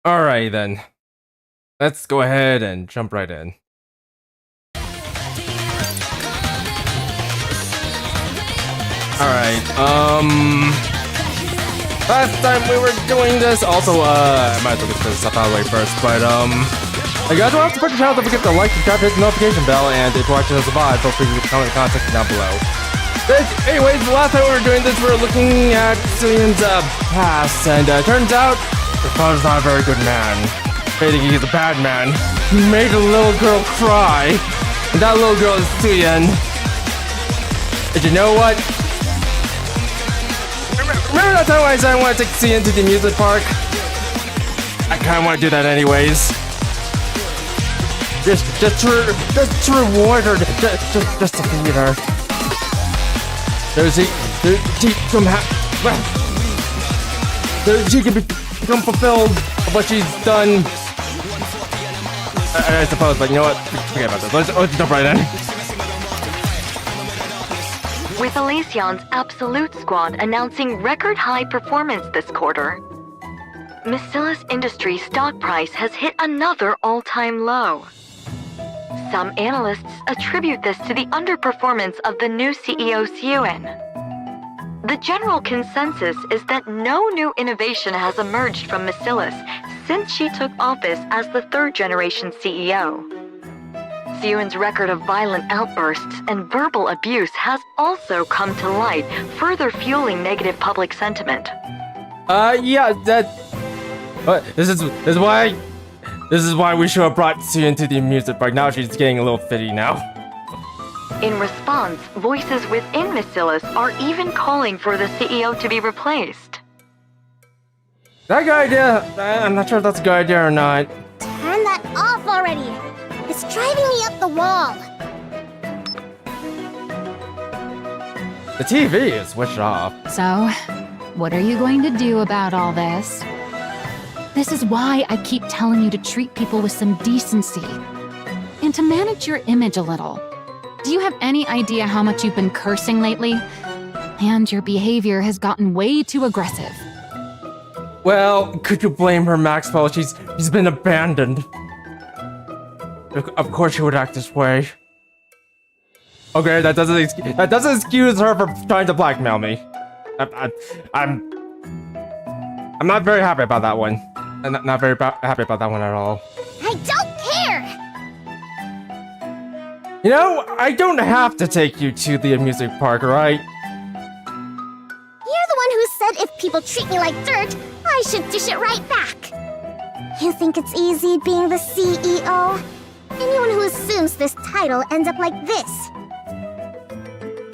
Alright then. Let's go ahead and jump right in. Alright, last time we were doing this, also, I might as well get this stuff out of the way first, but, you guys don't have to put your channel, don't forget to like, subscribe, hit the notification bell, and if you're watching us live, feel free to comment in the comment section down below. But anyways, the last time we were doing this, we were looking at Suyeon's, past, and, turns out, her father's not a very good man. I think he's a bad man. He made a little girl cry, and that little girl is Suyeon. And you know what? Remember that time when I said I want to take Suyeon to the amusement park? I kinda want to do that anyways. Just to reward her, just to feed her. She can become fulfilled of what she's done. I suppose, but you know what? Forget about this. Let's jump right in. With Elysion's Absolute Squad announcing record-high performance this quarter, Macillus Industries' stock price has hit another all-time low. Some analysts attribute this to the underperformance of the new CEO Suyeon. The general consensus is that no new innovation has emerged from Macillus since she took office as the third-generation CEO. Suyeon's record of violent outbursts and verbal abuse has also come to light, further fueling negative public sentiment. Yeah, this is why we should have brought Suyeon to the amusement park. Now she's getting a little fitty now. In response, voices within Macillus are even calling for the CEO to be replaced. That good idea. I'm not sure if that's a good idea or not. Turn that off already! It's driving me up the wall! The TV is switched off. So, what are you going to do about all this? This is why I keep telling you to treat people with some decency. And to manage your image a little. Do you have any idea how much you've been cursing lately? And your behavior has gotten way too aggressive. Well, could you blame her, Maxwell? She's been abandoned. Of course she would act this way. Okay, that doesn't excuse her for trying to blackmail me. I'm not very happy about that one. I'm not very happy about that one at all. I don't care! You know, I don't have to take you to the amusement park, right? You're the one who said if people treat me like dirt, I should dish it right back. You think it's easy being the CEO? Anyone who assumes this title ends up like this.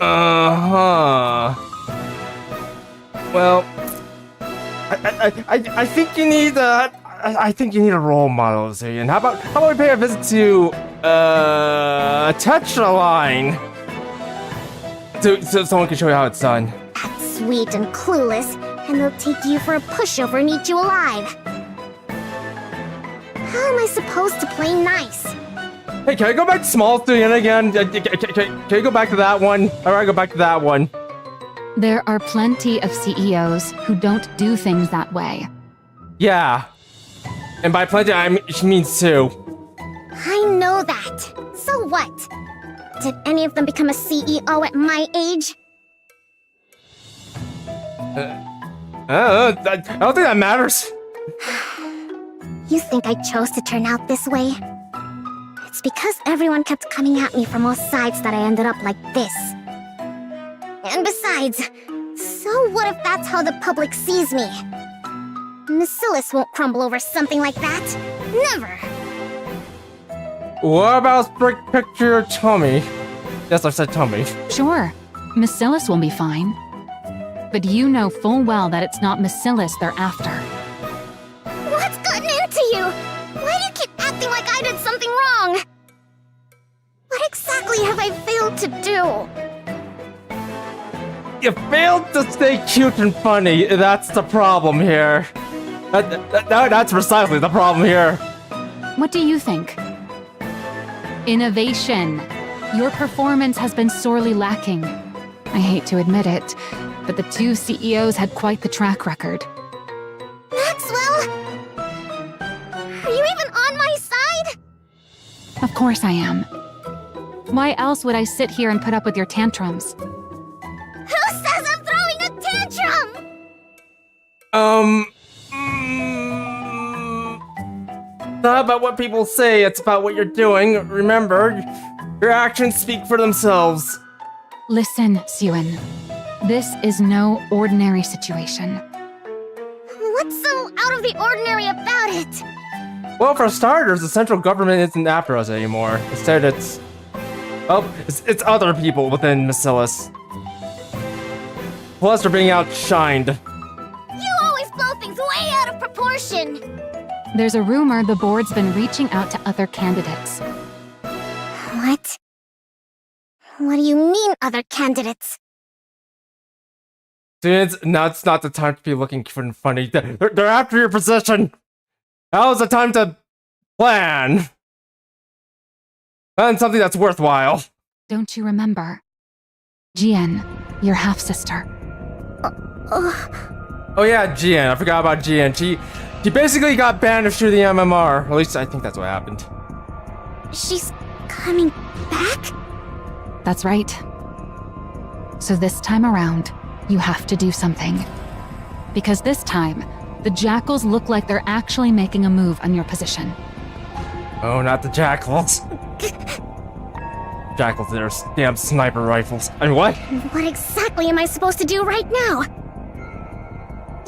Uh-huh. Well, I think you need I think you need a role model, Suyeon. How about we pay a visit to Tetraline? So someone can show you how it's done. That's sweet and clueless, and they'll take you for a pushover and eat you alive. How am I supposed to play nice? Hey, can I go back to small Suyeon again? Can you go back to that one? Alright, go back to that one. There are plenty of CEOs who don't do things that way. Yeah. And by plenty, she means two. I know that. So what? Did any of them become a CEO at my age? I don't think that matters. You think I chose to turn out this way? It's because everyone kept coming at me from all sides that I ended up like this. And besides, so what if that's how the public sees me? Macillus won't crumble over something like that. Never! What about Sprig Picture Tummy? Yes, I said tummy. Sure, Macillus will be fine. But you know full well that it's not Macillus they're after. What's gotten into you? Why do you keep acting like I did something wrong? What exactly have I failed to do? You failed to stay cute and funny. That's the problem here. That's precisely the problem here. What do you think? Innovation. Your performance has been sorely lacking. I hate to admit it, but the two CEOs had quite the track record. Maxwell? course I am. Why else would I sit here and put up with your tantrums? Who says I'm throwing a tantrum? It's not about what people say, it's about what you're doing. Remember, your actions speak for themselves. Listen, Suen. This is no ordinary situation. What's so out of the ordinary about it? Well, for starters, the central government isn't after us anymore. Instead, it's other people within Bacillus. Plus, they're being outshined. You always blow things way out of proportion. There's a rumor the board's been reaching out to other candidates. What? What do you mean, other candidates? Students, now it's not the time to be looking funny. They're after your position. Now's the time to plan. Plan something that's worthwhile. Don't you remember? Jian, your half-sister. Oh yeah, Jian. I forgot about Jian. She basically got banished through the MMR. At least I think that's what happened. She's coming back? That's right. So this time around, you have to do something. Because this time, the Jackals look like they're actually making a move on your position. Oh, not the Jackals. Jackals and their damn sniper rifles. I mean, what? What exactly am I supposed to do right now?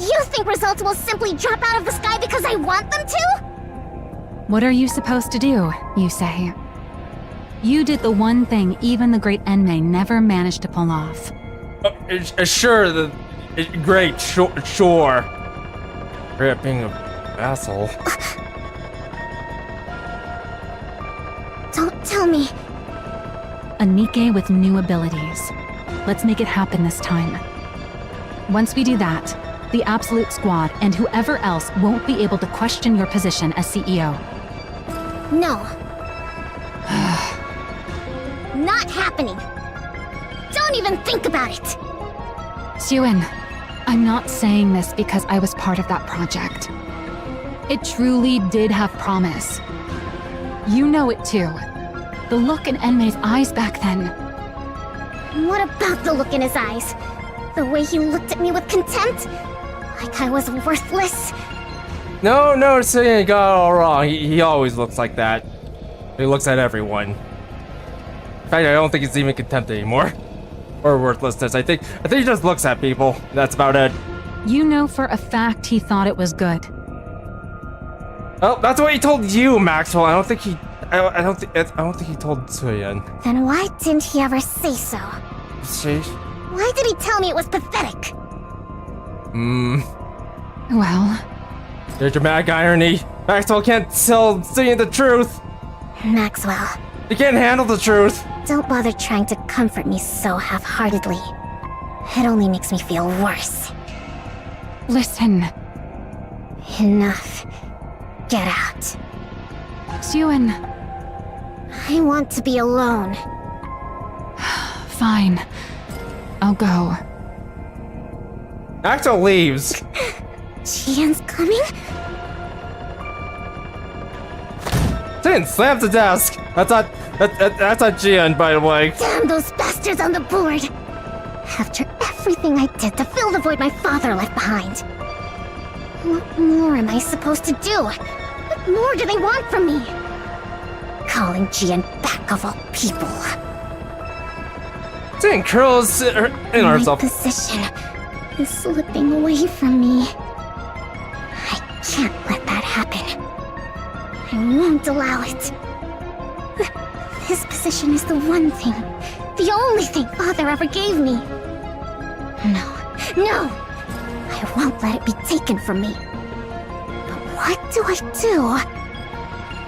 You think results will simply drop out of the sky because I want them to? What are you supposed to do, you say? You did the one thing even the great Enmei never managed to pull off. Sure, great, sure. Great being an asshole. Don't tell me. A Nikke with new abilities. Let's make it happen this time. Once we do that, the Absolute Squad and whoever else won't be able to question your position as CEO. No. Not happening. Don't even think about it. Suen, I'm not saying this because I was part of that project. It truly did have promise. You know it too. The look in Enmei's eyes back then. What about the look in his eyes? The way he looked at me with contempt? Like I was worthless? No, so you got it all wrong. He always looks like that. He looks at everyone. In fact, I don't think it's even contempt anymore. Or worthlessness. I think he just looks at people. That's about it. You know for a fact he thought it was good. Oh, that's what he told you, Maxwell. I don't think he told Suyin. Then why didn't he ever say so? See? Why did he tell me it was pathetic? Well, Your dramatic irony. Maxwell can't tell Suyin the truth. Maxwell, He can't handle the truth. don't bother trying to comfort me so half-heartedly. It only makes me feel worse. listen, Enough. Get out. Suen, I want to be alone. fine. I'll go. Maxwell leaves. Jian's coming? Suyin slams the desk. That's not Jian, by the way. Damn those bastards on the board! After everything I did to fill the void my father left behind. What more am I supposed to do? What more do they want from me? Calling Jian back of all people. Suyin curls in My herself. position is slipping away from me. I can't let that happen. I won't allow it. This position is the one thing, the only thing Father ever gave me. No, I won't let it be taken from me. But what do I do?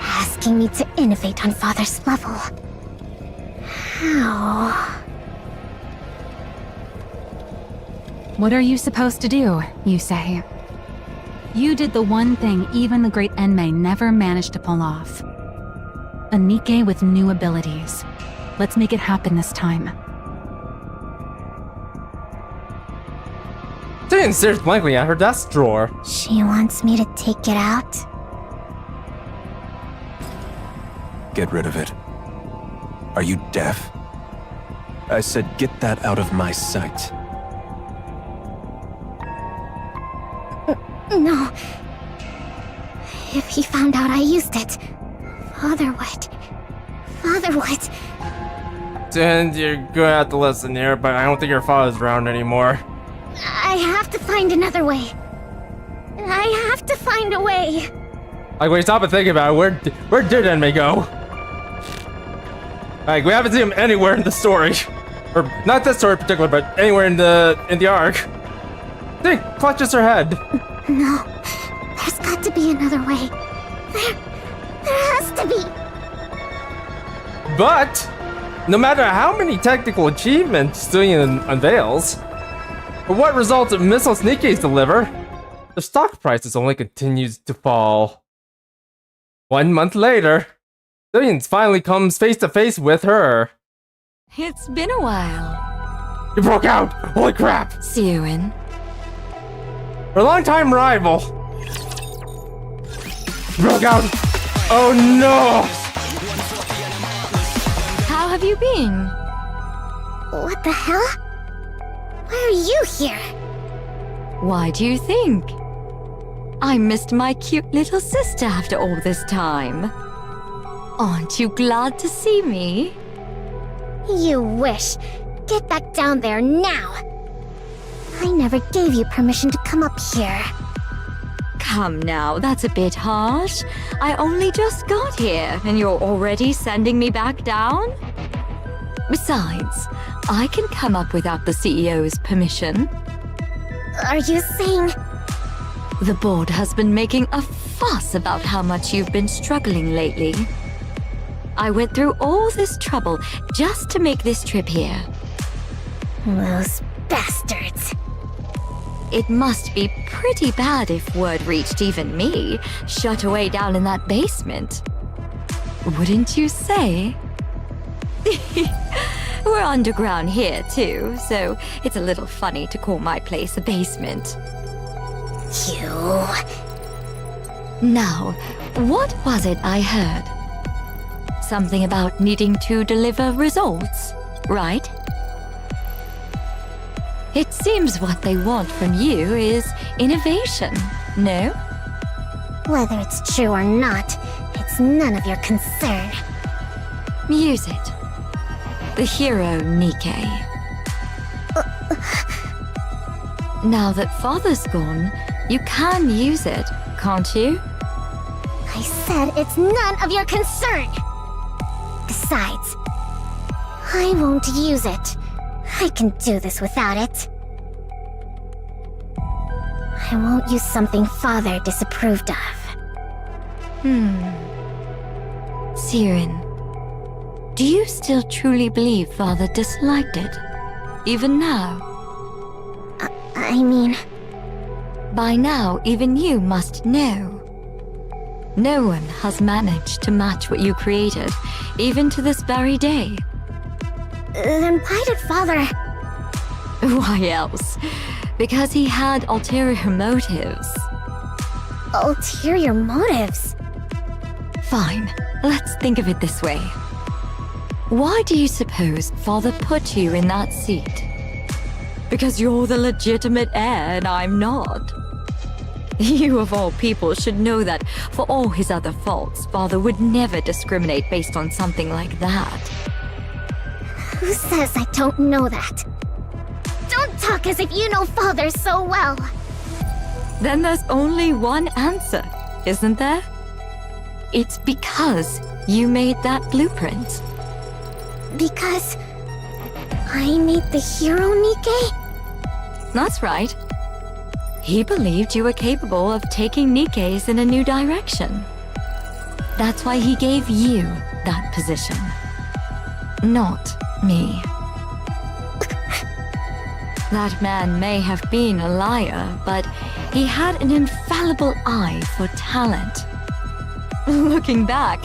Asking me to innovate on Father's level. How? What are you supposed to do, you say? You did the one thing even the great Enmei never managed to pull off. A Nikke with new abilities. Let's make it happen this time. Suyin stares blankly at her desk drawer. She wants me to take it out? Get rid of it. Are you deaf? I said get that out of my sight. No. If he found out I used it, Father would. And you're gonna have to listen here, but I don't think your father's around anymore. I have to find another way. I have to find a way. Like, wait, stop and think about it. Where did Enmei go? Like, we haven't seen him anywhere in the story. Or, not this story in particular, but anywhere in the arc. Think, clutches her head. No. There's got to be another way. There has to be. But, no matter how many technical achievements Julian unveils, or what results Missless Nikke's deliver, the stock prices only continues to fall. 1 month later, Julian finally comes face to face with her. It's been a while. You broke out! Holy crap! Siuin. Her longtime rival. Broke out! Oh no! How have you been? What the hell? Why are you here? Why do you think? I missed my cute little sister after all this time. Aren't you glad to see me? You wish. Get back down there now. I never gave you permission to come up here. Come now, that's a bit harsh. I only just got here, and you're already sending me back down? Besides, I can come up without the CEO's permission. Are you saying... The board has been making a fuss about how much you've been struggling lately. I went through all this trouble just to make this trip here. Those bastards. It must be pretty bad if word reached even me, shut away down in that basement. Wouldn't you say? We're underground here, too, so it's a little funny to call my place a basement. You... Now, what was it I heard? Something about needing to deliver results, right? It seems what they want from you is innovation, no? Whether it's true or not, it's none of your concern. Use it. The hero Nikke. Now that Father's gone, you can use it, can't you? I said it's none of your concern! Besides, I won't use it. I can do this without it. I won't use something Father disapproved of. Siren, do you still truly believe Father disliked it? Even now? I mean... By now, even you must know. No one has managed to match what you created, even to this very day. Then why did Father... Why else? Because he had ulterior motives. Ulterior motives? Fine, let's think of it this way. Why do you suppose Father put you in that seat? Because you're the legitimate heir and I'm not. You of all people should know that for all his other faults, Father would never discriminate based on something like that. Who says I don't know that? Don't talk as if you know Father so well. Then there's only one answer, isn't there? It's because you made that blueprint. Because... I made the hero Nikke? That's right. He believed you were capable of taking Nikke's in a new direction. That's why he gave you that position. Not me. That man may have been a liar, but he had an infallible eye for talent. Looking back,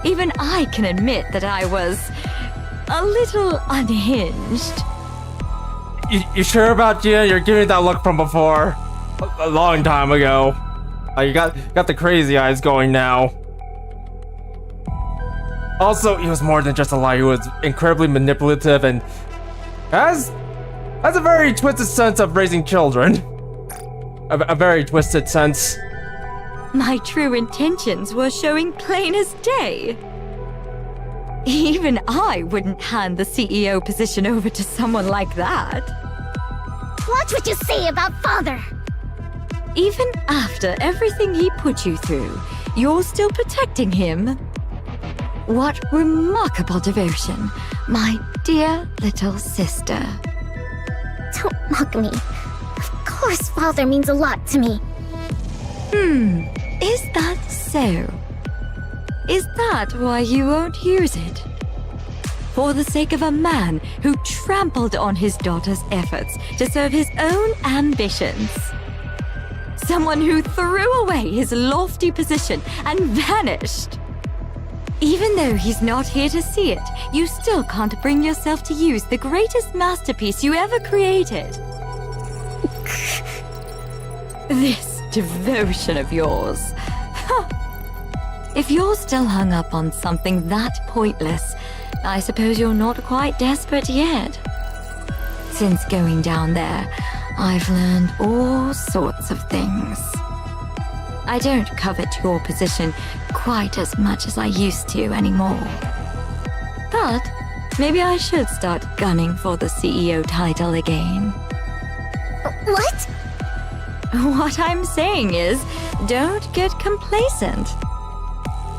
even I can admit that I was a little unhinged. You sure about Gina? You're giving that look from before. A long time ago. You got the crazy eyes going now. Also, he was more than just a liar. He was incredibly manipulative and has a very twisted sense of raising children. A very twisted sense. My true intentions were showing plain as day. Even I wouldn't hand the CEO position over to someone like that. Watch what you say about father! Even after everything he put you through, you're still protecting him. What remarkable devotion, my dear little sister. Don't mock me. Of course father means a lot to me. Is that so? Is that why you won't use it? For the sake of a man who trampled on his daughter's efforts to serve his own ambitions. Someone who threw away his lofty position and vanished. Even though he's not here to see it, you still can't bring yourself to use the greatest masterpiece you ever created. This devotion of yours. Huh. If you're still hung up on something that pointless, I suppose you're not quite desperate yet. Since going down there, I've learned all sorts of things. I don't covet your position quite as much as I used to anymore. But maybe I should start gunning for the CEO title again. What? What I'm saying is, don't get complacent.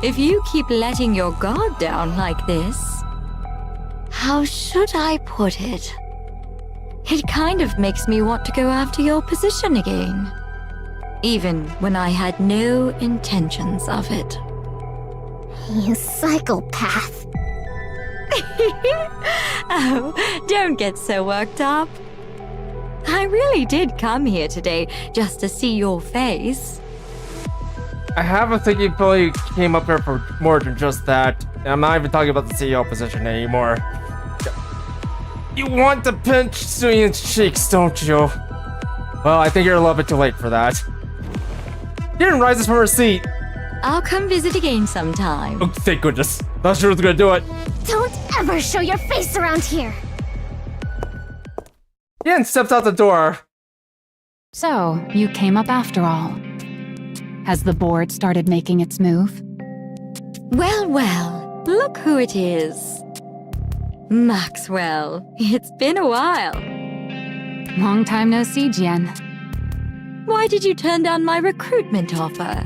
If you keep letting your guard down like this, how should I put it? It kind of makes me want to go after your position again. Even when I had no intentions of it. You psychopath. Oh, don't get so worked up. I really did come here today just to see your face. I have a thinking Billy came up here for more than just that. I'm not even talking about the CEO position anymore. You want to pinch Suyan's cheeks, don't you? Well, I think you're a little bit too late for that. She didn't rise from her seat. I'll come visit again sometime. Oh, thank goodness. Not sure who's gonna do it. Don't ever show your face around here. Ian steps out the door. So, you came up after all. Has the board started making its move? Well, well, look who it is. Maxwell, it's been a while. Long time no see, Jen. Why did you turn down my recruitment offer?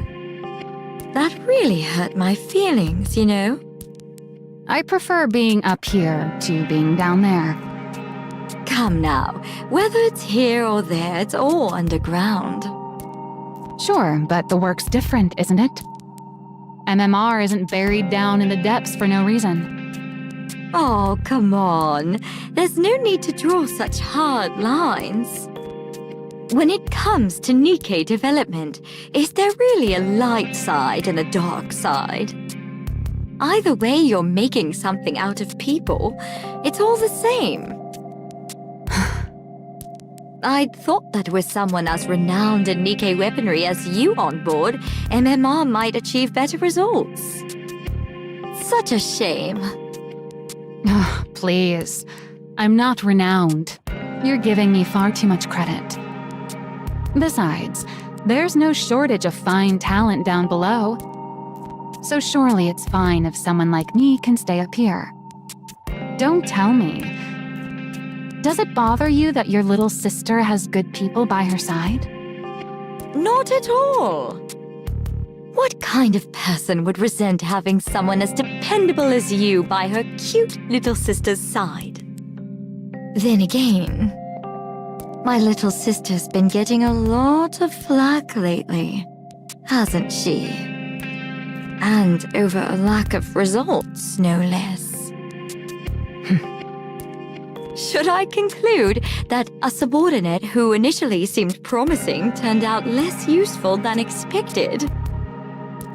That really hurt my feelings, you know? I prefer being up here to being down there. Come now, whether it's here or there, it's all underground. Sure, but the work's different, isn't it? MMR isn't buried down in the depths for no reason. Oh, come on. There's no need to draw such hard lines. When it comes to Nikke development, is there really a light side and a dark side? Either way you're making something out of people, it's all the same. I'd thought that with someone as renowned in Nikke weaponry as you on board, MMR might achieve better results. Such a shame. Please. I'm not renowned. You're giving me far too much credit. Besides, there's no shortage of fine talent down below. So surely it's fine if someone like me can stay up here. Don't tell me. Does it bother you that your little sister has good people by her side? Not at all. What kind of person would resent having someone as dependable as you by her cute little sister's side? Then again, my little sister's been getting a lot of flack lately, hasn't she? And over a lack of results, no less. Should I conclude that a subordinate who initially seemed promising turned out less useful than expected?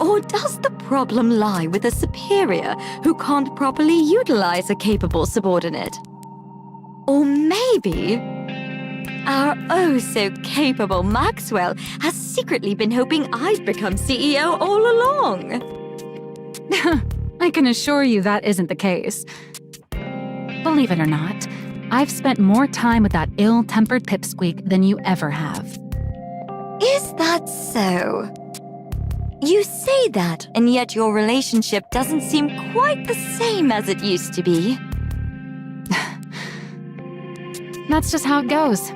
Or does the problem lie with a superior who can't properly utilize a capable subordinate? Or maybe our oh-so-capable Maxwell has secretly been hoping I'd become CEO all along. I can assure you that isn't the case. Believe it or not, I've spent more time with that ill-tempered pipsqueak than you ever have. Is that so? You say that, and yet your relationship doesn't seem quite the same as it used to be. That's just how it goes.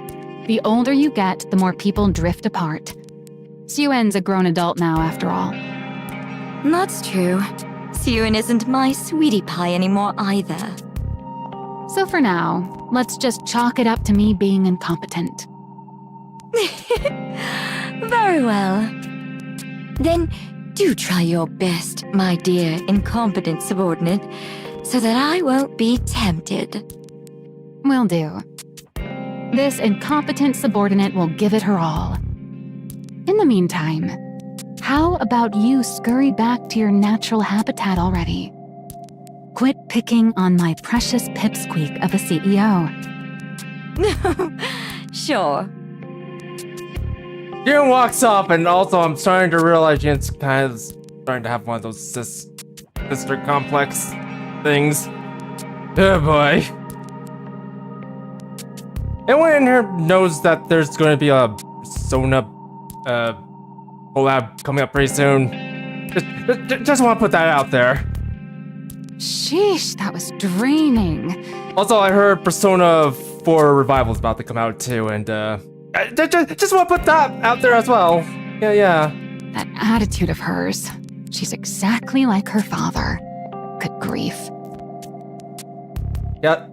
The older you get, the more people drift apart. Suyuen's a grown adult now, after all. That's true. Suyun isn't my sweetie pie anymore either. So for now, let's just chalk it up to me being incompetent. Very well. Then do try your best, my dear incompetent subordinate, so that I won't be tempted. Will do. This incompetent subordinate will give it her all. In the meantime, how about you scurry back to your natural habitat already? Quit picking on my precious pipsqueak of a CEO. Sure. June walks off, and also I'm starting to realize Jin's kind of starting to have one of those sister complex things. Oh boy. Anyone in here knows that there's going to be a Sona collab coming up pretty soon? Just want to put that out there. Sheesh, that was draining. Also, I heard Persona 4 Revival is about to come out too, and just want to put that out there as well. Yeah. That attitude of hers. She's exactly like her father. Good grief. Yeah,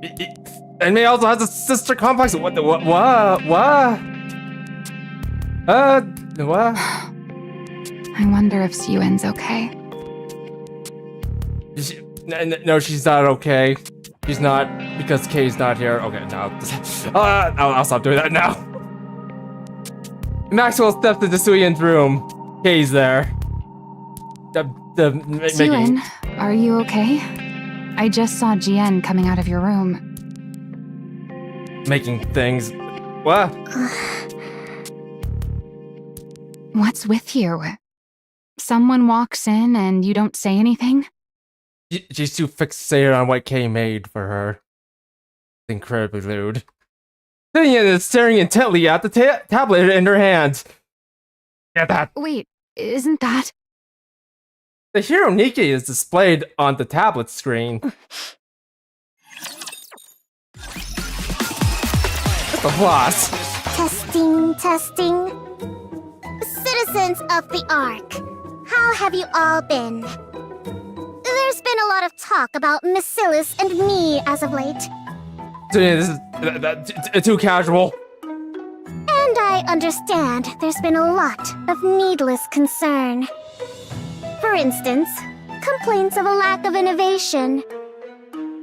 and May also has a sister complex. What? I wonder if Suyuen's okay. No, she's not okay. She's not, because Kay's not here. Okay, no. I'll stop doing that now. Maxwell steps into Suyuen's room. Kay's there. Suyuen, are you okay? I just saw Jien coming out of your room. Making things. What? What's with you? Someone walks in and you don't say anything? She's too fixated on what Kay made for her. It's incredibly lewd. Suyuen is staring intently at the tablet in her hands. Get that. Wait, isn't that... The hero Nikke is displayed on the tablet screen. What's the loss? Testing. Citizens of the Ark, how have you all been? There's been a lot of talk about Miscellus and me as of late. This is too casual. And I understand there's been a lot of needless concern. For instance, complaints of a lack of innovation.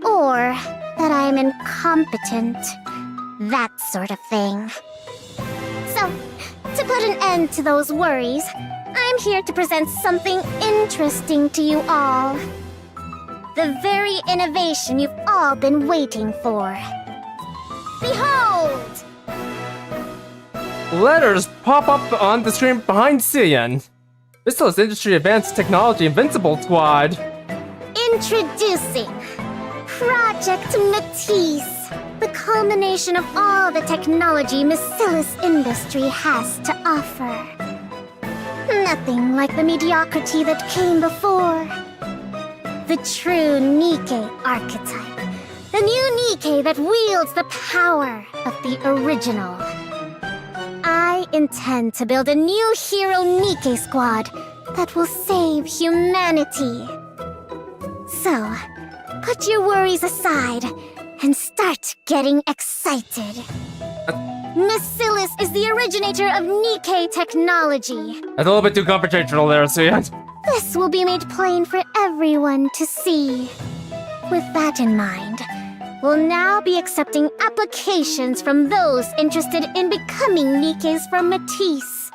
Or that I'm incompetent. That sort of thing. So, to put an end to those worries, I'm here to present something interesting to you all. The very innovation you've all been waiting for. Behold! Letters pop up on the screen behind Suyuen. Miscellus Industry Advanced Technology Invincible Squad. Introducing Project Matisse, the culmination of all the technology Miscellus Industry has to offer. Nothing like the mediocrity that came before. The true Nikke archetype. The new Nikke that wields the power of the original. I intend to build a new hero Nikke squad that will save humanity. So, put your worries aside and start getting excited. Miscellus is the originator of Nikke technology. That's a little bit too confrontational there, Suyuen. This will be made plain for everyone to see. With that in mind, we'll now be accepting applications from those interested in becoming Nikkes from Matisse.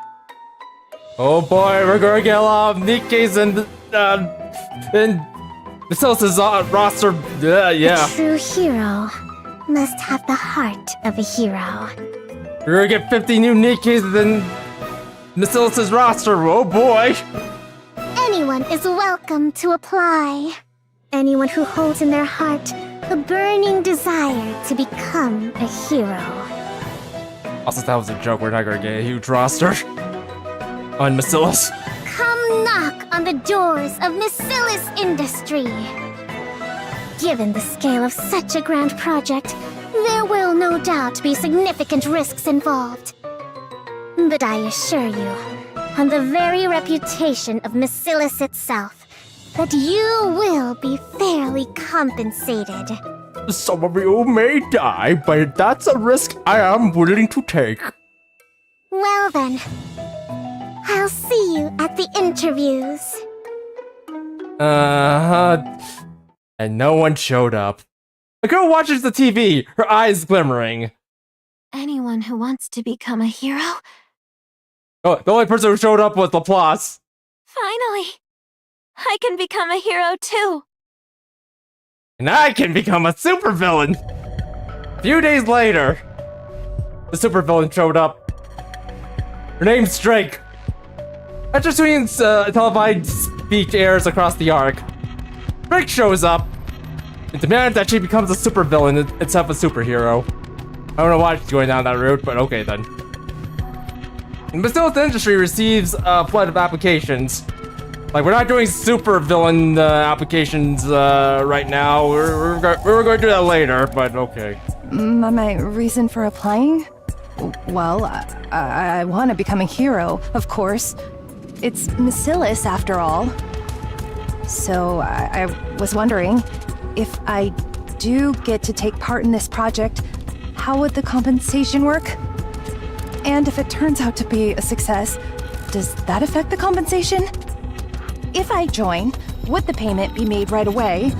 Oh boy, we're gonna get a lot of Nikkes and Miscellus's roster. Yeah. A true hero must have the heart of a hero. We're gonna get 50 new Nikkes in Miscellus's roster. Oh boy. Anyone is welcome to apply. Anyone who holds in their heart a burning desire to become a hero. Also, that was a joke. We're not gonna get a huge roster on Bacillus. Come knock on the doors of Bacillus Industry. Given the scale of such a grand project, there will no doubt be significant risks involved. But I assure you, on the very reputation of Bacillus itself, that you will be fairly compensated. Some of you may die, but that's a risk I am willing to take. Well then, I'll see you at the interviews. And no one showed up. The girl watches the TV, her eyes glimmering. Anyone who wants to become a hero? Oh, the only person who showed up was Laplace. Finally! I can become a hero too! And I can become a supervillain! A few days later, the supervillain showed up. Her name's Drake. After Sween's televised speech airs across the arc, Drake shows up and demands that she becomes a supervillain instead of a superhero. I don't know why she's going down that route, but okay then. And Bacillus Industry receives a flood of applications. Like, we're not doing supervillain applications right now. We're going to do that later, but okay. My reason for applying? Well, I want to become a hero, of course. It's Bacillus, after all. So I was wondering, if I do get to take part in this project, how would the compensation work? And if it turns out to be a success, does that affect the compensation? If I join, would the payment be made right away?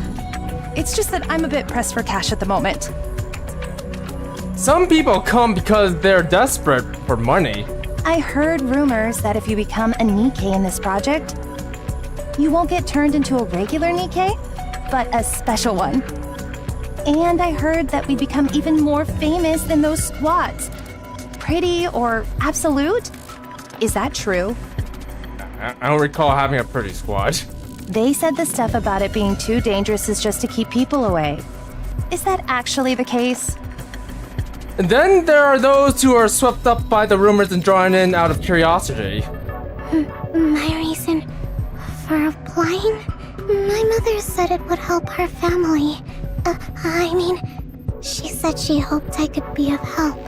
It's just that I'm a bit pressed for cash at the moment. Some people come because they're desperate for money. I heard rumors that if you become a Nikke in this project, you won't get turned into a regular Nikke, but a special one. And I heard that we become even more famous than those squads. Pretty or absolute? Is that true? I don't recall having a pretty squad. They said the stuff about it being too dangerous is just to keep people away. Is that actually the case? And then there are those who are swept up by the rumors and drawn in out of curiosity. My reason for applying? My mother said it would help her family. She said she hoped I could be of help.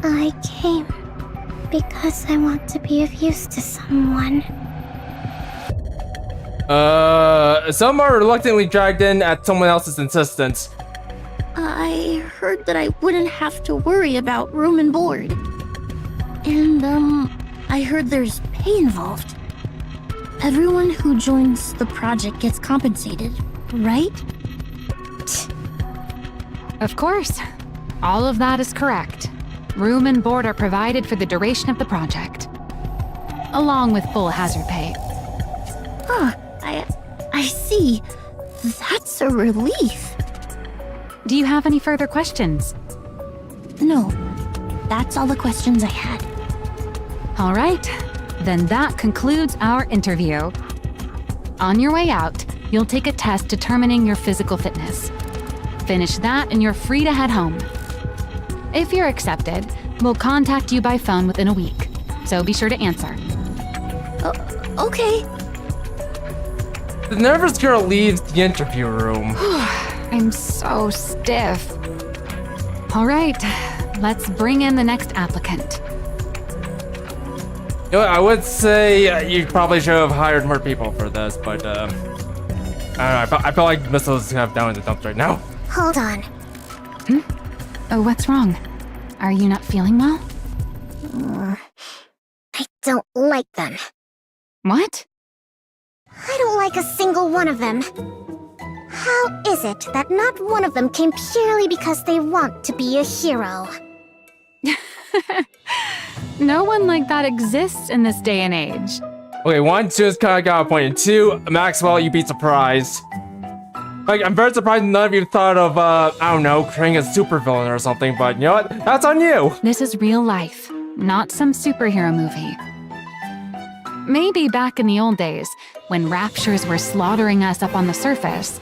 I came because I want to be of use to someone. Some are reluctantly dragged in at someone else's insistence. I heard that I wouldn't have to worry about room and board. And, I heard there's pay involved. Everyone who joins the project gets compensated, right? Of course. All of that is correct. Room and board are provided for the duration of the project, along with full hazard pay. I see. That's a relief. Do you have any further questions? No, that's all the questions I had. All right, then that concludes our interview. On your way out, you'll take a test determining your physical fitness. Finish that and you're free to head home. If you're accepted, we'll contact you by phone within a week, so be sure to answer. Okay. The nervous girl leaves the interview room. I'm so stiff. All right, let's bring in the next applicant. You know what, I would say you probably should have hired more people for this, but I don't know, I feel like Missile's kind of down in the dumps right now. Hold on. Oh, what's wrong? Are you not feeling well? I don't like them. What? I don't like a single one of them. How is it that not one of them came purely because they want to be a hero? No one like that exists in this day and age. Okay, one, just kind of got a point. And two, Maxwell, you'd be surprised. Like, I'm very surprised none of you thought of, I don't know, creating a supervillain or something, but you know what? That's on you! This is real life, not some superhero movie. Maybe back in the old days, when raptures were slaughtering us up on the surface.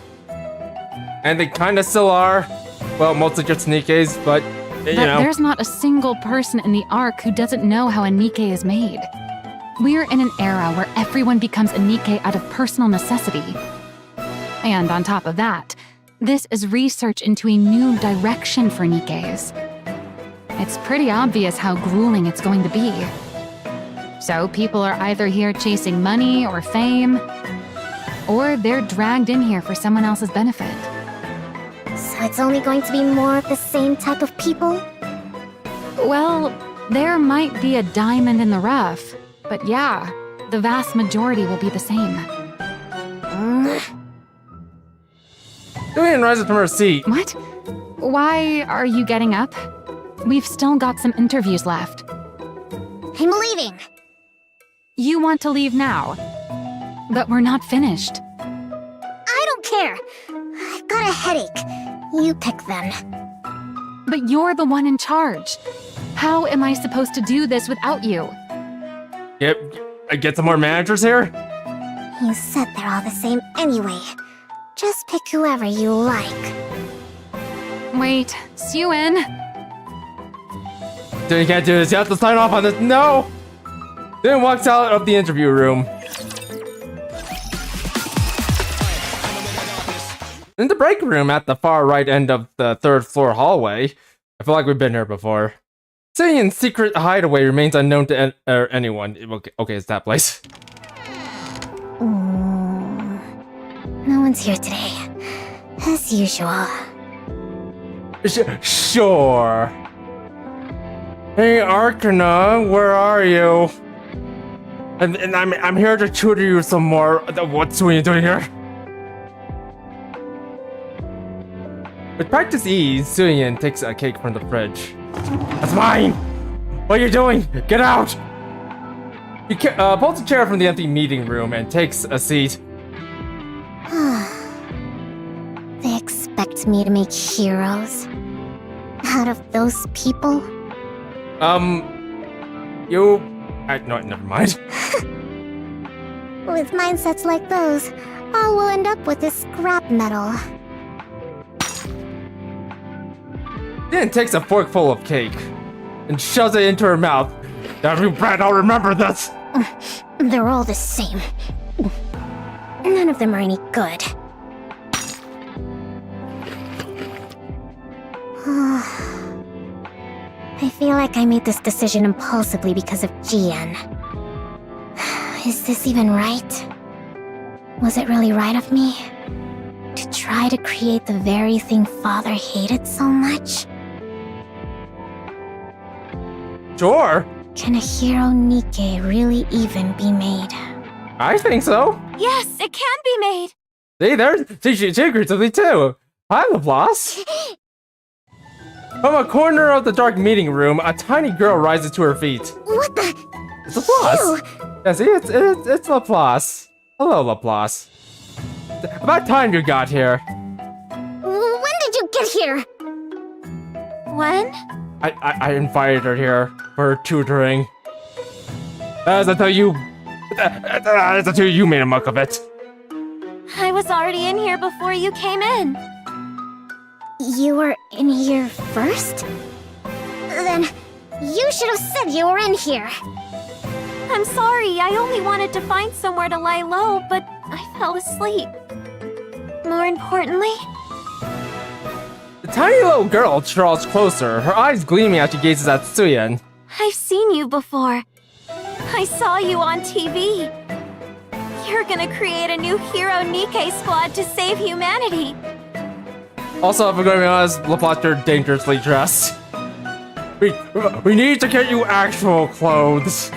And they kinda still are. Well, mostly just Nikke's, but you But know. there's not a single person in the Ark who doesn't know how a Nikke is made. We're in an era where everyone becomes a Nikke out of personal necessity. And on top of that, this is research into a new direction for Nikkes. It's pretty obvious how grueling it's going to be. So people are either here chasing money or fame, or they're dragged in here for someone else's benefit. So it's only going to be more of the same type of people? Well, there might be a diamond in the rough, but yeah, the vast majority will be the same. Julian rises from her seat. What? Why are you getting up? We've still got some interviews left. I'm leaving. You want to leave now, but we're not finished. I don't care. I've got a headache. You pick then. But you're the one in charge. How am I supposed to do this without you? Yep, get some more managers here? You said they're all the same anyway. Just pick whoever you like. Wait, Suen. You can't do this, you have to sign off on this. No! Then walks out of the interview room. In the break room at the far right end of the third floor hallway, I feel like we've been here before. Suyin's secret hideaway remains unknown to anyone. Okay, it's that place. No one's here today. As usual. Sure. Hey, Arcana, where are you? And I'm here to tutor you some more. What's you doing here? With practice ease, Suyin takes a cake from the fridge. That's mine! What are you doing? Get out! He pulls a chair from the empty meeting room and takes a seat. They expect me to make heroes? Out of those people? No, never mind. With mindsets like those, all we'll end up with is scrap metal. Then takes a forkful of cake and shoves it into her mouth. Every brat, I'll remember this! They're all the same. None of them are any good. I feel like I made this decision impulsively because of GN. Is this even right? Was it really right of me? To try to create the very thing Father hated so much? Sure, Can a hero Nikke really even be made? I think so. Yes, it can be made. See, she agrees with me too. Hi, Laplace. From a corner of the dark meeting room, a tiny girl rises to her feet. What the? It's Laplace. Yeah, see, it's Laplace. Hello, Laplace. About time you got here. When did you get here? When? I invited her here for tutoring. As until you made a muck of it. I was already in here before you came in. You were in here first? Then you should have said you were in here. I'm sorry, I only wanted to find somewhere to lie low, but I fell asleep. More importantly, The tiny little girl draws closer, her eyes gleaming as she gazes at Suyin. I've seen you before. I saw you on TV. You're gonna create a new hero Nikke squad to save humanity. Also, if we're going to be honest, Laplace, you're dangerously dressed. We need to get you actual clothes.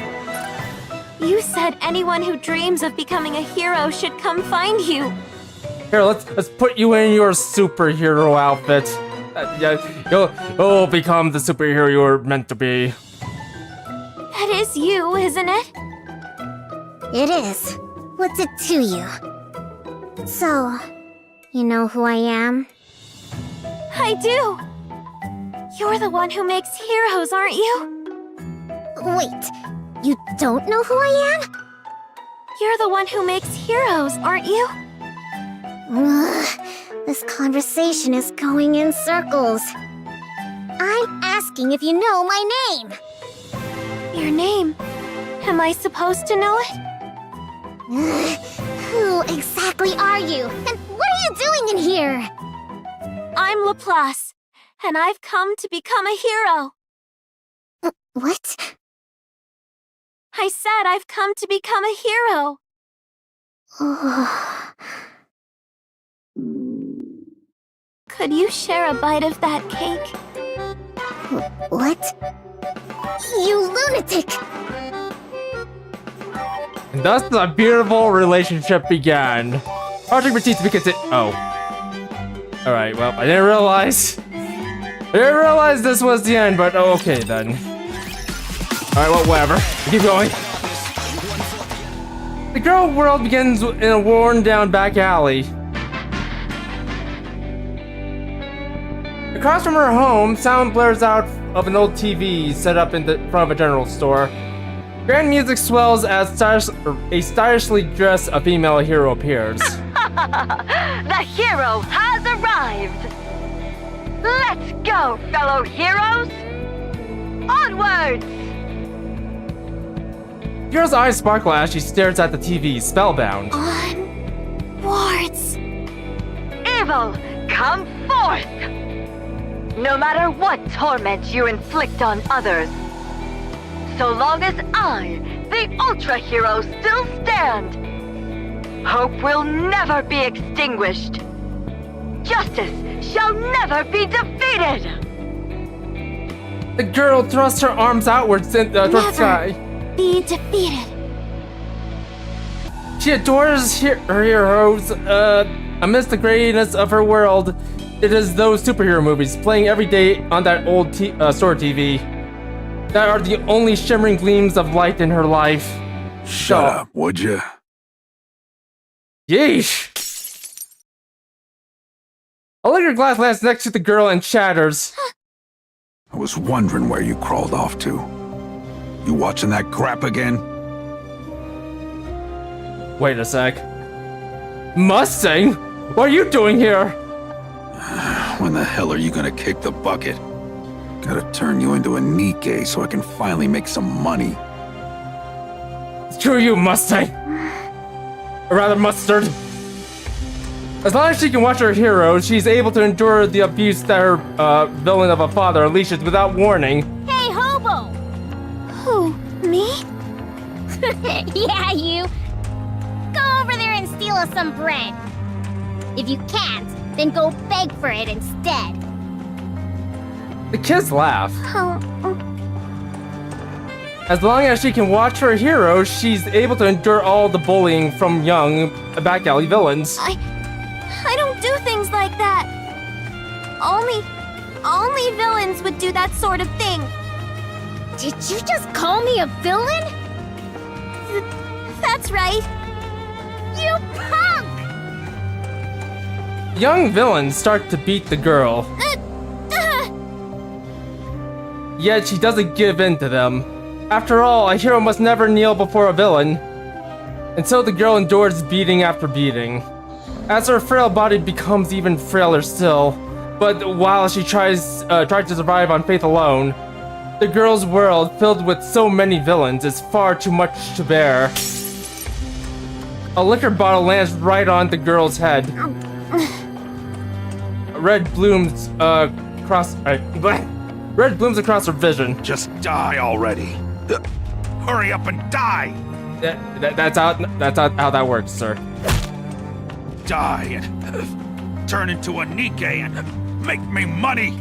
You said anyone who dreams of becoming a hero should come find you. Here, let's put you in your superhero outfit. Yeah, you'll become the superhero you're meant to be. That is you, isn't it? It is. What's it to you? So, you know who I am? I do. You're the one who makes heroes, aren't you? Wait, you don't know who I am? You're the one who makes heroes, aren't you? Ugh, this conversation is going in circles. I'm asking if you know my name. Your name. Am I supposed to know it? Ugh, who exactly are you? And what are you doing in here? I'm Laplace, and I've come to become a hero. What? I said I've come to become a hero. Could you share a bite of that cake? What? You lunatic! And thus the beautiful relationship began. Project proceeds to be continued. Oh. Alright, well, I didn't realize this was the end, but okay then. Alright, well, whatever. Keep going. The girl world begins in a worn down back alley. Across from her home, sound blares out of an old TV set up in the front of a general store. Grand music swells as a stylishly dressed female hero appears. The hero has arrived! Let's go, fellow heroes! Onwards! Hero's eyes sparkle as she stares at the TV, spellbound. Onwards. Evil, come forth! No matter what torment you inflict on others, so long as I, the Ultra Hero, still stand, hope will never be extinguished. Justice shall never be defeated! The girl thrusts her arms outwards towards the sky. Be defeated. She adores her heroes amidst the grayness of her world. It is those superhero movies playing every day on that old store TV that are the only shimmering gleams of light in her life. Shut up, would you? Yeesh! A liquor glass lands next to the girl and shatters. I was wondering where you crawled off to. You watching that crap again? Wait a sec. Mustang? What are you doing here? When the hell are you gonna kick the bucket? Gotta turn you into a Nikke so I can finally make some money. Screw you, Mustang! Or rather, Mustard. As long as she can watch her hero, she's able to endure the abuse that her villain of a father unleashes without warning. Hey, hobo! Who? Me? Yeah, you! Go over there and steal us some bread. If you can't, then go beg for it instead. The kids laugh. Oh, As long as she can watch her hero, she's able to endure all the bullying from young back alley villains. I don't do things like that. Only villains would do that sort of thing. Did you just call me a villain? That's right. You punk! Young villains start to beat the girl. Yet she doesn't give in to them. After all, a hero must never kneel before a villain. And so the girl endures beating after beating. As her frail body becomes even frailer still, but while she tries to survive on faith alone, the girl's world, filled with so many villains, is far too much to bear. A liquor bottle lands right on the girl's head. Red blooms across her vision. Just die already. Hurry up and die! That's how that works, sir. Die and turn into a Nikke and make me money!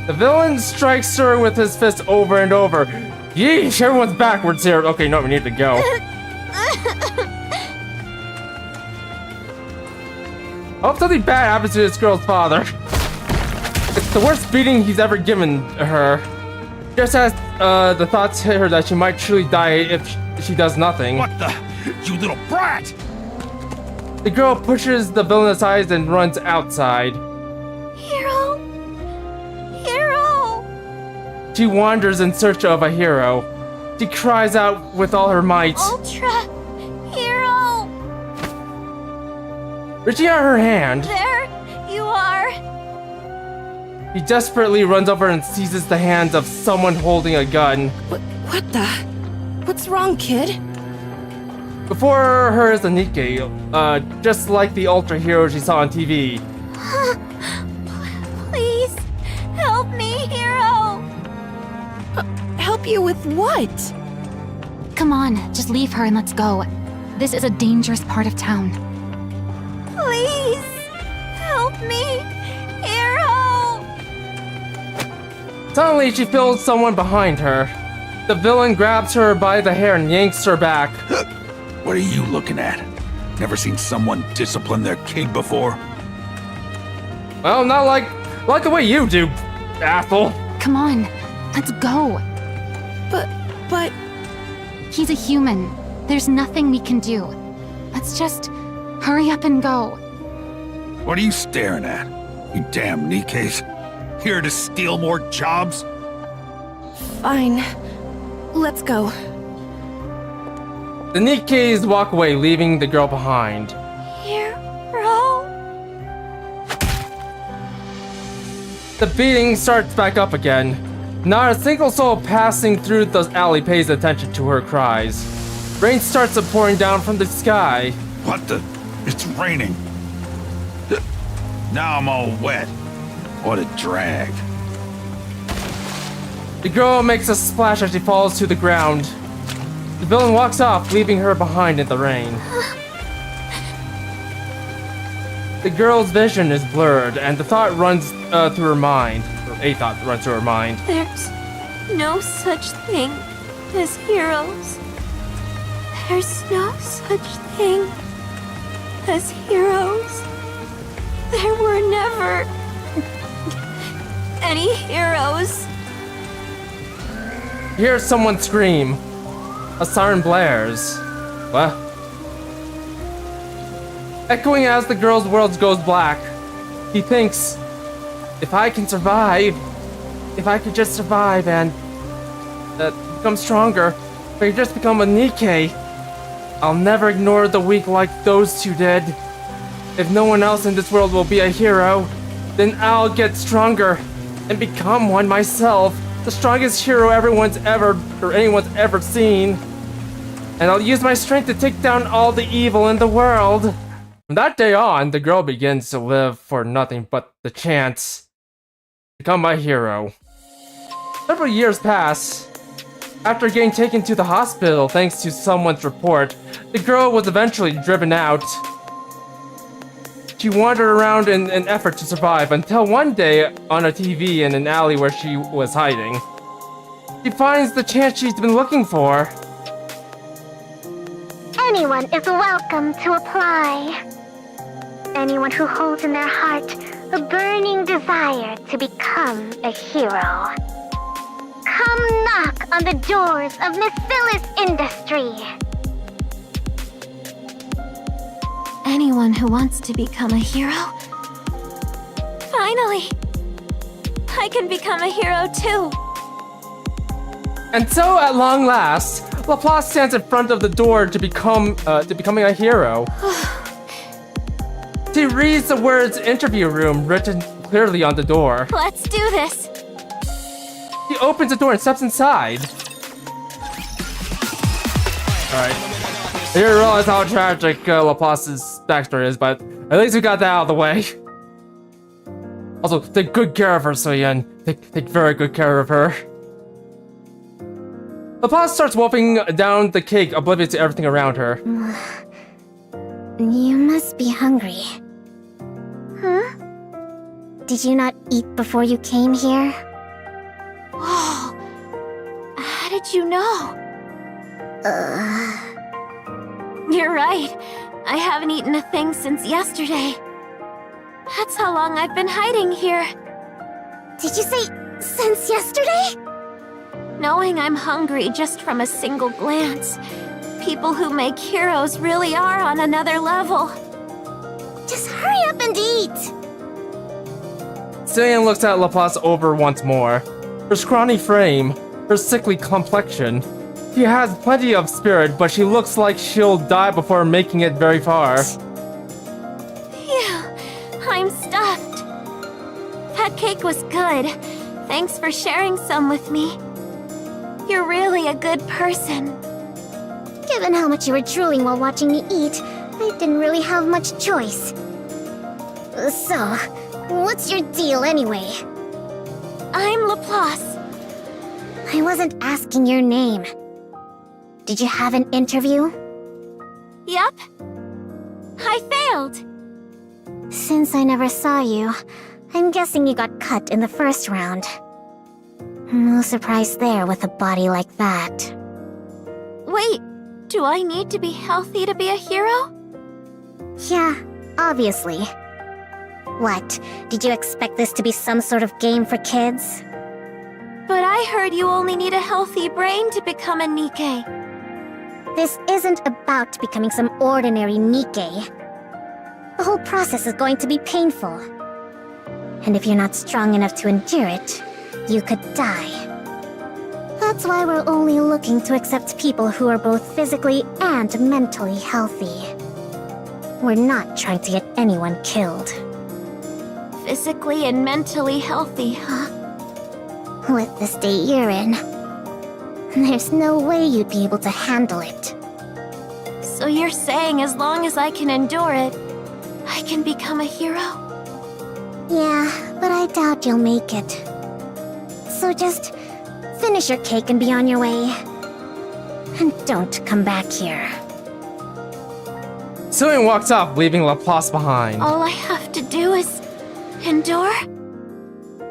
The villain strikes her with his fist over and over. Yeesh, everyone's backwards here. Okay, no, we need to go. I hope something bad happens to this girl's father. It's the worst beating he's ever given her. Just as the thoughts hit her that she might truly die if she does nothing. What the? You little brat! The girl pushes the villain aside and runs outside. Hero. Hero. She wanders in search of a hero. She cries out with all her might. Ultra Hero! Reaching out her hand, There you are! he desperately runs over and seizes the hands of someone holding a gun. What the? What's wrong, kid? Before her is a Nikke, just like the Ultra Hero she saw on TV. Please, help me, Hero! Help you with what? Come on, just leave her and let's go. This is a dangerous part of town. Please, help me, Hero! Suddenly, she feels someone behind her. The villain grabs her by the hair and yanks her back. What are you looking at? Never seen someone discipline their kid before? Well, not like the way you do, asshole. Come on, let's go. But... He's a human. There's nothing we can do. Let's just hurry up and go. What are you staring at? You damn Nikkes. Here to steal more jobs? Fine. Let's go. The Nikkes walk away, leaving the girl behind. Hero? The beating starts back up again. Not a single soul passing through the alley pays attention to her cries. Rain starts pouring down from the sky. What the? It's raining. Now I'm all wet. What a drag. The girl makes a splash as she falls to the ground. The villain walks off, leaving her behind in the rain. The girl's vision is blurred, and the thought runs through her mind. Or a thought runs through her mind. There's no such thing as heroes. There's no such thing as heroes. There were never any heroes. You hear someone scream. A siren blares. What? Echoing as the girl's world goes black, he thinks, if I can survive, if I could just survive and become stronger, if I could just become a Nikke, I'll never ignore the weak like those two did. If no one else in this world will be a hero, then I'll get stronger and become one myself, the strongest hero anyone's ever seen. And I'll use my strength to take down all the evil in the world. From that day on, the girl begins to live for nothing but the chance to become a hero. Several years pass. After getting taken to the hospital thanks to someone's report, the girl was eventually driven out. She wandered around in an effort to survive until one day on a TV in an alley where she was hiding, she finds the chance she's been looking for. Anyone is welcome to apply. Anyone who holds in their heart a burning desire to become a hero. Come knock on the doors of Miss Phyllis Industry. Anyone who wants to become a hero? Finally! I can become a hero too! And so, at long last, Laplace stands in front of the door to becoming a hero. She reads the words "interview room" written clearly on the door. Let's do this! She opens the door and steps inside. Alright. I didn't realize how tragic Laplace's backstory is, but at least we got that out of the way. Also, take good care of her, Soyeon. Take very good care of her. Laplace starts wolfing down the cake, oblivious to everything around her. You must be hungry. Huh? Did you not eat before you came here? Whoa! How did you know? You're right. I haven't eaten a thing since yesterday. That's how long I've been hiding here. Did you say since yesterday? Knowing I'm hungry just from a single glance. People who make heroes really are on another level. Just hurry up and eat! Soyeon looks at Laplace over once more. Her scrawny frame, her sickly complexion, She has plenty of spirit, but she looks like she'll die before making it very far. Phew, I'm stuffed. That cake was good. Thanks for sharing some with me. You're really a good person. Given how much you were drooling while watching me eat, I didn't really have much choice. So, what's your deal anyway? I'm Laplace. I wasn't asking your name. Did you have an interview? Yep. I failed. Since I never saw you, I'm guessing you got cut in the first round. No surprise there with a body like that. Wait, do I need to be healthy to be a hero? Yeah, obviously. What, did you expect this to be some sort of game for kids? But I heard you only need a healthy brain to become a Nikke. This isn't about becoming some ordinary Nikke. The whole process is going to be painful. And if you're not strong enough to endure it, you could die. That's why we're only looking to accept people who are both physically and mentally healthy. We're not trying to get anyone killed. Physically and mentally healthy, huh? With the state you're in, there's no way you'd be able to handle it. So you're saying as long as I can endure it, I can become a hero? Yeah, but I doubt you'll make it. So just finish your cake and be on your way. And don't come back here. Suing walks off, leaving Laplace behind. All I have to do is endure?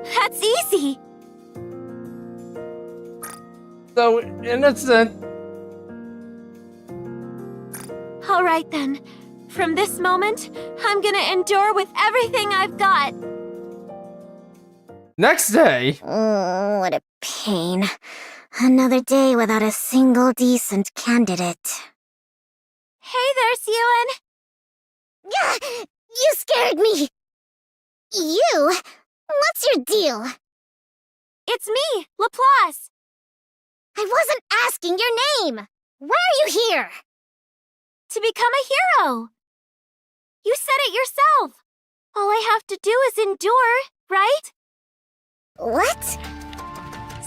That's easy! So innocent. Alright then. From this moment, I'm gonna endure with everything I've got. Next day. Oh, what a pain. Another day without a single decent candidate. Hey there, Suen! Gah! You scared me! You? What's your deal? It's me, Laplace! I wasn't asking your name! Why are you here? To become a hero! You said it yourself! All I have to do is endure, right? What?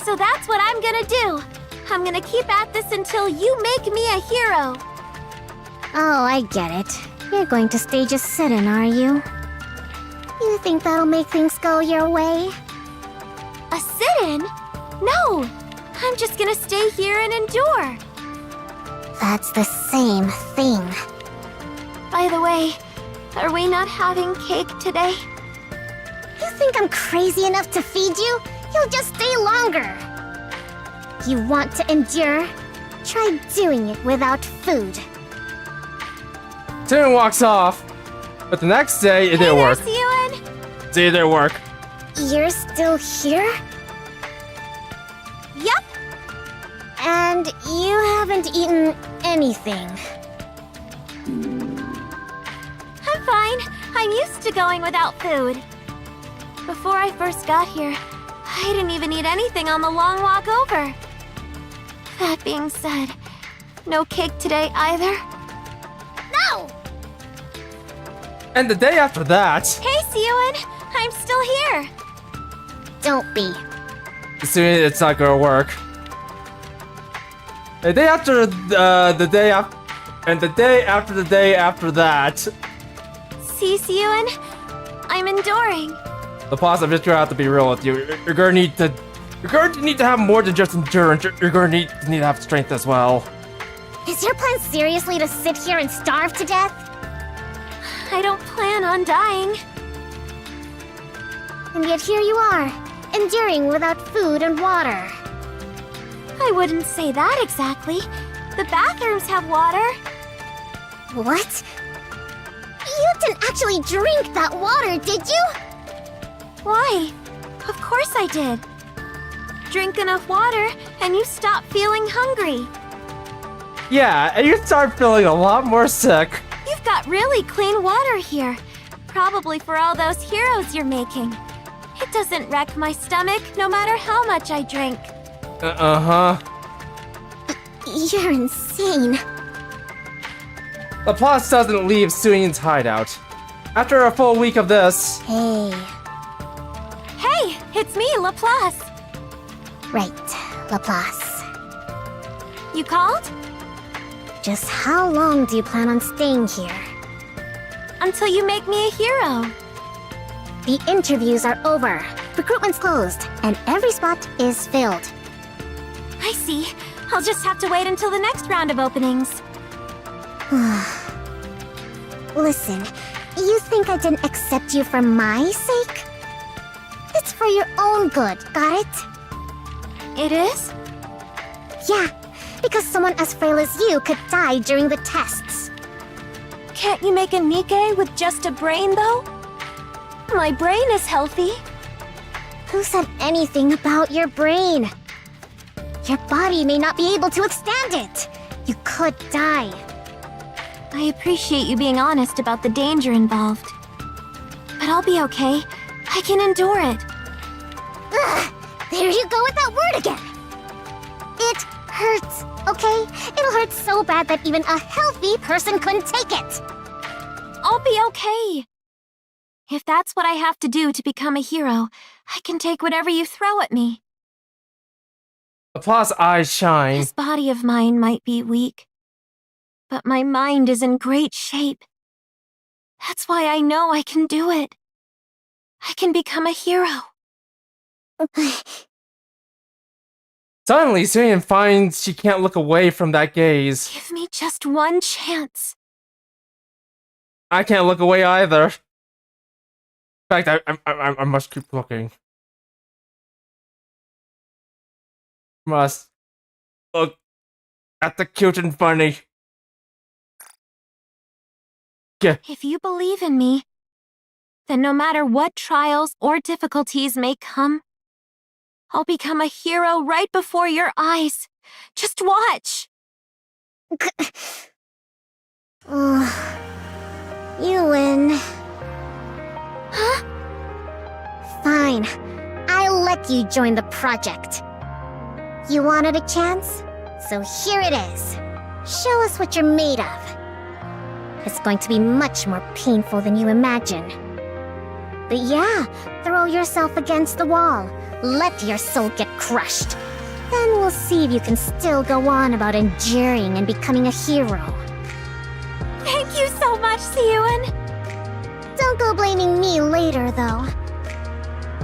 So that's what I'm gonna do. I'm gonna keep at this until you make me a hero. Oh, I get it. You're going to stage a sit-in, are you? You think that'll make things go your way? A sit-in? No! I'm just gonna stay here and endure. That's the same thing. By the way, are we not having cake today? You think I'm crazy enough to feed you? You'll just stay longer. You want to endure? Try doing it without food. Suing walks off. But the next day, it didn't work. Suen! It didn't work. You're still here? Yup! And you haven't eaten anything. I'm fine. I'm used to going without food. Before I first got here, I didn't even eat anything on the long walk over. That being said, no cake today either. No! And the day after that, Hey, Suen! I'm still here! Don't be. assuming it's not gonna work. The day after the day after, and the day after the day after that. See, Suen? I'm enduring. Laplace, I'm just gonna have to be real with you. You're gonna need to have more than just endurance. You're gonna need to have strength as well. Is your plan seriously to sit here and starve to death? I don't plan on dying. And yet here you are, enduring without food and water. I wouldn't say that exactly. The bathrooms have water. What? You didn't actually drink that water, did you? Why? Of course I did. Drink enough water and you stop feeling hungry. Yeah, and you start feeling a lot more sick. You've got really clean water here. Probably for all those heroes you're making. It doesn't wreck my stomach no matter how much I drink. Uh-huh. You're insane. Laplace doesn't leave Suine's hideout. After a full week of this, Hey. Hey, it's me, Laplace. Right, Laplace. You called? Just how long do you plan on staying here? Until you make me a hero. The interviews are over, recruitment's closed, and every spot is filled. I see. I'll just have to wait until the next round of openings. Listen, you think I didn't accept you for my sake? It's for your own good, got it? It is? Yeah, because someone as frail as you could die during the tests. Can't you make a Nikke with just a brain, though? My brain is healthy. Who said anything about your brain? Your body may not be able to withstand it. You could die. I appreciate you being honest about the danger involved. But I'll be okay. I can endure it. Ugh, there you go with that word again. It hurts, okay? It'll hurt so bad that even a healthy person couldn't take it. I'll be okay. If that's what I have to do to become a hero, I can take whatever you throw at me. Laplace's eyes shine. This body of mine might be weak, but my mind is in great shape. That's why I know I can do it. I can become a hero. Suddenly, Suine finds she can't look away from that gaze. Give me just one chance. I can't look away either. In fact, I must keep looking. Must look at the cute and funny. Yeah. If you believe in me, then no matter what trials or difficulties may come, I'll become a hero right before your eyes. Just watch. You win. Huh? Fine. I'll let you join the project. You wanted a chance? So here it is. Show us what you're made of. It's going to be much more painful than you imagine. But yeah, throw yourself against the wall. Let your soul get crushed. Then we'll see if you can still go on about enduring and becoming a hero. Thank you so much, Siyun. Don't go blaming me later, though.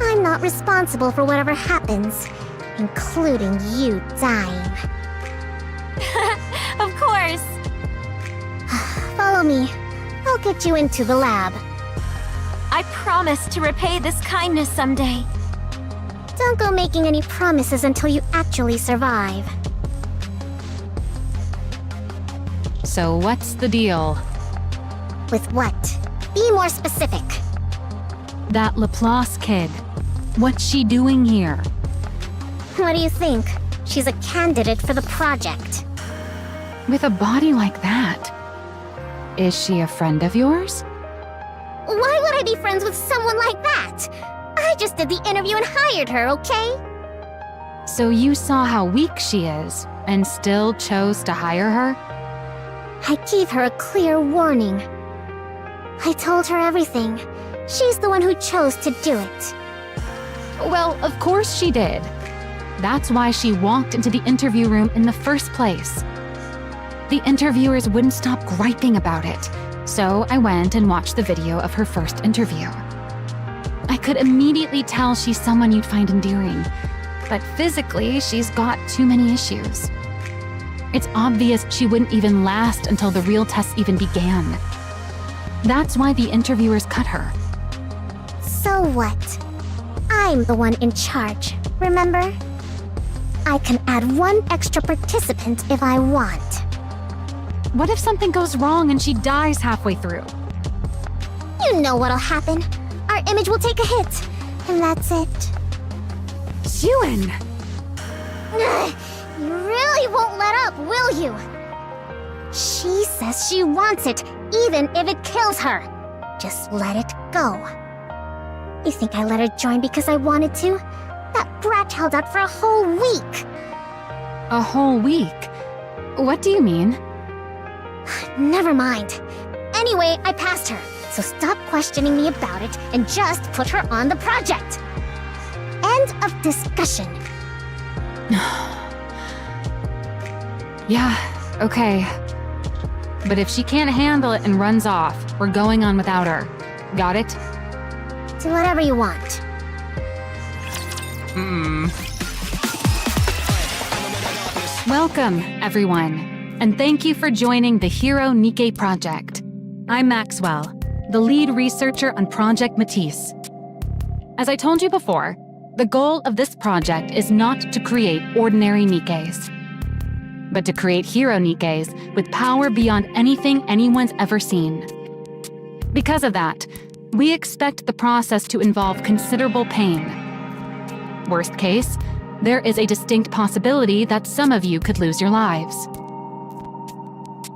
I'm not responsible for whatever happens, including you dying. Of course. Follow me. I'll get you into the lab. I promise to repay this kindness someday. Don't go making any promises until you actually survive. So what's the deal? With what? Be more specific. That Laplace kid. What's she doing here? What do you think? She's a candidate for the project. With a body like that? Is she a friend of yours? Why would I be friends with someone like that? I just did the interview and hired her, okay? So you saw how weak she is, and still chose to hire her? I gave her a clear warning. I told her everything. She's the one who chose to do it. Well, of course she did. That's why she walked into the interview room in the first place. The interviewers wouldn't stop griping about it, so I went and watched the video of her first interview. I could immediately tell she's someone you'd find endearing, but physically, she's got too many issues. It's obvious she wouldn't even last until the real tests even began. That's why the interviewers cut her. So what? I'm the one in charge, remember? I can add one extra participant if I want. What if something goes wrong and she dies halfway through? You know what'll happen. Our image will take a hit, and that's it. Siyun! You really won't let up, will you? She says she wants it, even if it kills her. Just let it go. You think I let her join because I wanted to? That brat held out for a whole week. A whole week? What do you mean? Never mind. Anyway, I passed her, so stop questioning me about it and just put her on the project. End of discussion. Yeah, okay. But if she can't handle it and runs off, we're going on without her. Got it? Do whatever you want. Welcome, everyone, and thank you for joining the Hero Nikke project. I'm Maxwell, the lead researcher on Project Matisse. As I told you before, the goal of this project is not to create ordinary Nikkes, but to create hero Nikkes with power beyond anything anyone's ever seen. Because of that, we expect the process to involve considerable pain. Worst case, there is a distinct possibility that some of you could lose your lives.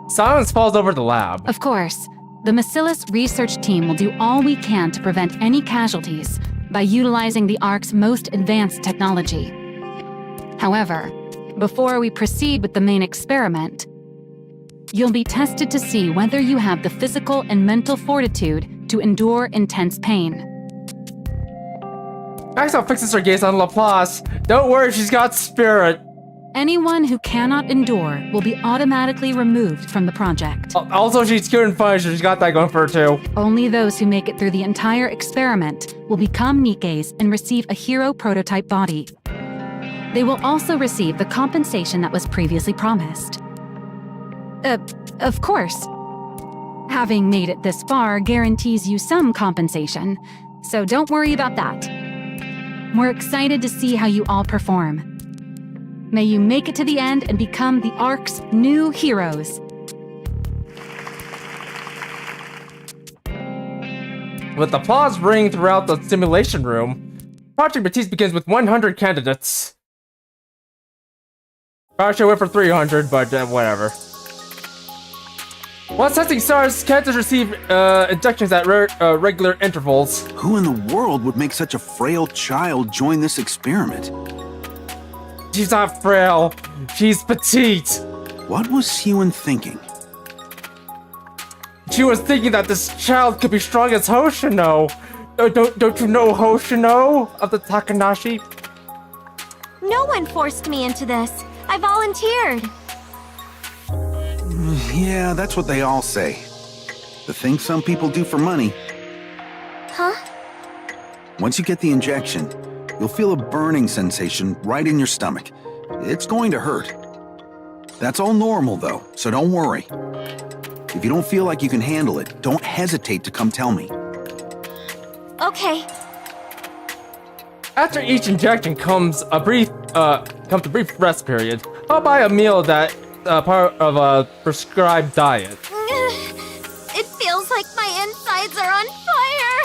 Silence falls over the lab. Of course, the Bacillus research team will do all we can to prevent any casualties by utilizing the Ark's most advanced technology. However, before we proceed with the main experiment, you'll be tested to see whether you have the physical and mental fortitude to endure intense pain. Maxwell fixes her gaze on Laplace. Don't worry, she's got spirit. Anyone who cannot endure will be automatically removed from the project. Also, she's cute and funny, so she's got that going for her too. Only those who make it through the entire experiment will become Nikkes and receive a hero prototype body. They will also receive the compensation that was previously promised. Of course. Having made it this far guarantees you some compensation, so don't worry about that. We're excited to see how you all perform. May you make it to the end and become the Ark's new heroes. With applause ringing throughout the simulation room, Project Matisse begins with 100 candidates. Probably should went for 300, but whatever. Once testing starts, candidates receive injections at regular intervals. Who in the world would make such a frail child join this experiment? She's not frail, she's petite. What was Huan thinking? She was thinking that this child could be strong as Hoshino. Don't you know Hoshino of the Takanashi? No one forced me into this. I volunteered. Yeah, that's what they all say. The thing some people do for money. Huh? Once you get the injection, you'll feel a burning sensation right in your stomach. It's going to hurt. That's all normal though, so don't worry. If you don't feel like you can handle it, don't hesitate to come tell me. Okay. After each injection comes a brief rest period, followed by a meal that part of a prescribed diet. It feels like my insides are on fire.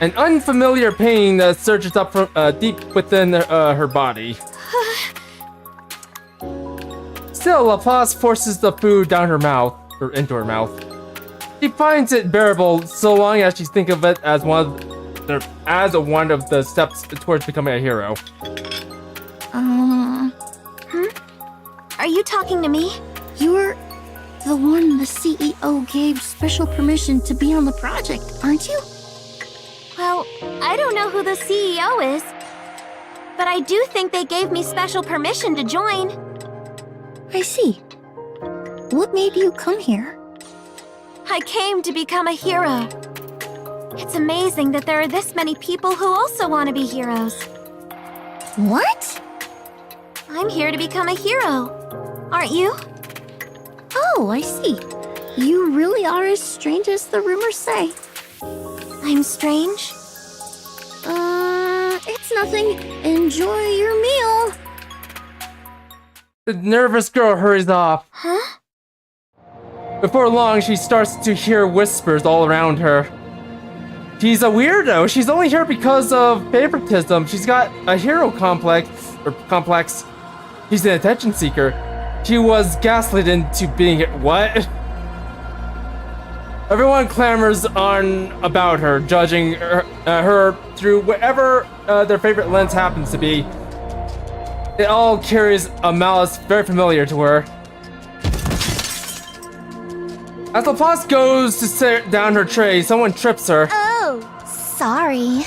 An unfamiliar pain surges up from deep within her body. Still, Laplace forces the food down her mouth, or into her mouth. She finds it bearable so long as she thinks of it as one of the steps towards becoming a hero. Are you talking to me? You're the one the CEO gave special permission to be on the project, aren't you? Well, I don't know who the CEO is, but I do think they gave me special permission to join. I see. What made you come here? I came to become a hero. It's amazing that there are this many people who also want to be heroes. What? I'm here to become a hero. Aren't you? Oh, I see. You really are as strange as the rumors say. I'm strange? It's nothing. Enjoy your meal. The nervous girl hurries off. Huh? Before long, she starts to hear whispers all around her. She's a weirdo. She's only here because of favoritism. She's got a hero complex. She's an attention seeker. She was gaslit into being what? Everyone clamors on about her, judging her through whatever their favorite lens happens to be. It all carries a malice very familiar to her. As Laplace goes to set down her tray, someone trips her. Oh, sorry.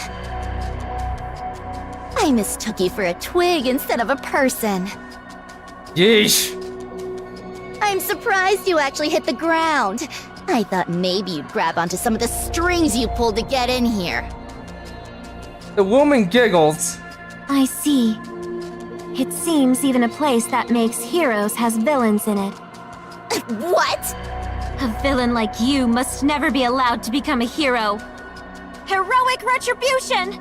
I mistook you for a twig instead of a person. Yeesh. I'm surprised you actually hit the ground. I thought maybe you'd grab onto some of the strings you pulled to get in here. The woman giggles. I see. It seems even a place that makes heroes has villains in it. What? A villain like you must never be allowed to become a hero. Heroic retribution!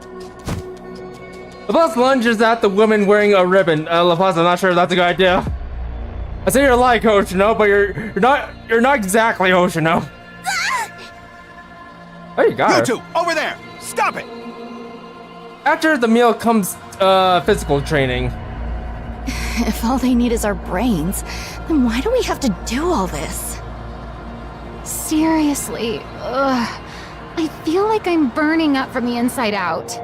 Laplace lunges at the woman wearing a ribbon. Laplace, I'm not sure if that's a good idea. I say you're like Hoshino, but you're not exactly Hoshino. Oh, you got her. You two, over there! Stop it! After the meal comes physical training. If all they need is our brains, then why do we have to do all this? Seriously, ugh. I feel like I'm burning up from the inside out.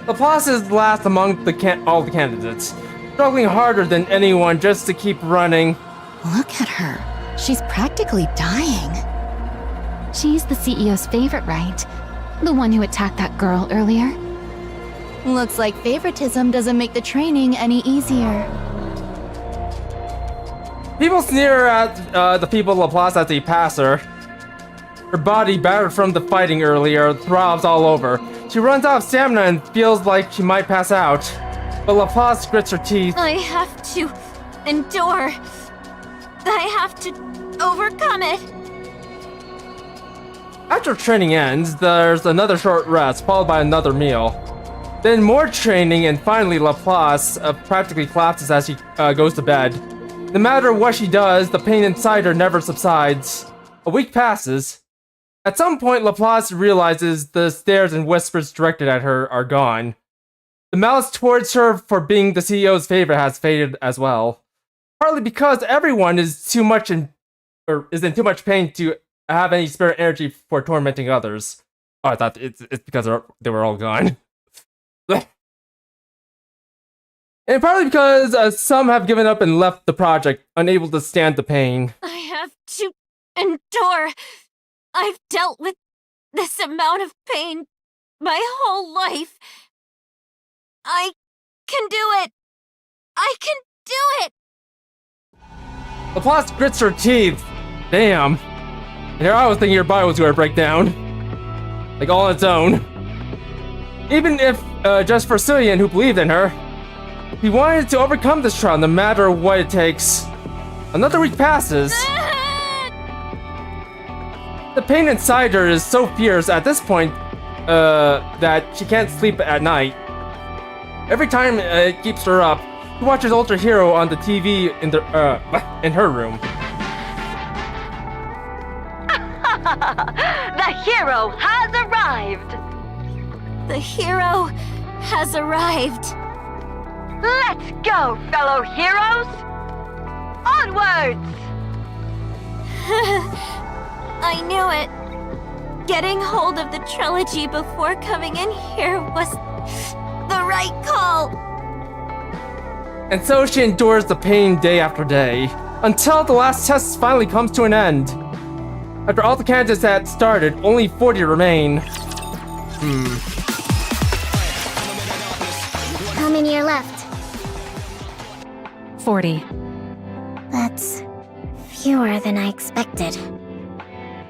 Laplace is last among all the candidates, struggling harder than anyone just to keep running. Look at her. She's practically dying. She's the CEO's favorite, right? The one who attacked that girl earlier? Looks like favoritism doesn't make the training any easier. People sneer at the people Laplace as they pass her. Her body, battered from the fighting earlier, throbs all over. She runs out of stamina and feels like she might pass out. But Laplace grits her teeth. I have to endure. I have to overcome it. After training ends, there's another short rest, followed by another meal. Then more training, and finally Laplace practically collapses as she goes to bed. No matter what she does, the pain inside her never subsides. A week passes. At some point, Laplace realizes the stares and whispers directed at her are gone. The malice towards her for being the CEO's favorite has faded as well. Partly because everyone is in too much pain to have any spare energy for tormenting others. Oh, I thought it's because they were all gone. And partly because some have given up and left the project, unable to stand the pain. I have to endure. I've dealt with this amount of pain my whole life. I can do it. I can do it. Laplace grits her teeth. Damn. And here I was thinking your body was going to break down. Like all on its own. Even if just for Cillian, who believed in her, he wanted to overcome this trial no matter what it takes. Another week passes. The pain inside her is so fierce at this point that she can't sleep at night. Every time it keeps her up, she watches Ultra Hero on the TV in her room. The hero has arrived! The hero has arrived. Let's go, fellow heroes! Onwards! I knew it. Getting hold of the trilogy before coming in here was the right call. And so she endures the pain day after day, until the last test finally comes to an end. After all the candidates had started, only 40 remain. How many are left? 40. That's fewer than I expected.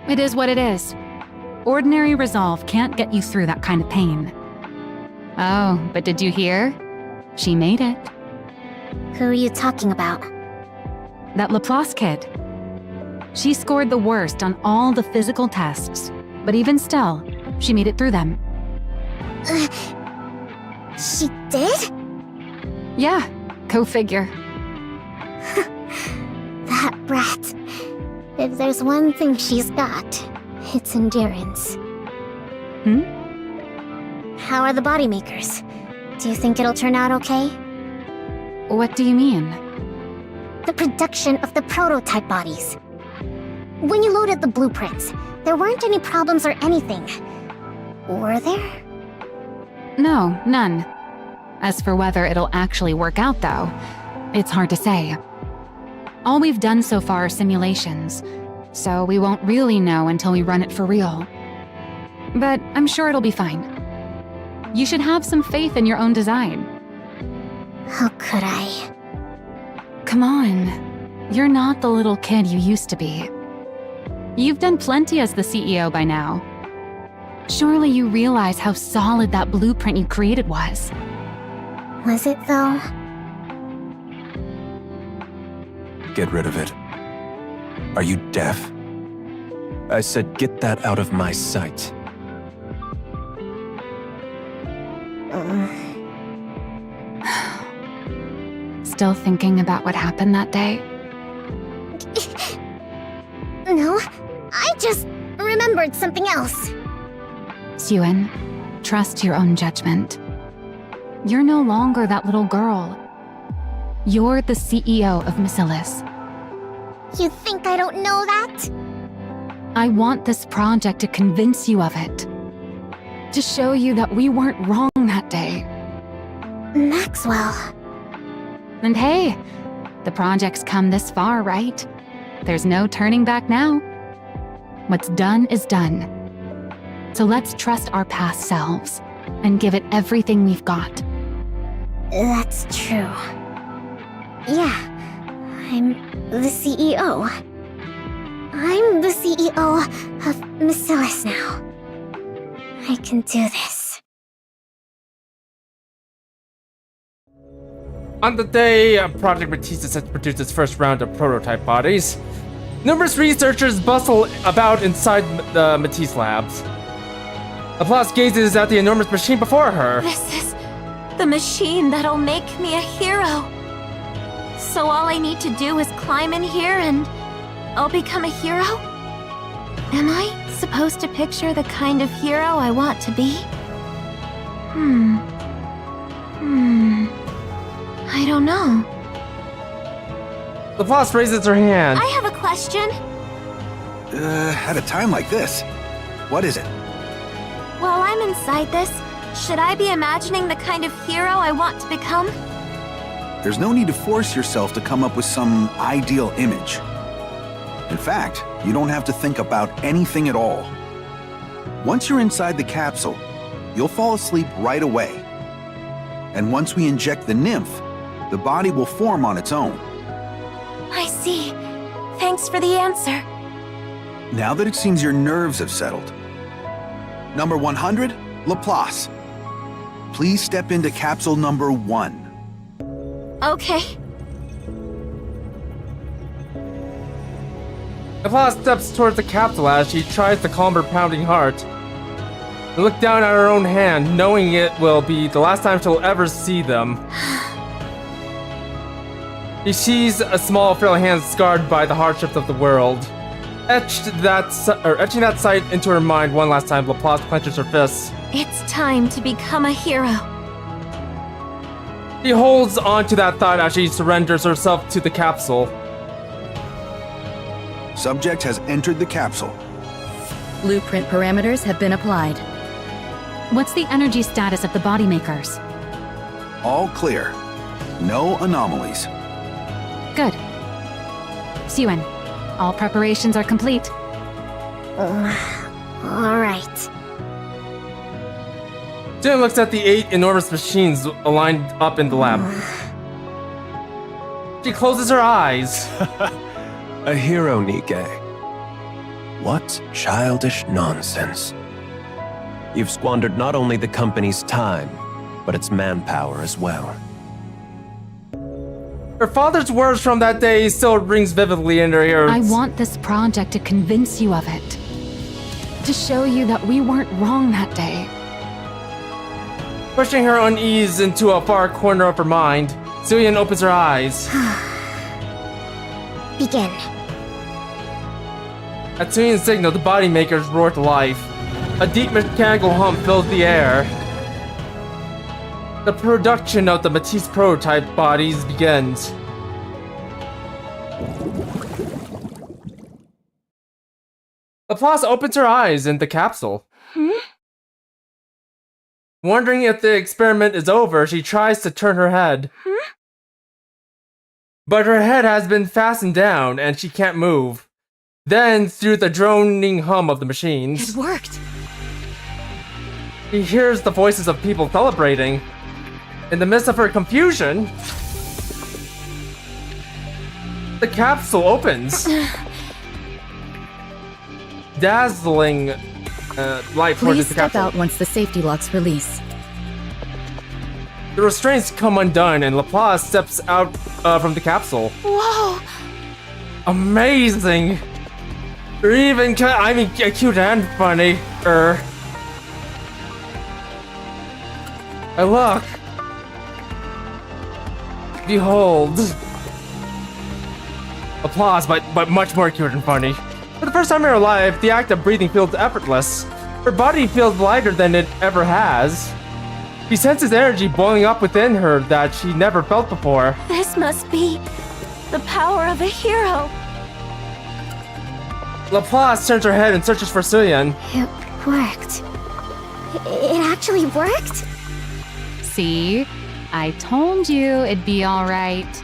It is what it is. Ordinary resolve can't get you through that kind of pain. Oh, but did you hear? She made it. Who are you talking about? That Laplace kid. She scored the worst on all the physical tests, but even still, she made it through them. She did? Yeah, go figure. That brat. If there's one thing she's got, it's endurance. How are the body makers? Do you think it'll turn out okay? What do you mean? The production of the prototype bodies. When you loaded the blueprints, there weren't any problems or anything. Were there? No, none. As for whether it'll actually work out, though, it's hard to say. All we've done so far are simulations, so we won't really know until we run it for real. But I'm sure it'll be fine. You should have some faith in your own design. How could I? Come on. You're not the little kid you used to be. You've done plenty as the CEO by now. Surely you realize how solid that blueprint you created was. Was it though? Get rid of it. Are you deaf? I said get that out of my sight. Still thinking about what happened that day? No, I just remembered something else. Suen, trust your own judgment. You're no longer that little girl. You're the CEO of Masilis. You think I don't know that? I want this project to convince you of it. To show you that we weren't wrong that day. Maxwell. And hey, the project's come this far, right? There's no turning back now. What's done is done. So let's trust our past selves and give it everything we've got. That's true. Yeah, I'm the CEO. I'm the CEO of Masilis now. I can do this. On the day Project Matisse is set to produce its first round of prototype bodies, numerous researchers bustle about inside the Matisse labs. Applause gazes at the enormous machine before her. This is the machine that'll make me a hero. So all I need to do is climb in here and I'll become a hero? Am I supposed to picture the kind of hero I want to be? I don't know. Applause raises her hand. I have a question. At a time like this, what is it? While I'm inside this, should I be imagining the kind of hero I want to become? There's no need to force yourself to come up with some ideal image. In fact, you don't have to think about anything at all. Once you're inside the capsule, you'll fall asleep right away. And once we inject the nymph, the body will form on its own. I see. Thanks for the answer. Now that it seems your nerves have settled. Number 100, Laplace. Please step into capsule number 1. Okay. Applause steps towards the capsule as she tries to calm her pounding heart. And look down at her own hand, knowing it will be the last time she'll ever see them. She sees a small, frail hand scarred by the hardships of the world. Etching that sight into her mind one last time, Laplace clenches her fists. It's time to become a hero. She holds on to that thought as she surrenders herself to the capsule. Subject has entered the capsule. Blueprint parameters have been applied. What's the energy status of the body makers? All clear. No anomalies. Good. Suen, all preparations are complete. All right. Jin looks at the 8 enormous machines aligned up in the lab. She closes her eyes. A hero, Nikke. What childish nonsense. You've squandered not only the company's time, but its manpower as well. Her father's words from that day still rings vividly in her ears. I want this project to convince you of it. To show you that we weren't wrong that day. Pushing her unease into a far corner of her mind, Suen opens her eyes. Begin. At Suyen's signal, the body makers roar to life. A deep mechanical hum fills the air. The production of the Matisse prototype bodies begins. Laplace opens her eyes in the capsule. Wondering if the experiment is over, she tries to turn her head. But her head has been fastened down and she can't move. Then, through the droning hum of the machines, It worked. he hears the voices of people celebrating. In the midst of her confusion, the capsule opens. Dazzling light Please towards the step capsule. out once the safety locks release. The restraints come undone and Laplace steps out from the capsule. Whoa! Amazing! Or even, cute and funny. I look. Behold. Applause, but much more cute and funny. For the first time in her life, the act of breathing feels effortless. Her body feels lighter than it ever has. She senses energy boiling up within her that she never felt before. This must be the power of a hero. Laplace turns her head and searches for Suyin. It worked. It actually worked? See? I told you it'd be alright.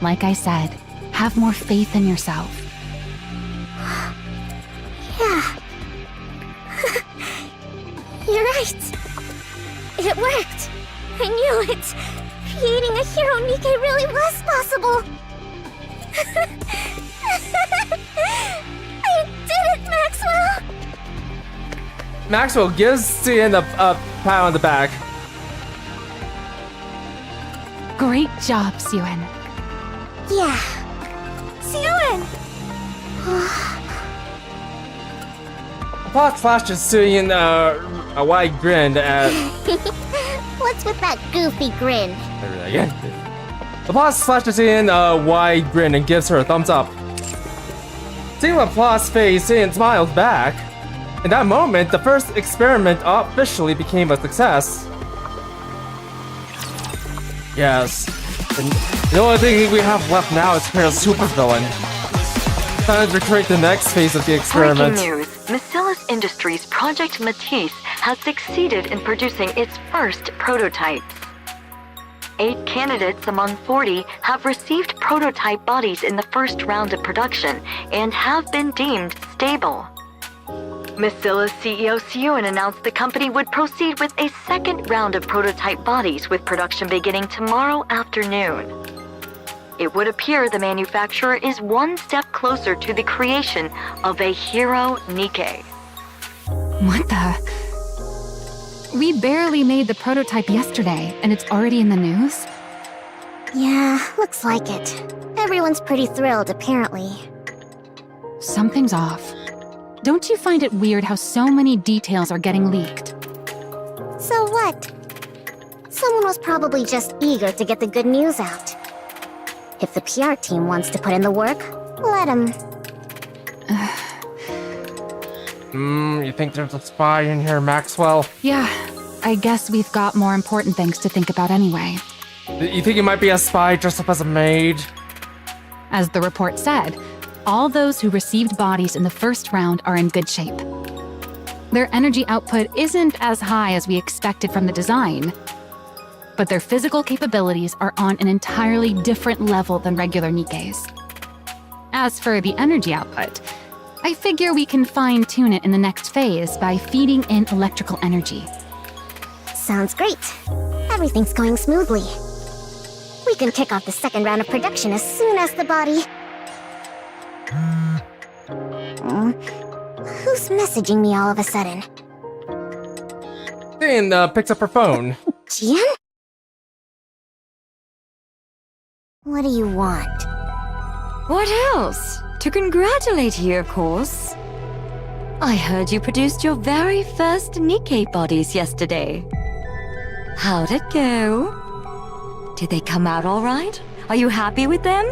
Like I said, have more faith in yourself. Yeah. You're right. It worked. I knew it. Creating a hero Nikke really was possible. I did it, Maxwell! Maxwell gives Suyin a pat on the back. Great job, Suyin. Yeah. Suyin! Laplace flashes Suyin a wide grin at... What's with that goofy grin? Again. Laplace flashes Suyin a wide grin and gives her a thumbs up. Seeing Laplace's face, Suyin smiles back. In that moment, the first experiment officially became a success. Yes. And the only thing we have left now is to create a supervillain. Time to create the next phase of the experiment. Breaking news. Miscella's Industries' Project Matisse has succeeded in producing its first prototypes. 8 candidates among 40 have received prototype bodies in the first round of production and have been deemed stable. Miscella's CEO Suyin announced the company would proceed with a second round of prototype bodies with production beginning tomorrow afternoon. It would appear the manufacturer is one step closer to the creation of a hero Nikke. What the? We barely made the prototype yesterday, and it's already in the news? Yeah, looks like it. Everyone's pretty thrilled, apparently. Something's off. Don't you find it weird how so many details are getting leaked? So what? Someone was probably just eager to get the good news out. If the PR team wants to put in the work, let them. You think there's a spy in here, Maxwell? Yeah, I guess we've got more important things to think about anyway. You think it might be a spy dressed up as a maid? As the report said, all those who received bodies in the first round are in good shape. Their energy output isn't as high as we expected from the design, but their physical capabilities are on an entirely different level than regular Nikke's. As for the energy output, I figure we can fine-tune it in the next phase by feeding in electrical energy. Sounds great. Everything's going smoothly. We can kick off the second round of production as soon as the body... Who's messaging me all of a sudden? Suyin picks up her phone. Jian? What do you want? What else? To congratulate you, of course. I heard you produced your very first Nikke bodies yesterday. How'd it go? Did they come out all right? Are you happy with them?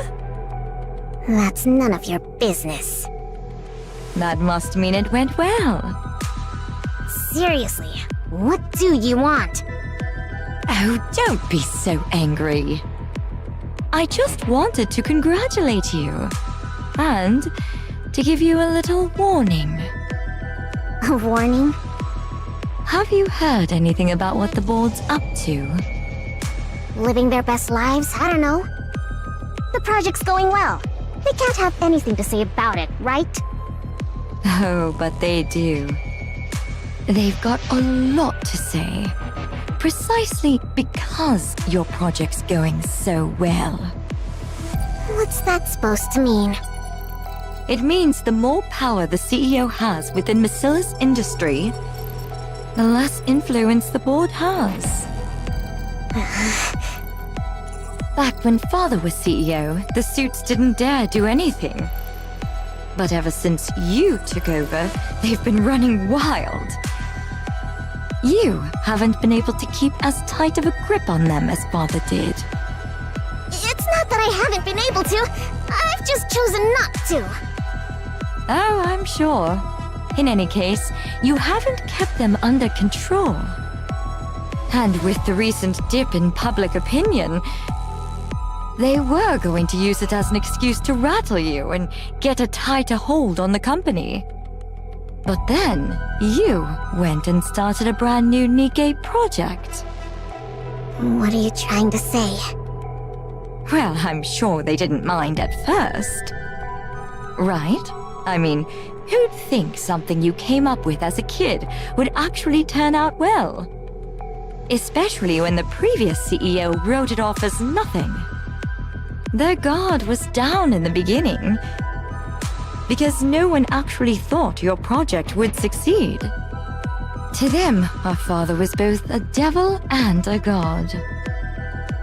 That's none of your business. That must mean it went well. Seriously, what do you want? Oh, don't be so angry. I just wanted to congratulate you. And to give you a little warning. A warning? Have you heard anything about what the board's up to? Living their best lives? I don't know. The project's going well. They can't have anything to say about it, right? Oh, but they do. They've got a lot to say. Precisely because your project's going so well. What's that supposed to mean? It means the more power the CEO has within Macilla's industry, the less influence the board has. Back when Father was CEO, the suits didn't dare do anything. But ever since you took over, they've been running wild. You haven't been able to keep as tight of a grip on them as Father did. It's not that I haven't been able to. I've just chosen not to. Oh, I'm sure. In any case, you haven't kept them under control. And with the recent dip in public opinion, they were going to use it as an excuse to rattle you and get a tighter hold on the company. But then, you went and started a brand new Nikke project. What are you trying to say? Well, I'm sure they didn't mind at first. Right? I mean, who'd think something you came up with as a kid would actually turn out well? Especially when the previous CEO wrote it off as nothing. Their guard was down in the beginning, because no one actually thought your project would succeed. To them, our father was both a devil and a god.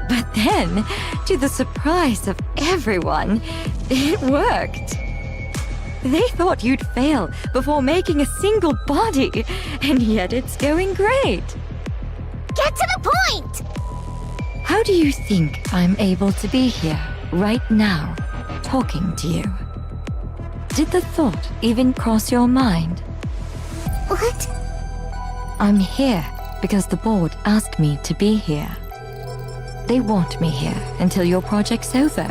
But then, to the surprise of everyone, it worked. They thought you'd fail before making a single body, and yet it's going great. Get to the point! How do you think I'm able to be here, right now, talking to you? Did the thought even cross your mind? What? I'm here because the board asked me to be here. They want me here until your project's over.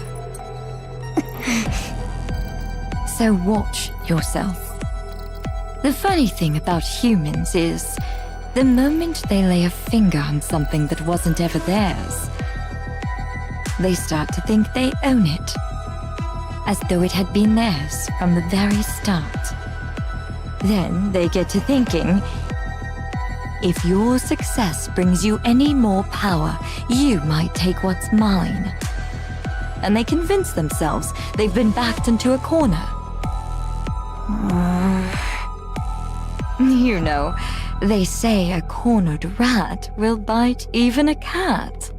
So watch yourself. The funny thing about humans is, the moment they lay a finger on something that wasn't ever theirs, they start to think they own it, as though it had been theirs from the very start. Then they get to thinking, if your success brings you any more power, you might take what's mine. And they convince themselves they've been backed into a corner. You know, they say a cornered rat will bite even a cat.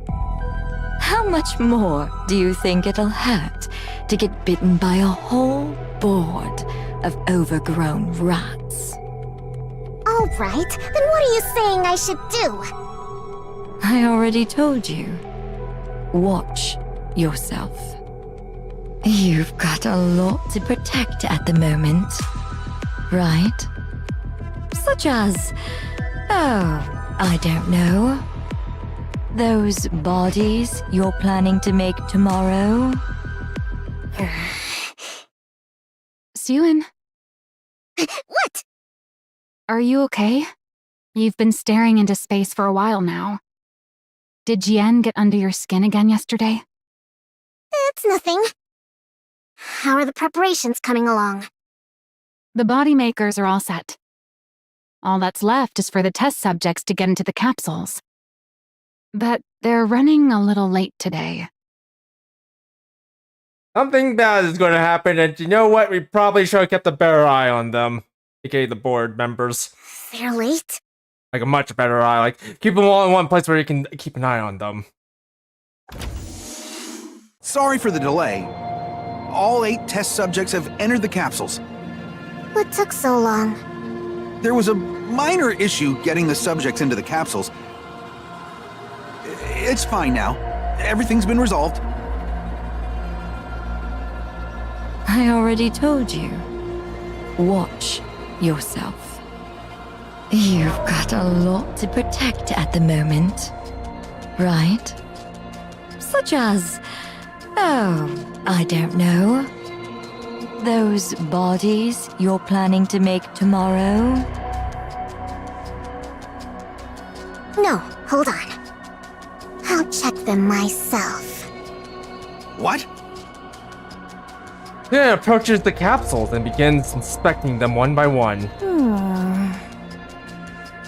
How much more do you think it'll hurt to get bitten by a whole board of overgrown rats? All right, then what are you saying I should do? I already told you. Watch yourself. You've got a lot to protect at the moment, right? Such as, oh, I don't know. Those bodies you're planning to make tomorrow? Suen, What? are you okay? You've been staring into space for a while now. Did Jian get under your skin again yesterday? It's nothing. How are the preparations coming along? The body makers are all set. All that's left is for the test subjects to get into the capsules. But they're running a little late today. Something bad is going to happen, and you know what? We probably should have kept a better eye on them, aka the board members. They're late? Like a much better eye. Like, keep them all in one place where you can keep an eye on them. Sorry for the delay. All 8 test subjects have entered the capsules. What took so long? There was a minor issue getting the subjects into the capsules. It's fine now. Everything's been resolved. I already told you. Watch yourself. You've got a lot to protect at the moment, right? Such as, oh, I don't know. Those bodies you're planning to make tomorrow? No, hold on. I'll check them myself. What? Jian approaches the capsules and begins inspecting them one by one.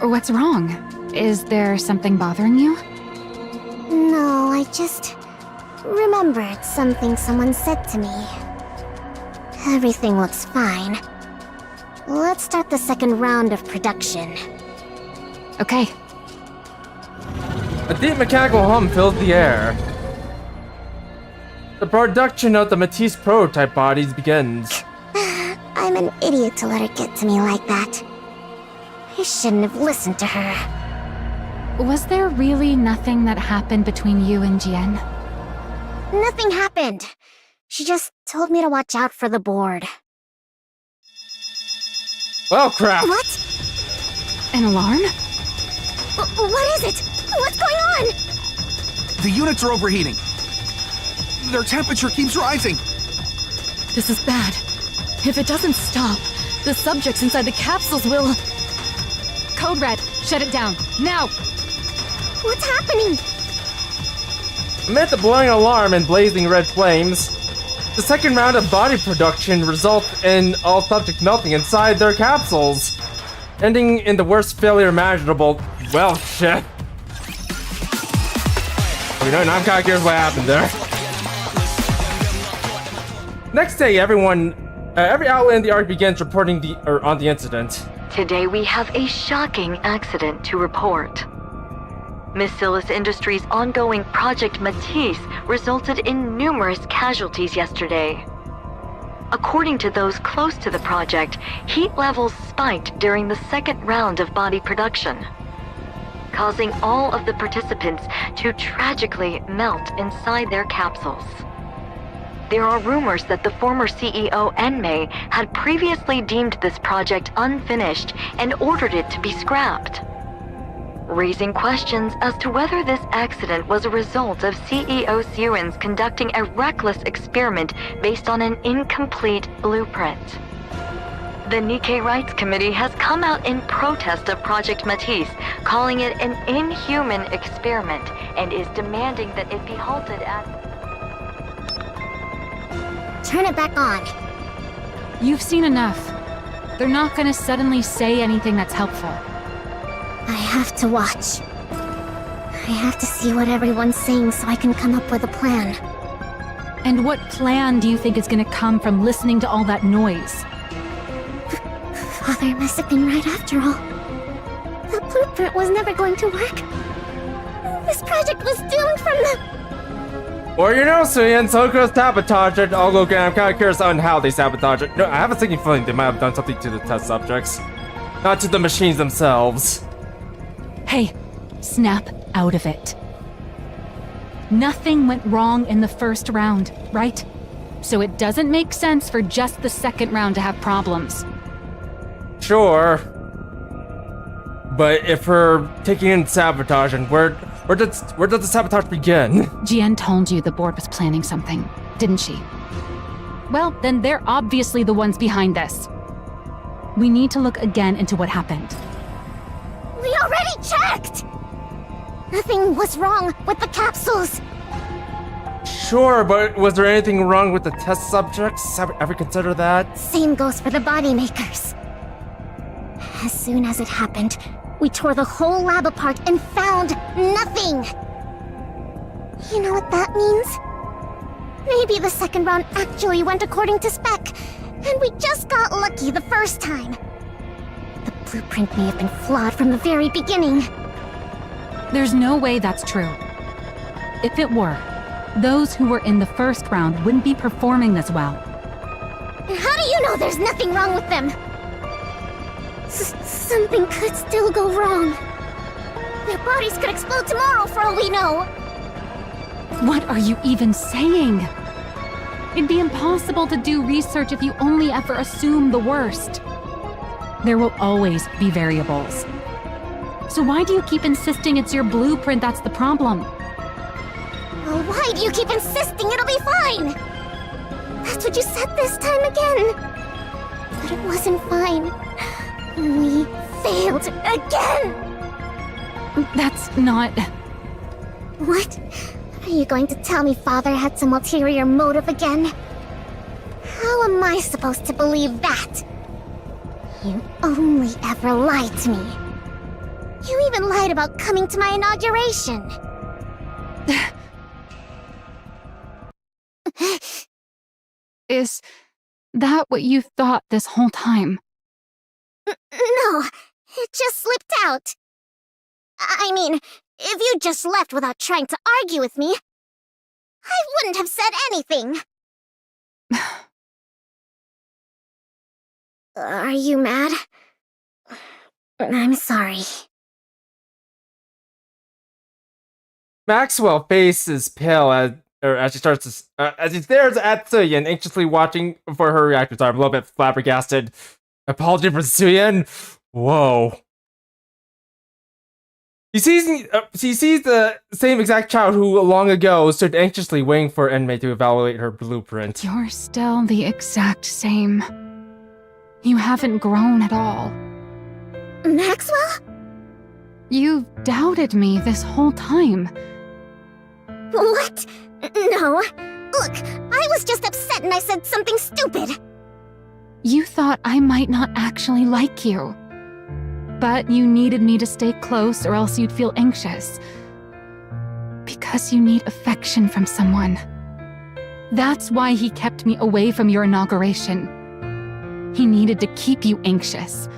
What's wrong? Is there something bothering you? No, I just remembered something someone said to me. Everything looks fine. Let's start the second round of production. Okay. A deep mechanical hum fills the air. The production of the Matisse prototype bodies begins. I'm an idiot to let her get to me like that. I shouldn't have listened to her. Was there really nothing that happened between you and Jian? Nothing happened. She just told me to watch out for the board. Well, crap. What? An alarm? What is it? What's going on? The units are overheating. Their temperature keeps rising. This is bad. If it doesn't stop, the subjects inside the capsules will... Code Red, shut it down, now! What's happening? Amid the blowing alarm and blazing red flames, the second round of body production results in all subjects melting inside their capsules, ending in the worst failure imaginable. Well, shit. You know, I'm kinda curious what happened there. Next day, every outlet in the arc begins reporting on the incident. Today we have a shocking accident to report. Miscellus Industries' ongoing Project Matisse resulted in numerous casualties yesterday. According to those close to the project, heat levels spiked during the second round of body production, causing all of the participants to tragically melt inside their capsules. There are rumors that the former CEO Enmei had previously deemed this project unfinished and ordered it to be scrapped, raising questions as to whether this accident was a result of CEO Sewins conducting a reckless experiment based on an incomplete blueprint. The Nikke Rights Committee has come out in protest of Project Matisse, calling it an inhuman experiment, and is demanding that it be halted at... Turn it back on. You've seen enough. They're not gonna suddenly say anything that's helpful. I have to watch. I have to see what everyone's saying so I can come up with a plan. And what plan do you think is gonna come from listening to all that noise? Father must have been right after all. The blueprint was never going to work. This project was doomed from the... Or you know, Suyin, so could sabotage it. Although again, I'm kind of curious on how they sabotage it. No, I have a sinking feeling they might have done something to the test subjects, not to the machines themselves. Hey, snap out of it. Nothing went wrong in the first round, right? So it doesn't make sense for just the second round to have problems. Sure. But if we're taking in sabotage, and where does the sabotage begin? Jian told you the board was planning something, didn't she? Well, then they're obviously the ones behind this. We need to look again into what happened. We already checked! Nothing was wrong with the capsules. Sure, but was there anything wrong with the test subjects? Have we ever considered that? Same goes for the body makers. As soon as it happened, we tore the whole lab apart and found nothing! You know what that means? Maybe the second round actually went according to spec, and we just got lucky the first time. The blueprint may have been flawed from the very beginning. There's no way that's true. If it were, those who were in the first round wouldn't be performing this well. And how do you know there's nothing wrong with them? Something could still go wrong. Their bodies could explode tomorrow for all we know. What are you even saying? It'd be impossible to do research if you only ever assume the worst. There will always be variables. So why do you keep insisting it's your blueprint that's the problem? Well, why do you keep insisting it'll be fine? That's what you said this time again. But it wasn't fine. We failed again! That's not... What? Are you going to tell me Father had some ulterior motive again? How am I supposed to believe that? You only ever lied to me. You even lied about coming to my inauguration. Is that what you thought this whole time? No, it just slipped out. I mean, if you just left without trying to argue with me, I wouldn't have said anything. Are you mad? I'm sorry. Maxwell's face is pale as she starts to, as he stares at Tsuyin, anxiously watching for her reaction. Sorry, I'm a little bit flabbergasted. Apology for Tsuyin. Whoa. He sees the same exact child who long ago stood anxiously waiting for Enmei to evaluate her blueprint. You're still the exact same. You haven't grown at all. Maxwell? You've doubted me this whole time. What? No. Look, I was just upset and I said something stupid. You thought I might not actually like you. But you needed me to stay close or else you'd feel anxious. Because you need affection from someone. That's why he kept me away from your inauguration. He needed to keep you anxious.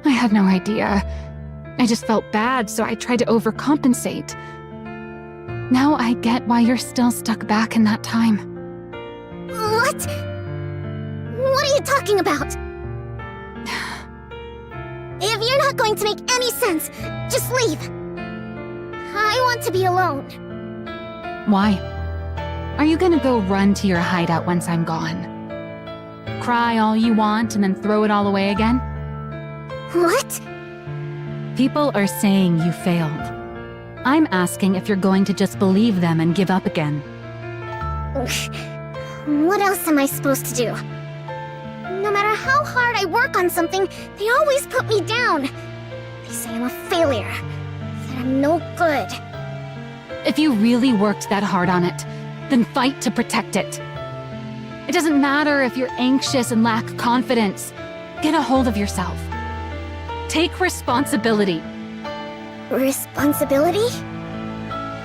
I had no idea. I just felt bad, so I tried to overcompensate. Now I get why you're still stuck back in that time. What? What are you talking about? If you're not going to make any sense, just leave. I want to be alone. Why? Are you gonna go run to your hideout once I'm gone? Cry all you want and then throw it all away again? What? People are saying you failed. I'm asking if you're going to just believe them and give up again. What else am I supposed to do? No matter how hard I work on something, they always put me down. They say I'm a failure, that I'm no good. If you really worked that hard on it, then fight to protect it. It doesn't matter if you're anxious and lack confidence. Get a hold of yourself. Take responsibility. Responsibility?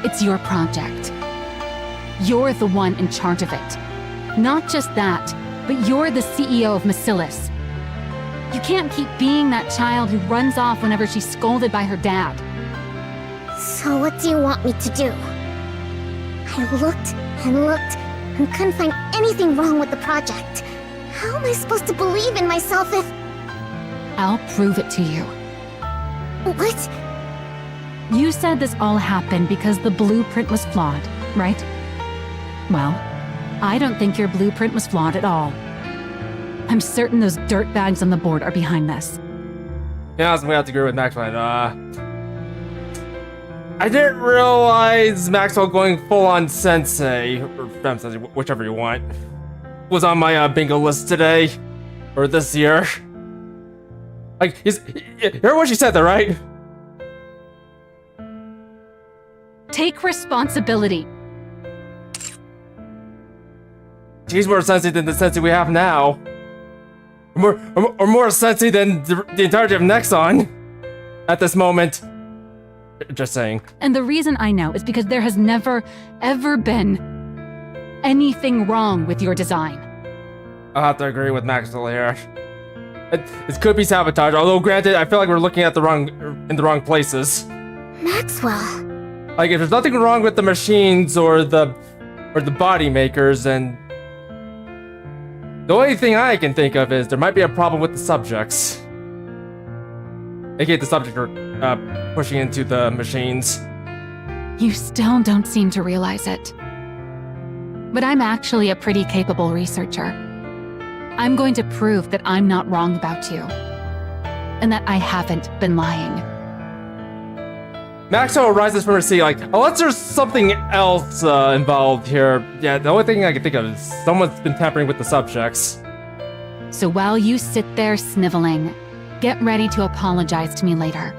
It's your project. You're the one in charge of it. Not just that, but you're the CEO of Masilis. You can't keep being that child who runs off whenever she's scolded by her dad. So what do you want me to do? I looked and looked and couldn't find anything wrong with the project. How am I supposed to believe in myself if... I'll prove it to you. What? You said this all happened because the blueprint was flawed, right? Well, I don't think your blueprint was flawed at all. I'm certain those dirtbags on the board are behind this. Yeah, I'm gonna have to agree with Maxwell. I didn't realize Maxwell going full-on sensei, or sensei, whichever you want, was on my bingo list today, or this year. Like, you heard what she said there, right? Take responsibility. She's more sensei than the sensei we have now. Or more sensei than the entirety of Nexon at this moment. Just saying. And the reason I know is because there has never, ever been anything wrong with your design. I'll have to agree with Maxwell here. It could be sabotage, although granted, I feel like we're looking at in the wrong places. Maxwell. Like, if there's nothing wrong with the machines or the body makers, and the only thing I can think of is there might be a problem with the subjects. AKA the subject are pushing into the machines. You still don't seem to realize it. But I'm actually a pretty capable researcher. I'm going to prove that I'm not wrong about you. And that I haven't been lying. Maxwell rises from her seat like, unless there's something else involved here. Yeah, the only thing I can think of is someone's been tampering with the subjects. So while you sit there sniveling, get ready to apologize to me later.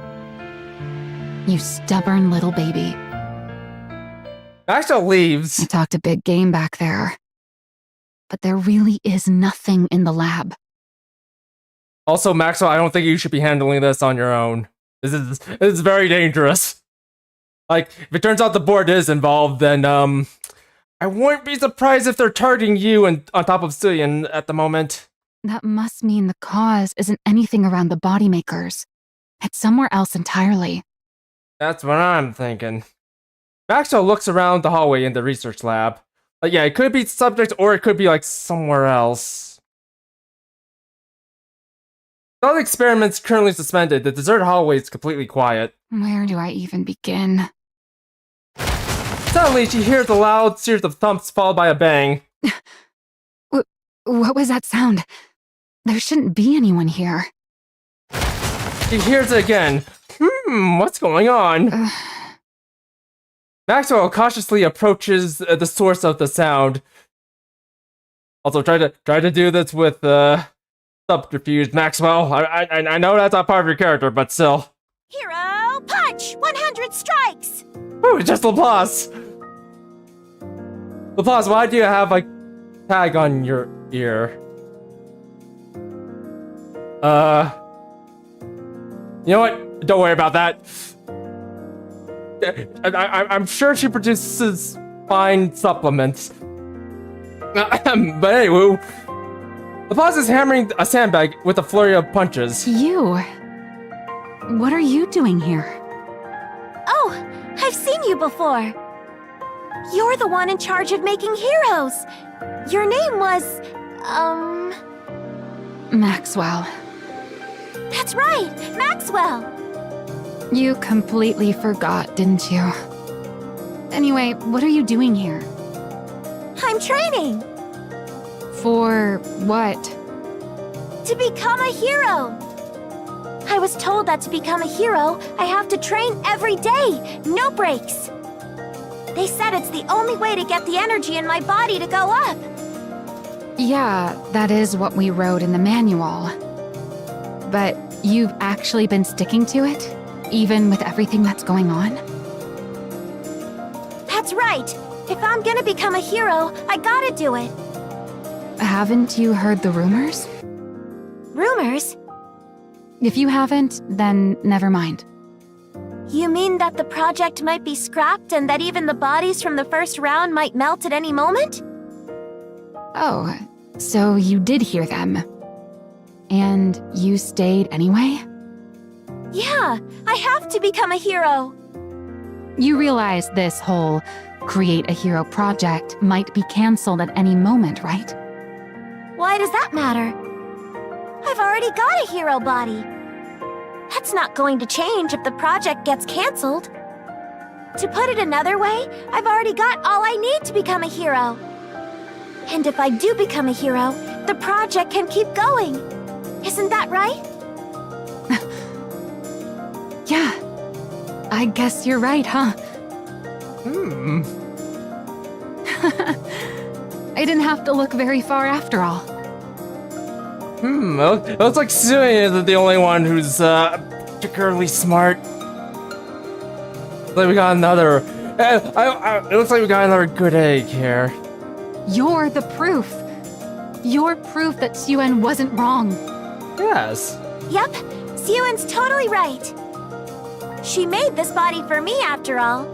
You stubborn little baby. Maxwell leaves. I talked a big game back there. But there really is nothing in the lab. Also, Maxwell, I don't think you should be handling this on your own. This is very dangerous. Like, if it turns out the board is involved, then I wouldn't be surprised if they're targeting you and on top of Cillian at the moment. That must mean the cause isn't anything around the body makers. It's somewhere else entirely. That's what I'm thinking. Maxwell looks around the hallway in the research lab. Like, yeah, it could be subject or it could be like somewhere else. All the experiments currently suspended. The deserted hallway is completely quiet. Where do I even begin? Suddenly, she hears a loud series of thumps followed by a bang. What was that sound? There shouldn't be anyone here. She hears it again. What's going on? Maxwell cautiously approaches the source of the sound. Also, try to do this with subterfuge, Maxwell. I know that's not part of your character, but still. Hero punch! 100 strikes! Ooh, just Laplace. Laplace, why do you have like tag on your ear? You know what? Don't worry about that. I'm sure she produces fine supplements. But anyway, Laplace is hammering a sandbag with a flurry of punches. You? What are you doing here? Oh, I've seen you before. You're the one in charge of making heroes. Your name was, Maxwell. That's right, Maxwell. You completely forgot, didn't you? Anyway, what are you doing here? I'm training. For what? To become a hero. I was told that to become a hero, I have to train every day, no breaks. They said it's the only way to get the energy in my body to go up. Yeah, that is what we wrote in the manual. But you've actually been sticking to it? Even with everything that's going on? That's right. If I'm gonna become a hero, I gotta do it. Haven't you heard the rumors? Rumors? If you haven't, then never mind. You mean that the project might be scrapped and that even the bodies from the first round might melt at any moment? Oh, so you did hear them. And you stayed anyway? Yeah, I have to become a hero. You realize this whole create a hero project might be cancelled at any moment, right? Why does that matter? I've already got a hero body. That's not going to change if the project gets cancelled. To put it another way, I've already got all I need to become a hero. And if I do become a hero, the project can keep going. Isn't that right? Yeah. I guess you're right, huh? I didn't have to look very far after all. It looks like Cillian isn't the only one who's particularly smart. Like we got another. It looks like we got another good egg here. You're the proof. You're proof that Suen wasn't wrong. Yes. Yep, Siuen's totally right. She made this body for me, after all.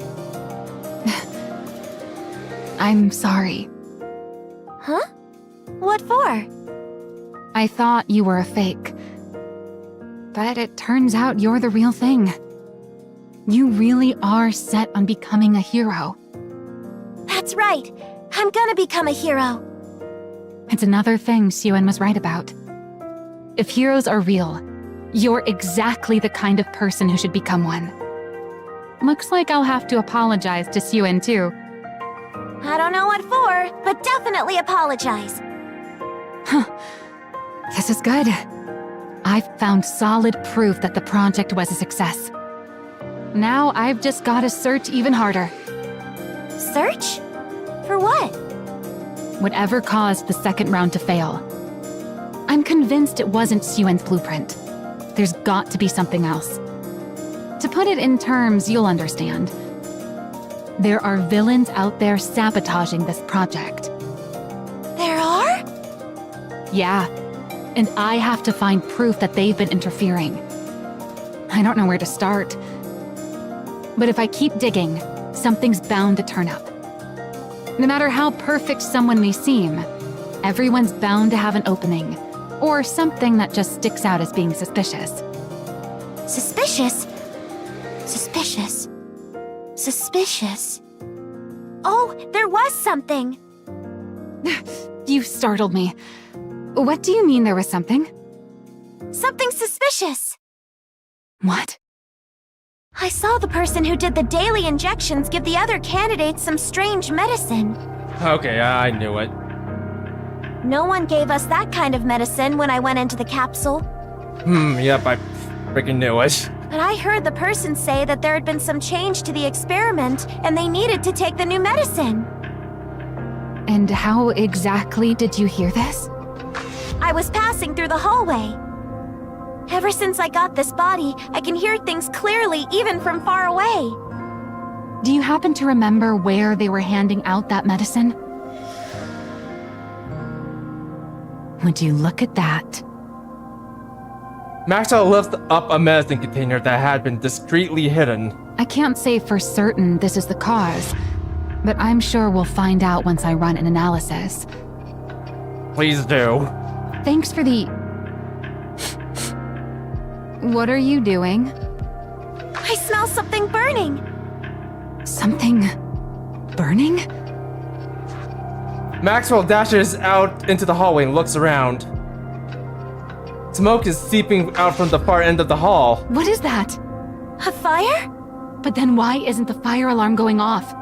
I'm sorry. Huh? What for? I thought you were a fake. But it turns out you're the real thing. You really are set on becoming a hero. That's right. I'm gonna become a hero. It's another thing Suen was right about. If heroes are real, you're exactly the kind of person who should become one. Looks like I'll have to apologize to Suen too. I don't know what for, but definitely apologize. Huh. This is good. I've found solid proof that the project was a success. Now I've just gotta search even harder. Search? For what? Whatever caused the second round to fail. I'm convinced it wasn't Suen's blueprint. There's got to be something else. To put it in terms you'll understand, there are villains out there sabotaging this project. There are? Yeah, and I have to find proof that they've been interfering. I don't know where to start. But if I keep digging, something's bound to turn up. No matter how perfect someone may seem, everyone's bound to have an opening, or something that just sticks out as being suspicious. Suspicious? Suspicious. Suspicious. Oh, there was something! You startled me. What do you mean there was something? Something suspicious! What? I saw the person who did the daily injections give the other candidates some strange medicine. Okay, I knew it. No one gave us that kind of medicine when I went into the capsule. Yep, I freaking knew it. But I heard the person say that there had been some change to the experiment and they needed to take the new medicine. And how exactly did you hear this? I was passing through the hallway. Ever since I got this body, I can hear things clearly even from far away. Do you happen to remember where they were handing out that medicine? Would you look at that? Maxwell lifted up a medicine container that had been discreetly hidden. I can't say for certain this is the cause, but I'm sure we'll find out once I run an analysis. Please do. Thanks for the... What are you doing? I smell something burning. Something... burning? Maxwell dashes out into the hallway and looks around. Smoke is seeping out from the far end of the hall. What is that? A fire? But then why isn't the fire alarm going off?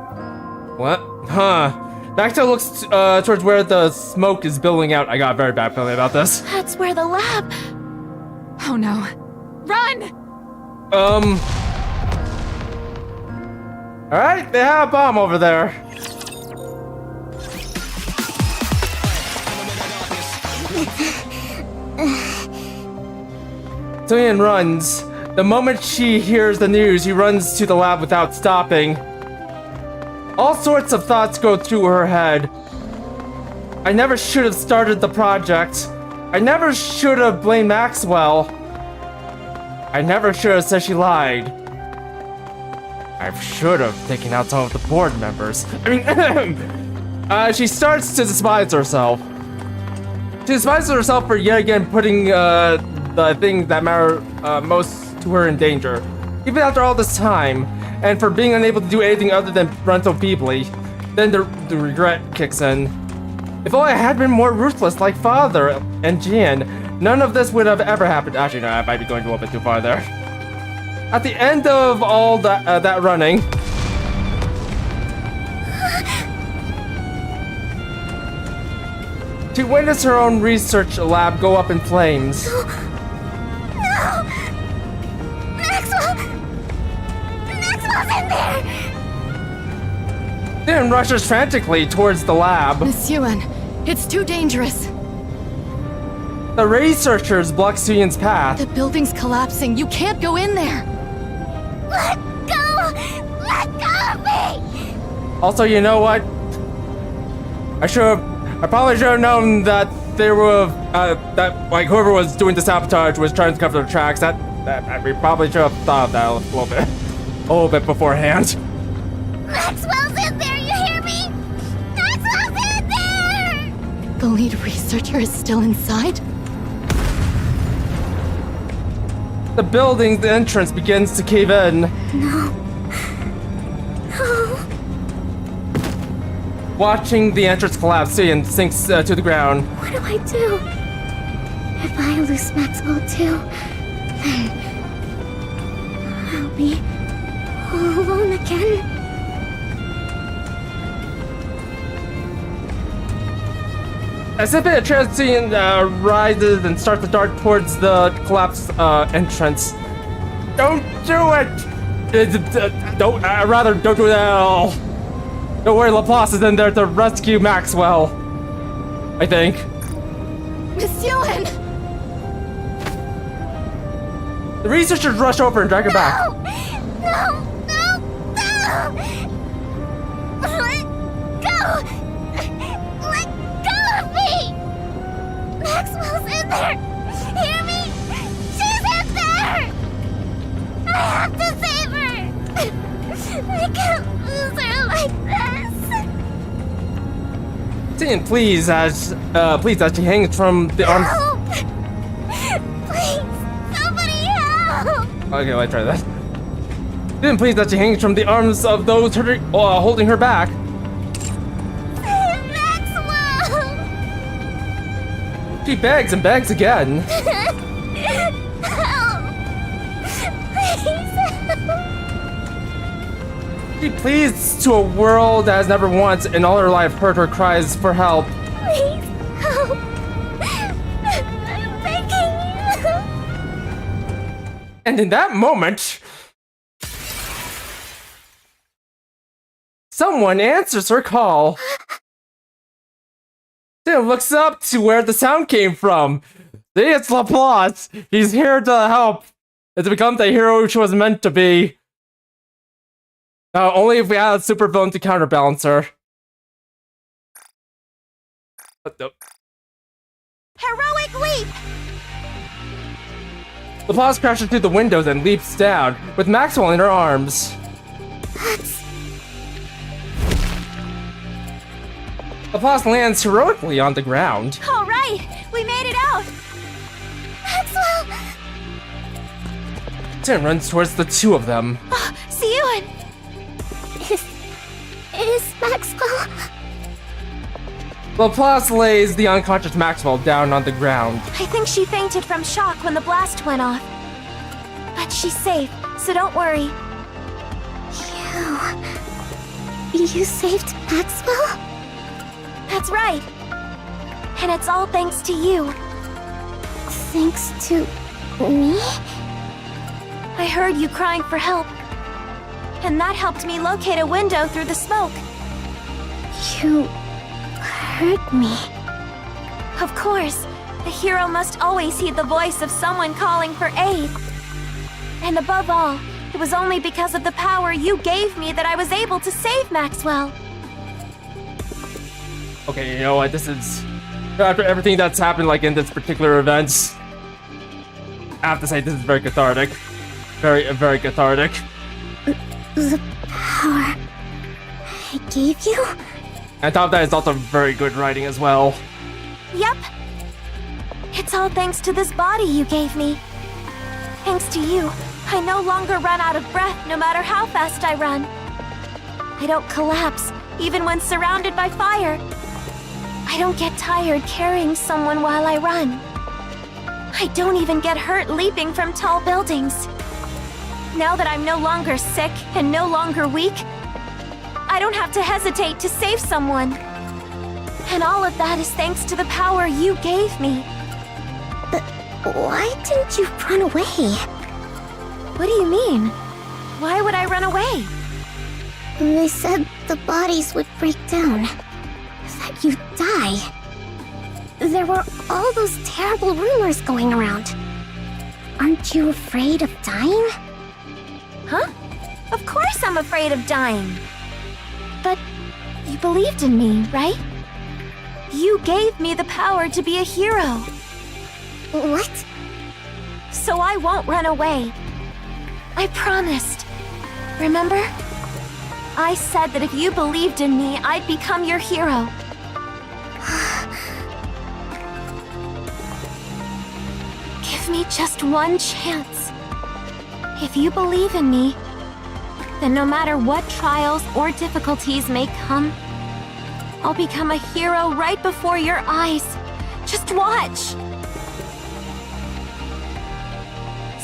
What? Huh. Maxwell looks towards where the smoke is billowing out. I got a very bad feeling about this. That's where the lab... Oh no. Run! Alright, they have a bomb over there. Soyeon runs. The moment she hears the news, he runs to the lab without stopping. All sorts of thoughts go through her head. I never should have started the project. I never should have blamed Maxwell. I never should have said she lied. I should have taken out some of the board members. She starts to despise herself. She despises herself for yet again putting the thing that matter most to her in danger. Even after all this time, and for being unable to do anything other than run so feebly, then the regret kicks in. If only I had been more ruthless like Father and Jian, none of this would have ever happened. Actually, no, I might be going a little bit too far there. At the end of all that running, she witnessed her own research lab go up in flames. No! Maxwell! Maxwell's in there! Then rushes frantically towards the lab. Miss Yuen, it's too dangerous. The researchers block Suyeon's path. The building's collapsing. You can't go in there. Let go! Let go of me! Also, you know what? I probably should have known that they were, that like whoever was doing the sabotage was trying to cover their tracks. We probably should have thought of that a little bit beforehand. Maxwell's in there, you hear me? Maxwell's in there! The lead researcher is still inside? The building's entrance begins to cave in. No. Watching the entrance collapse, Suyeon sinks to the ground. What do I do? If I lose Maxwell too, then I'll be all alone again. As if a trance, Suyeon rises and starts to dart towards the collapsed entrance. Don't do it! Rather, don't do that at all. Don't worry, Laplace is in there to rescue Maxwell. I think. Miss Yuen! The researchers rush over and drag her back. No! No! No! No! Let go! Let go of me! Maxwell's in there! Hear me? She's in there! I have to save her! I can't lose her like this! Tin, please, as she hangs from the arms. Help! Please, somebody help! Okay, let's try that. Tin, please, as she hangs from the arms of those holding her back. Save Maxwell! She begs and begs again. Help! Please help! She pleads to a world that has never once in all her life heard her cries for help. Please help! I'm begging you! And in that moment, someone answers her call. Tim looks up to where the sound came from. It's Laplace. He's here to help and to become the hero she was meant to be. Only if we had a super villain to counterbalance her. Heroic leap! Laplace crashes through the windows and leaps down, with Maxwell in her arms. Laplace lands heroically on the ground. All right, we made it out! Maxwell! Tim runs towards the two of them. Oh, see you in... Is Maxwell... Laplace lays the unconscious Maxwell down on the ground. I think she fainted from shock when the blast went off. But she's safe, so don't worry. You saved Maxwell? That's right. And it's all thanks to you. Thanks to me? I heard you crying for help. And that helped me locate a window through the smoke. You heard me. Of course, a hero must always heed the voice of someone calling for aid. And above all, it was only because of the power you gave me that I was able to save Maxwell. Okay, you know what, this is... After everything that's happened, like, in this particular event, I have to say this is very cathartic. Very cathartic. The power I gave you? On top of that, it's also very good writing as well. Yep. It's all thanks to this body you gave me. Thanks to you, I no longer run out of breath no matter how fast I run. I don't collapse, even when surrounded by fire. I don't get tired carrying someone while I run. I don't even get hurt leaping from tall buildings. Now that I'm no longer sick and no longer weak, I don't have to hesitate to save someone. And all of that is thanks to the power you gave me. But why didn't you run away? What do you mean? Why would I run away? They said the bodies would break down. That you'd die. There were all those terrible rumors going around. Aren't you afraid of dying? Huh? Of course I'm afraid of dying. But you believed in me, right? You gave me the power to be a hero. What? So I won't run away. I promised. Remember? I said that if you believed in me, I'd become your hero. Give me just one chance. If you believe in me, then no matter what trials or difficulties may come, I'll become a hero right before your eyes. Just watch!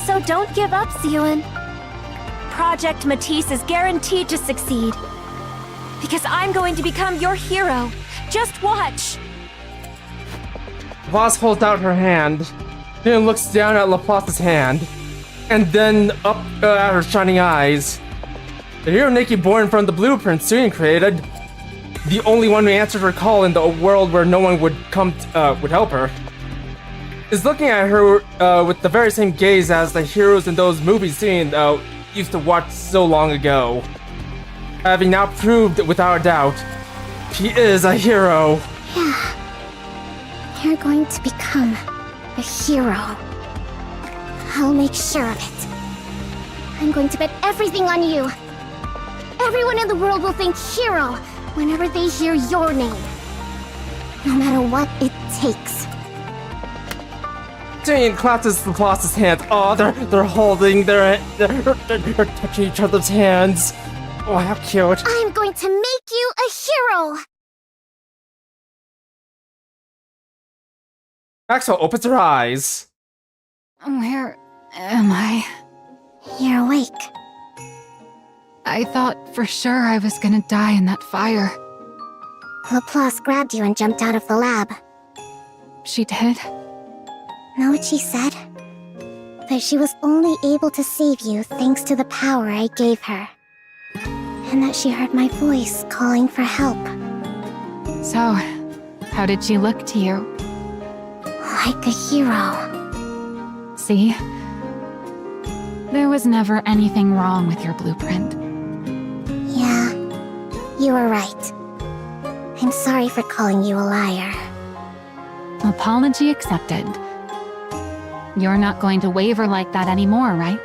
So don't give up, Zealand. Project Matisse is guaranteed to succeed. Because I'm going to become your hero. Just watch! Laplace holds out her hand, then looks down at Laplace's hand, and then up at her shining eyes. The hero Nikke, born from the blueprint Suyin created, the only one who answered her call in the world where no one would would help her, is looking at her with the very same gaze as the heroes in those movies seen used to watch so long ago. Having now proved without a doubt, he is a hero. Yeah. You're going to become a hero. I'll make sure of it. I'm going to bet everything on you. Everyone in the world will think hero whenever they hear your name. No matter what it takes. Jane clasps Laplace's hand. Oh, they're holding they're touching each other's hands. Oh, how cute. I'm going to make you a hero! Maxwell opens her eyes. Where am I? You're awake. I thought for sure I was gonna die in that fire. Laplace grabbed you and jumped out of the lab. She did? Know what she said? That she was only able to save you thanks to the power I gave her. And that she heard my voice calling for help. So, how did she look to you? Like a hero. See? There was never anything wrong with your blueprint. Yeah, you were right. I'm sorry for calling you a liar. Apology accepted. You're not going to waver like that anymore, right?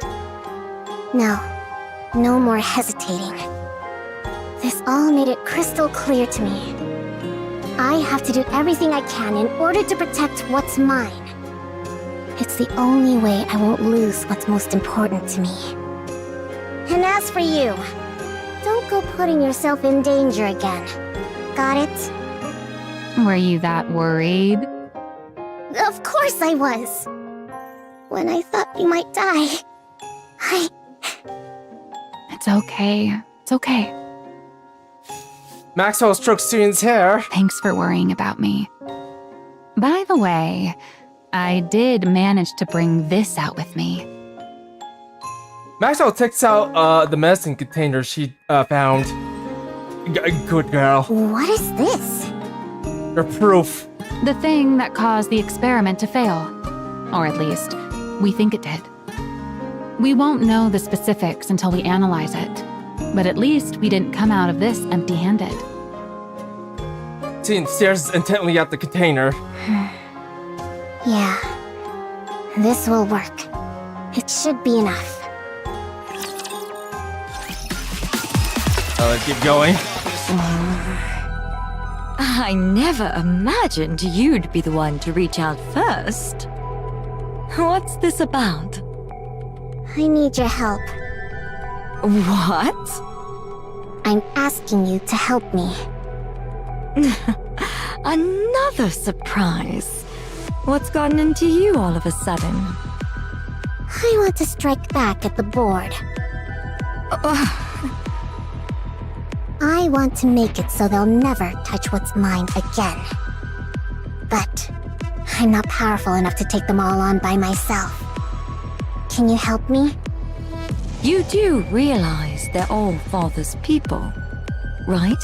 No. No more hesitating. This all made it crystal clear to me. I have to do everything I can in order to protect what's mine. It's the only way I won't lose what's most important to me. And as for you, don't go putting yourself in danger again. Got it? Were you that worried? Of course I was. When I thought you might die, It's okay. It's okay. Maxwell strokes June's hair. Thanks for worrying about me. By the way, I did manage to bring this out with me. Maxwell takes out the medicine container she found. Good girl. What is this? Your proof. The thing that caused the experiment to fail. Or at least, we think it did. We won't know the specifics until we analyze it. But at least we didn't come out of this empty-handed. June stares intently at the container. Yeah. This will work. It should be enough. Let's keep going. I never imagined you'd be the one to reach out first. What's this about? I need your help. What? I'm asking you to help me. Another surprise. What's gotten into you all of a sudden? I want to strike back at the board. I want to make it so they'll never touch what's mine again. But I'm not powerful enough to take them all on by myself. Can you help me? You do realize they're all Father's people, right?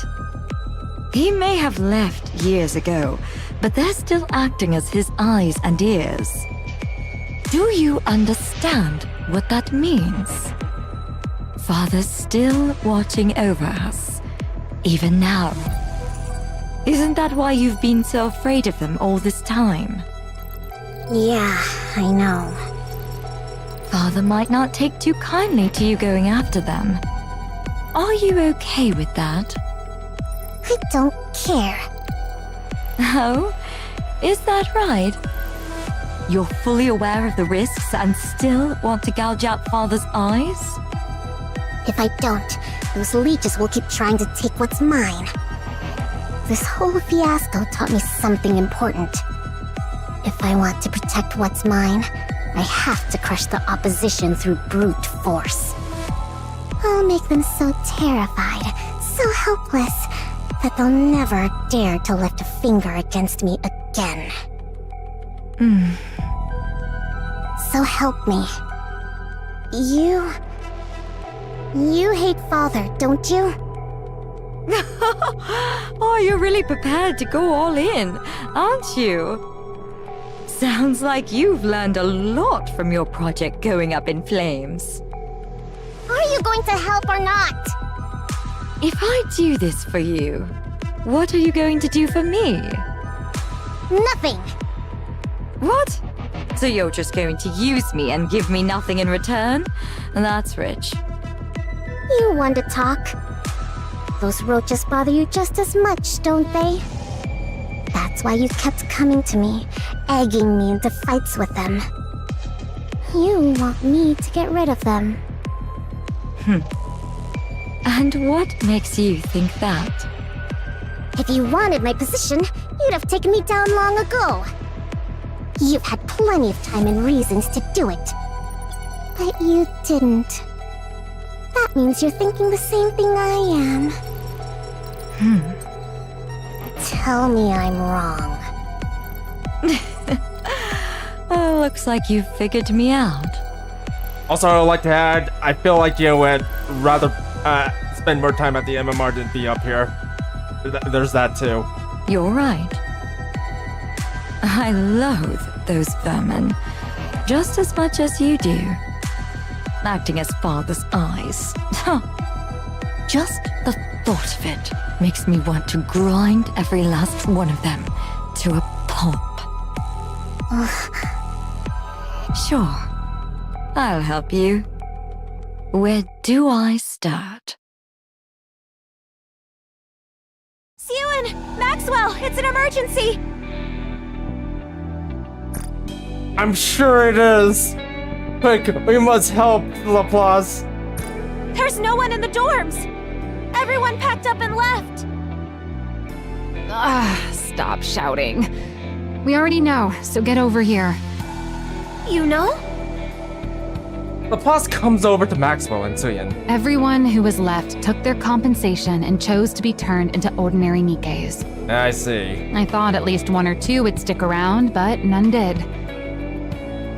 He may have left years ago, but they're still acting as his eyes and ears. Do you understand what that means? Father's still watching over us, even now. Isn't that why you've been so afraid of them all this time? Yeah, I know. Father might not take too kindly to you going after them. Are you okay with that? I don't care. Oh? Is that right? You're fully aware of the risks and still want to gouge out Father's eyes? If I don't, those leeches will keep trying to take what's mine. This whole fiasco taught me something important. If I want to protect what's mine, I have to crush the opposition through brute force. I'll make them so terrified, so helpless, that they'll never dare to lift a finger against me again. So help me. You hate Father, don't you? Oh, you're really prepared to go all in, aren't you? Sounds like you've learned a lot from your project going up in flames. Are going to help or not? If I do this for you, what are you going to do for me? Nothing. What? So you're just going to use me and give me nothing in return? That's rich. You want to talk? Those roaches bother you just as much, don't they? That's why you kept coming to me, egging me into fights with them. You want me to get rid of them. And what makes you think that? If you wanted my position, you'd have taken me down long ago. You've had plenty of time and reasons to do it. But you didn't. That means you're thinking the same thing I am. Tell me I'm wrong. Looks like you figured me out. Also, I would like to add, I feel like you would rather spend more time at the MMR than be up here. There's that too. You're right. I loathe those vermin just as much as you do. Acting as father's eyes. Just the thought of it makes me want to grind every last one of them to a pulp. Sure, I'll help you. Where do I start? Sewan! Maxwell! It's an emergency! I'm sure it is. Quick, we must help, Laplace. There's no one in the dorms! Everyone packed up and left! Stop shouting. We already know, so get over here. You know? Laplace comes over to Maxwell and Tsuyin. Everyone who was left took their compensation and chose to be turned into ordinary Nikkes. I see. I thought at least one or two would stick around, but none did.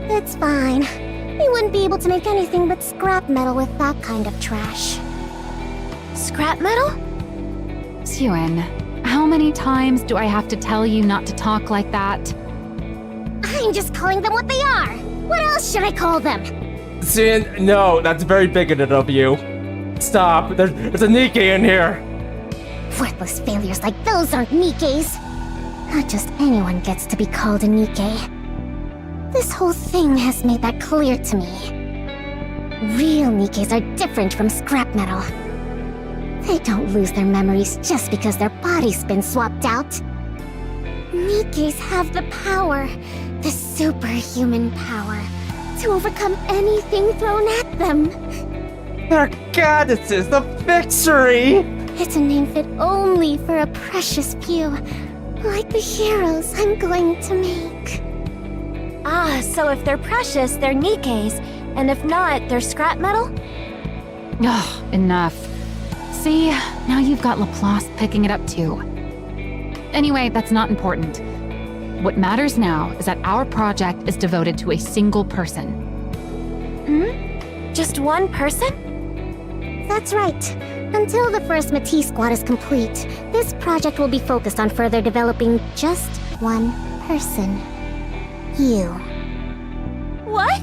It's fine. We wouldn't be able to make anything but scrap metal with that kind of trash. Scrap metal? Tsuyin, how many times do I have to tell you not to talk like that? I'm just calling them what they are. What else should I call them? Tsuyin, no, that's very bigoted of you. Stop, there's a Nikke in here. Worthless failures like those aren't Nikkes. Not just anyone gets to be called a Nikke. This whole thing has made that clear to me. Real Nikkes are different from scrap metal. They don't lose their memories just because their body's been swapped out. Nikkes have the power, the superhuman power, to overcome anything thrown at them. They're goddesses, the Fixery! It's a name fit only for a precious few, like the heroes I'm going to make. Ah, so if they're precious, they're Nikkes, and if not, they're scrap metal? Ugh, enough. See, now you've got Laplace picking it up too. Anyway, that's not important. What matters now is that our project is devoted to a single person. Just one person? That's right. Until the first Matisse squad is complete, this project will be focused on further developing just one person. You. What?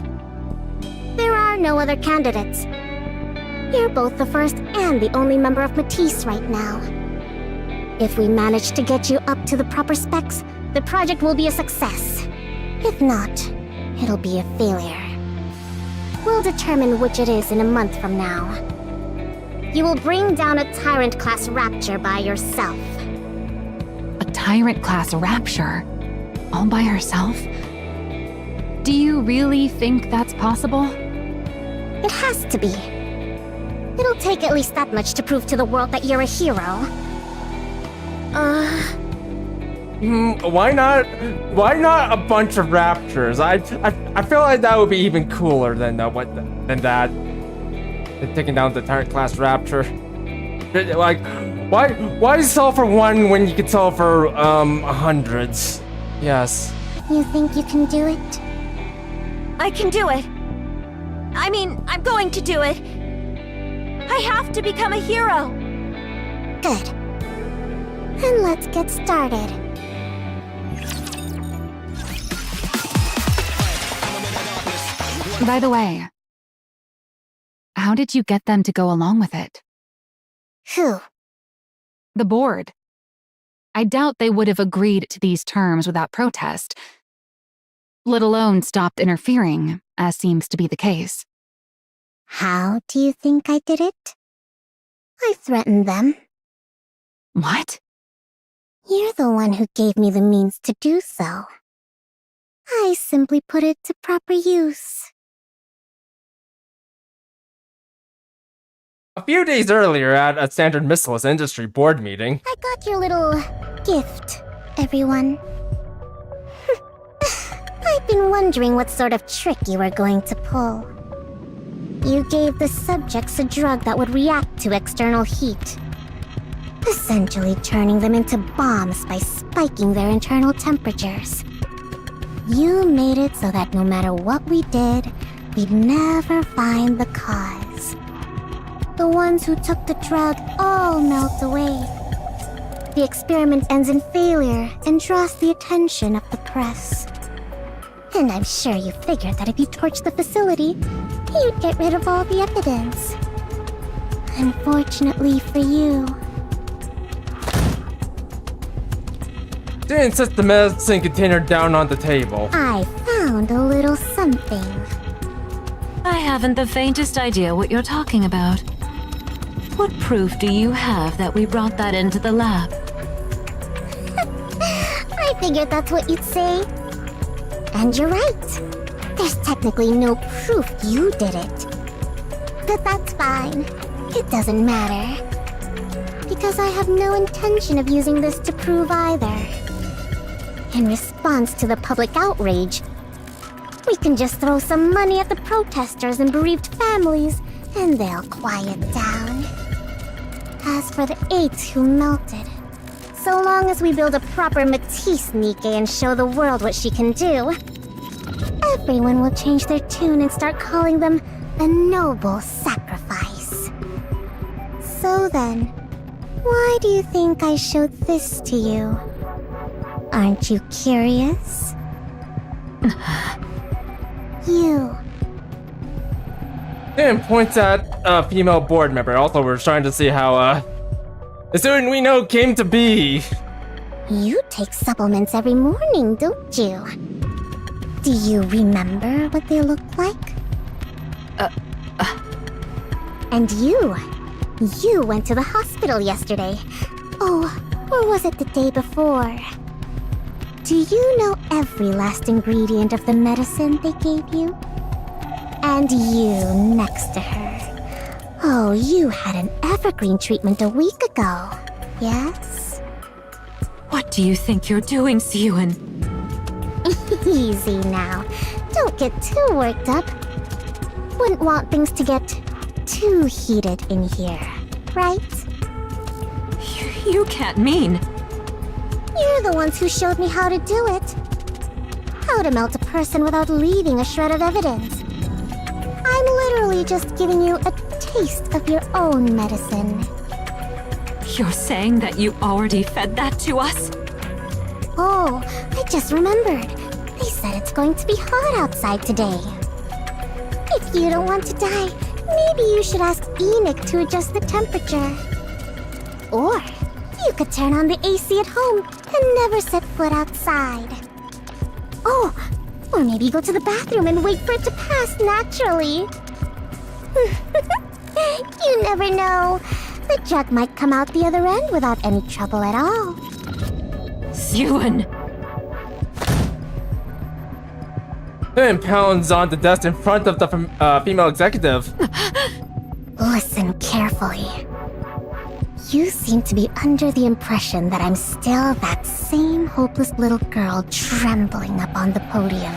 There are no other candidates. You're both the first and the only member of Matisse right now. If we manage to get you up to the proper specs, the project will be a success. If not, it'll be a failure. We'll determine which it is in a month from now. You will bring down a Tyrant-class Rapture by yourself. A Tyrant-class Rapture? All by herself? Do you really think that's possible? It has to be. It'll take at least that much to prove to the world that you're a hero. Why not? Why not a bunch of raptors? I feel like that would be even cooler than that. Than taking down the Tyrant class Rapture. Like, why sell for one when you could sell for hundreds? Yes. You think you can do it? I can do it. I mean, I'm going to do it. I have to become a hero. Good. Then let's get started. By the way, How did you get them to go along with it? Who? The board. I doubt they would have agreed to these terms without protest, let alone stopped interfering, as seems to be the case. How do you think I did it? I threatened them. What? You're the one who gave me the means to do so. I simply put it to proper use. A few days earlier at a Standard Missiles Industry board meeting. I got your little gift, everyone. I've been wondering what sort of trick you were going to pull. You gave the subjects a drug that would react to external heat, essentially turning them into bombs by spiking their internal temperatures. You made it so that no matter what we did, we'd never find the cause. The ones who took the drug all melt away. The experiment ends in failure and draws the attention of the press. And I'm sure you figured that if you torched the facility, you'd get rid of all the evidence. Unfortunately for you. Jane sets the medicine container down on the table. I found a little something. I haven't the faintest idea what you're talking about. What proof do you have that we brought that into the lab? I figured that's what you'd say. And you're right. There's technically no proof you did it. But that's fine. It doesn't matter. Because I have no intention of using this to prove either. In response to the public outrage, we can just throw some money at the protesters and bereaved families, and they'll quiet down. As for the 8 who melted, so long as we build a proper Matisse Nikke and show the world what she can do, everyone will change their tune and start calling them a noble sacrifice. So then, why do you think I showed this to you? Aren't you curious? You. Jane points at a female board member. Also, we're trying to see how, the student we know came to be. You take supplements every morning, don't you? Do you remember what they look like? And you went to the hospital yesterday. Oh, or was it the day before? Do you know every last ingredient of the medicine they gave you? And you next to her. Oh, you had an evergreen treatment a week ago, yes? What do you think you're doing, Siyun? Easy now. Don't get too worked up. Wouldn't want things to get too heated in here, right? You can't mean... You're the ones who showed me how to do it. How to melt a person without leaving a shred of evidence. I'm literally just giving you a taste of your own medicine. You're saying that you already fed that to us? Oh, I just remembered. They said it's going to be hot outside today. If you don't want to die, maybe you should ask Enoch to adjust the temperature. Or you could turn on the AC at home and never set foot outside. Oh, or maybe go to the bathroom and wait for it to pass naturally. You never know. The drug might come out the other end without any trouble at all. Siyun! Jane pounds on the desk in front of the female executive. Listen carefully. You seem to be under the impression that I'm still that same hopeless little girl trembling up on the podium.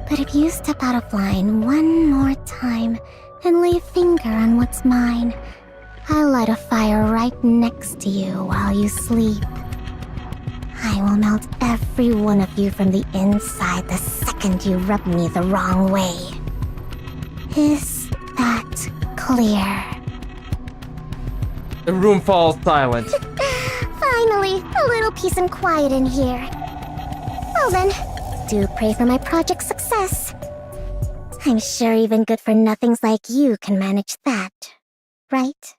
But if you step out of line one more time and lay a finger on what's mine, I'll light a fire right next to you while you sleep. I will melt every one of you from the inside the second you rub me the wrong way. Is that clear? The room falls silent. Finally, a little peace and quiet in here. Well then, do pray for my project's success. I'm sure even good-for-nothings like you can manage that, right?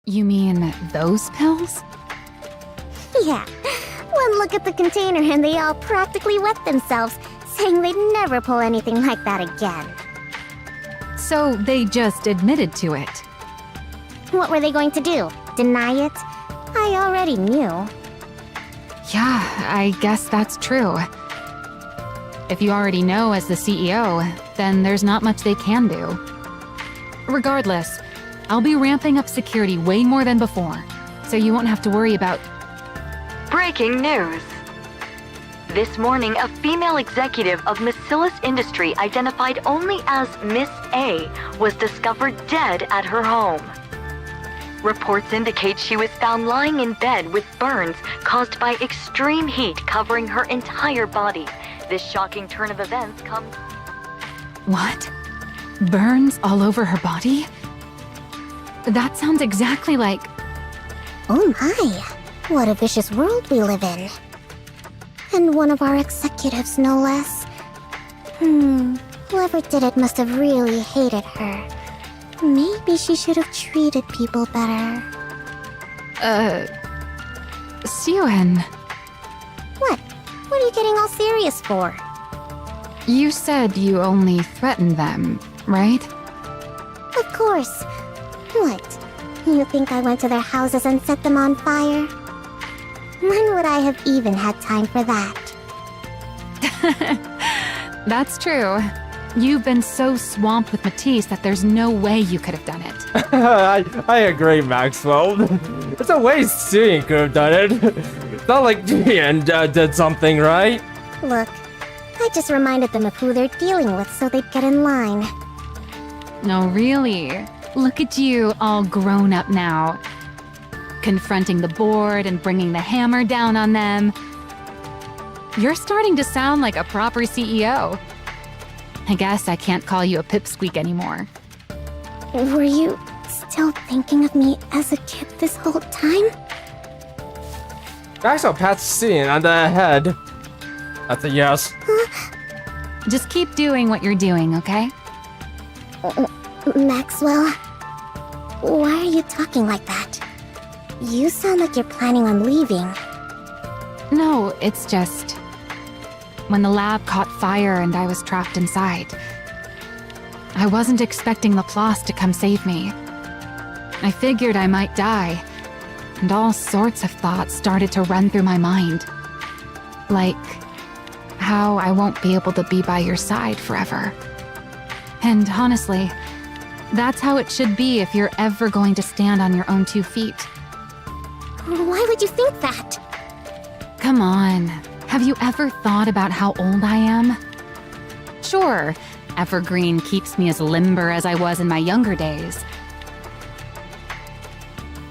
You mean those pills? Yeah. One look at the container and they all practically wet themselves, saying they'd never pull anything like that again. So they just admitted to it. What were they going to do? Deny it? I already knew. Yeah, I guess that's true. If you already know as the CEO, then there's not much they can do. Regardless, I'll be ramping up security way more than before, so you won't have to worry about... Breaking news. This morning, a female executive of Miscellus Industry identified only as Miss A was discovered dead at her home. Reports indicate she was found lying in bed with burns caused by extreme heat covering her entire body. This shocking turn of events comes... What? Burns all over her body? That sounds exactly like... Oh my, what a vicious world we live in. And one of our executives, no less. Whoever did it must have really hated her. Maybe she should have treated people better. Suen, What? What are you getting all serious for? you said you only threatened them, right? Of course. What? You think I went to their houses and set them on fire? When would I have even had time for that? That's true. You've been so swamped with Matisse that there's no way you could have done it. I agree, Maxwell. It's a way Suen could have done it. It's not like Jian did something, right? Look, I just reminded them of who they're dealing with so they'd get in line. No, really. Look at you, all grown up now. Confronting the board and bringing the hammer down on them. You're starting to sound like a proper CEO. I guess I can't call you a pipsqueak anymore. Were you still thinking of me as a kid this whole time? Maxwell pats Suen on the head. That's a yes. Just keep doing what you're doing, okay? Maxwell? Why are you talking like that? You sound like you're planning on leaving. No, it's just... when the lab caught fire and I was trapped inside. I wasn't expecting Laplace to come save me. I figured I might die, and all sorts of thoughts started to run through my mind. Like, how I won't be able to be by your side forever. And honestly, that's how it should be if you're ever going to stand on your own 2 feet. Why would you think that? Come on. Have you ever thought about how old I am? Sure, Evergreen keeps me as limber as I was in my younger days.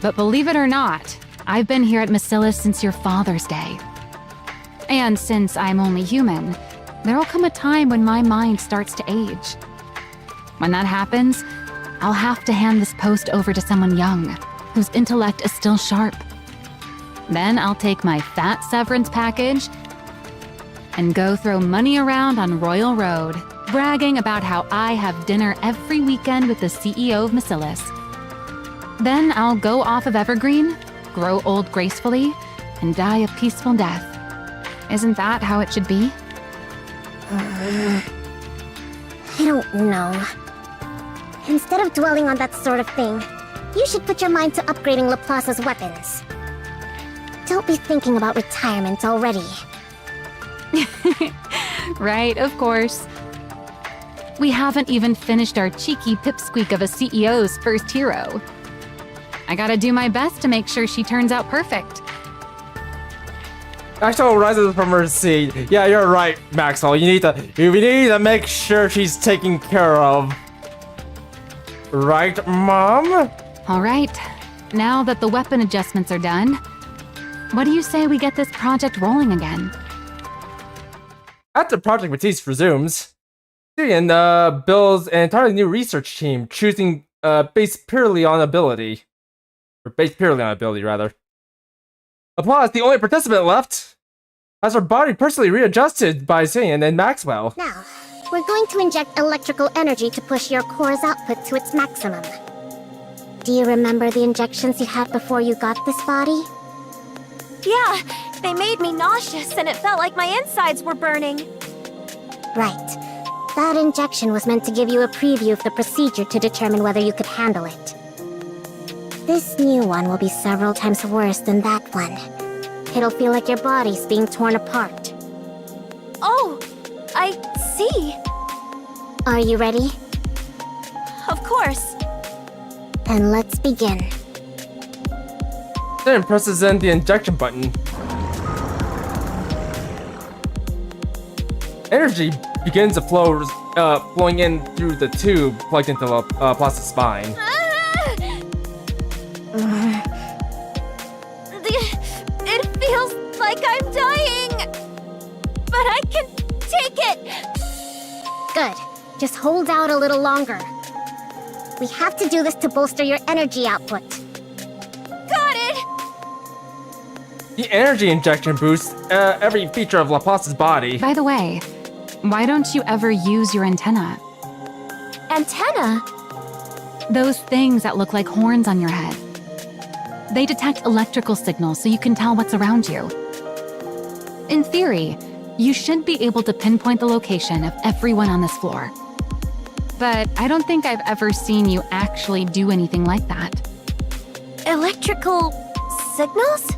But believe it or not, I've been here at Miscellus since your father's day. And since I'm only human, there'll come a time when my mind starts to age. When that happens, I'll have to hand this post over to someone young, whose intellect is still sharp. Then I'll take my fat severance package and go throw money around on Royal Road, bragging about how I have dinner every weekend with the CEO of Miscellus. Then I'll go off of Evergreen, grow old gracefully, and die a peaceful death. Isn't that how it should be? I don't know. Instead of dwelling on that sort of thing, you should put your mind to upgrading Laplace's weapons. Don't be thinking about retirement already. Right, of course. We haven't even finished our cheeky pipsqueak of a CEO's first hero. I gotta do my best to make sure she turns out perfect. Maxwell rises from her seat. Yeah, you're right, Maxwell. You need to make sure she's taken care of. Right, Mom? All right. Now that the weapon adjustments are done, what do you say we get this project rolling again? After Project Matisse resumes, Suen builds an entirely new research team, choosing based purely on ability. Or based purely on ability, rather. Applause, the only participant left. has her body personally readjusted by Cian and Maxwell. Now, we're going to inject electrical energy to push your core's output to its maximum. Do you remember the injections you had before you got this body? Yeah, they made me nauseous and it felt like my insides were burning. Right. That injection was meant to give you a preview of the procedure to determine whether you could handle it. This new one will be several times worse than that one. It'll feel like your body's being torn apart. Oh, I see. Are you ready? Of course. Then let's begin. Then presses in the injection button. Energy begins to flow, flowing in through the tube plugged into Laplace's spine. It feels like I'm dying, but I can take it. Good. Just hold out a little longer. We have to do this to bolster your energy output. Got it. The energy injection boosts every feature of Laplace's body. By the way, why don't you ever use your antenna? Antenna? Those things that look like horns on your head. They detect electrical signals so you can tell what's around you. In theory, you should be able to pinpoint the location of everyone on this floor. But I don't think I've ever seen you actually do anything like that. Electrical signals?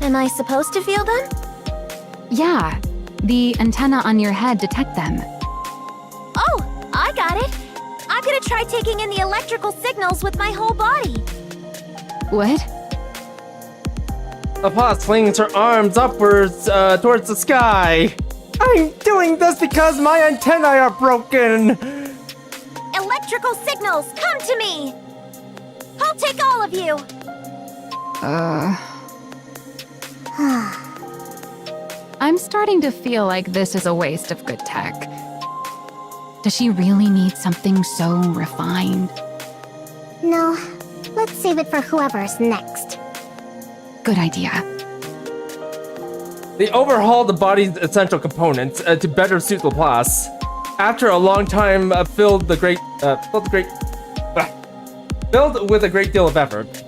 Am I supposed to feel them? Yeah, the antenna on your head detect them. Oh, I got it. I'm gonna try taking in the electrical signals with my whole body. What? Laplace flings her arms upwards towards the sky. I'm doing this because my antennae are broken. Electrical signals, come to me. I'll take all of you. I'm starting to feel like this is a waste of good tech. Does she really need something so refined? No, let's save it for whoever's next. Good idea. They overhaul the body's essential components to better suit Laplace. After a long time filled with a great deal of effort,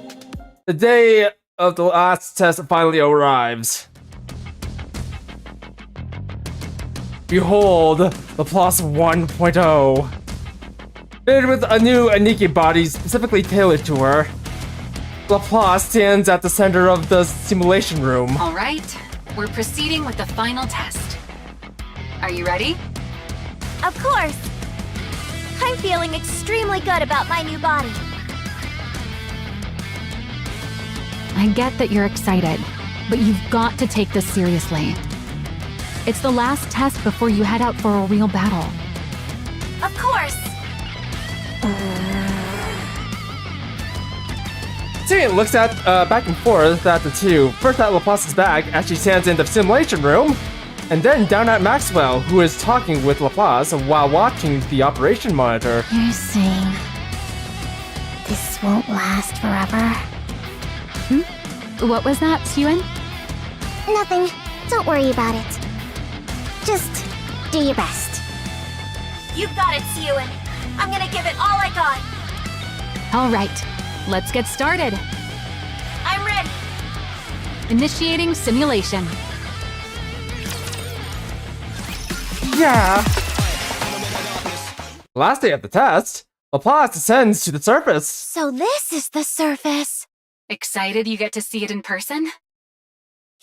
the day of the last test finally arrives. Behold, Laplace 1.0. Fitted with a new Nikke body specifically tailored to her, Laplace stands at the center of the simulation room. All right, we're proceeding with the final test. Are you ready? Of course. I'm feeling extremely good about my new body. I get that you're excited, but you've got to take this seriously. It's the last test before you head out for a real battle. Of course. Tyrion looks at back and forth at the two. First at Laplace's back as she stands in the simulation room, and then down at Maxwell, who is talking with Laplace while watching the operation monitor. You're saying this won't last forever? What was that, Suen? Nothing. Don't worry about it. Just do your best. You got it, Suen. I'm gonna give it all I got. All right, let's get started. I'm ready. Initiating simulation. Yeah! Last day of the test, Laplace descends to the surface. So this is the surface. Excited you get to see it in person?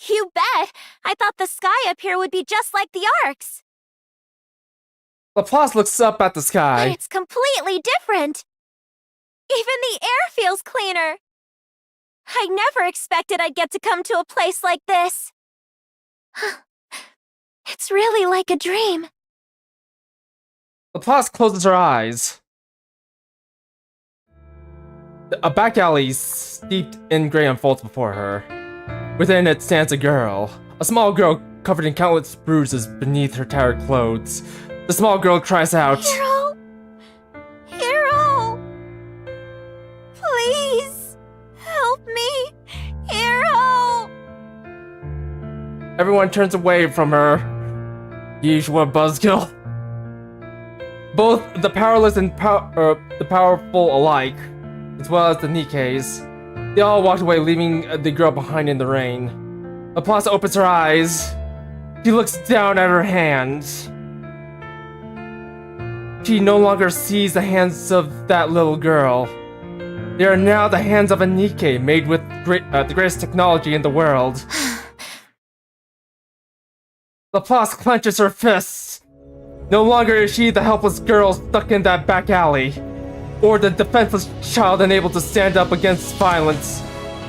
You bet. I thought the sky up here would be just like the arcs. Laplace looks up at the But sky. it's completely different. Even the air feels cleaner. I never expected I'd get to come to a place like this. It's really like a dream. Laplace closes her eyes. A back alley steeped in gray unfolds before her. Within it stands a girl. A small girl covered in countless bruises beneath her tattered clothes. The small girl cries out, Hero! Hero! Please! Help me! Hero! everyone turns away from her. Usual buzzkill. Both the powerless and the powerful alike, as well as the Nikkes, they all walked away, leaving the girl behind in the rain. Laplace opens her eyes. She looks down at her hands. She no longer sees the hands of that little girl. They are now the hands of a Nikke, made with the greatest technology in the world. Laplace clenches her fists. No longer is she the helpless girl stuck in that back alley, or the defenseless child unable to stand up against violence,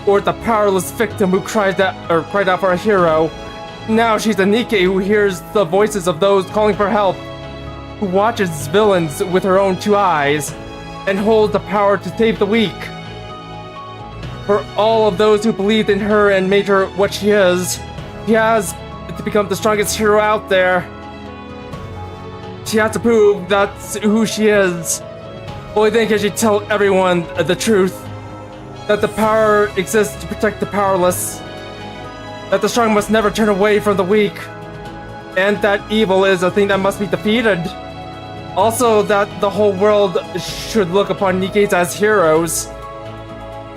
or the powerless victim who cried out for a hero. Now she's a Nikke who hears the voices of those calling for help, who watches villains with her own two eyes, and holds the power to save the weak. For all of those who believed in her and made her what she is, she has to become the strongest hero out there. She has to prove that's who she is. Only then can she tell everyone the truth. That the power exists to protect the powerless. That the strong must never turn away from the weak. And that evil is a thing that must be defeated. Also, that the whole world should look upon Nikkes as heroes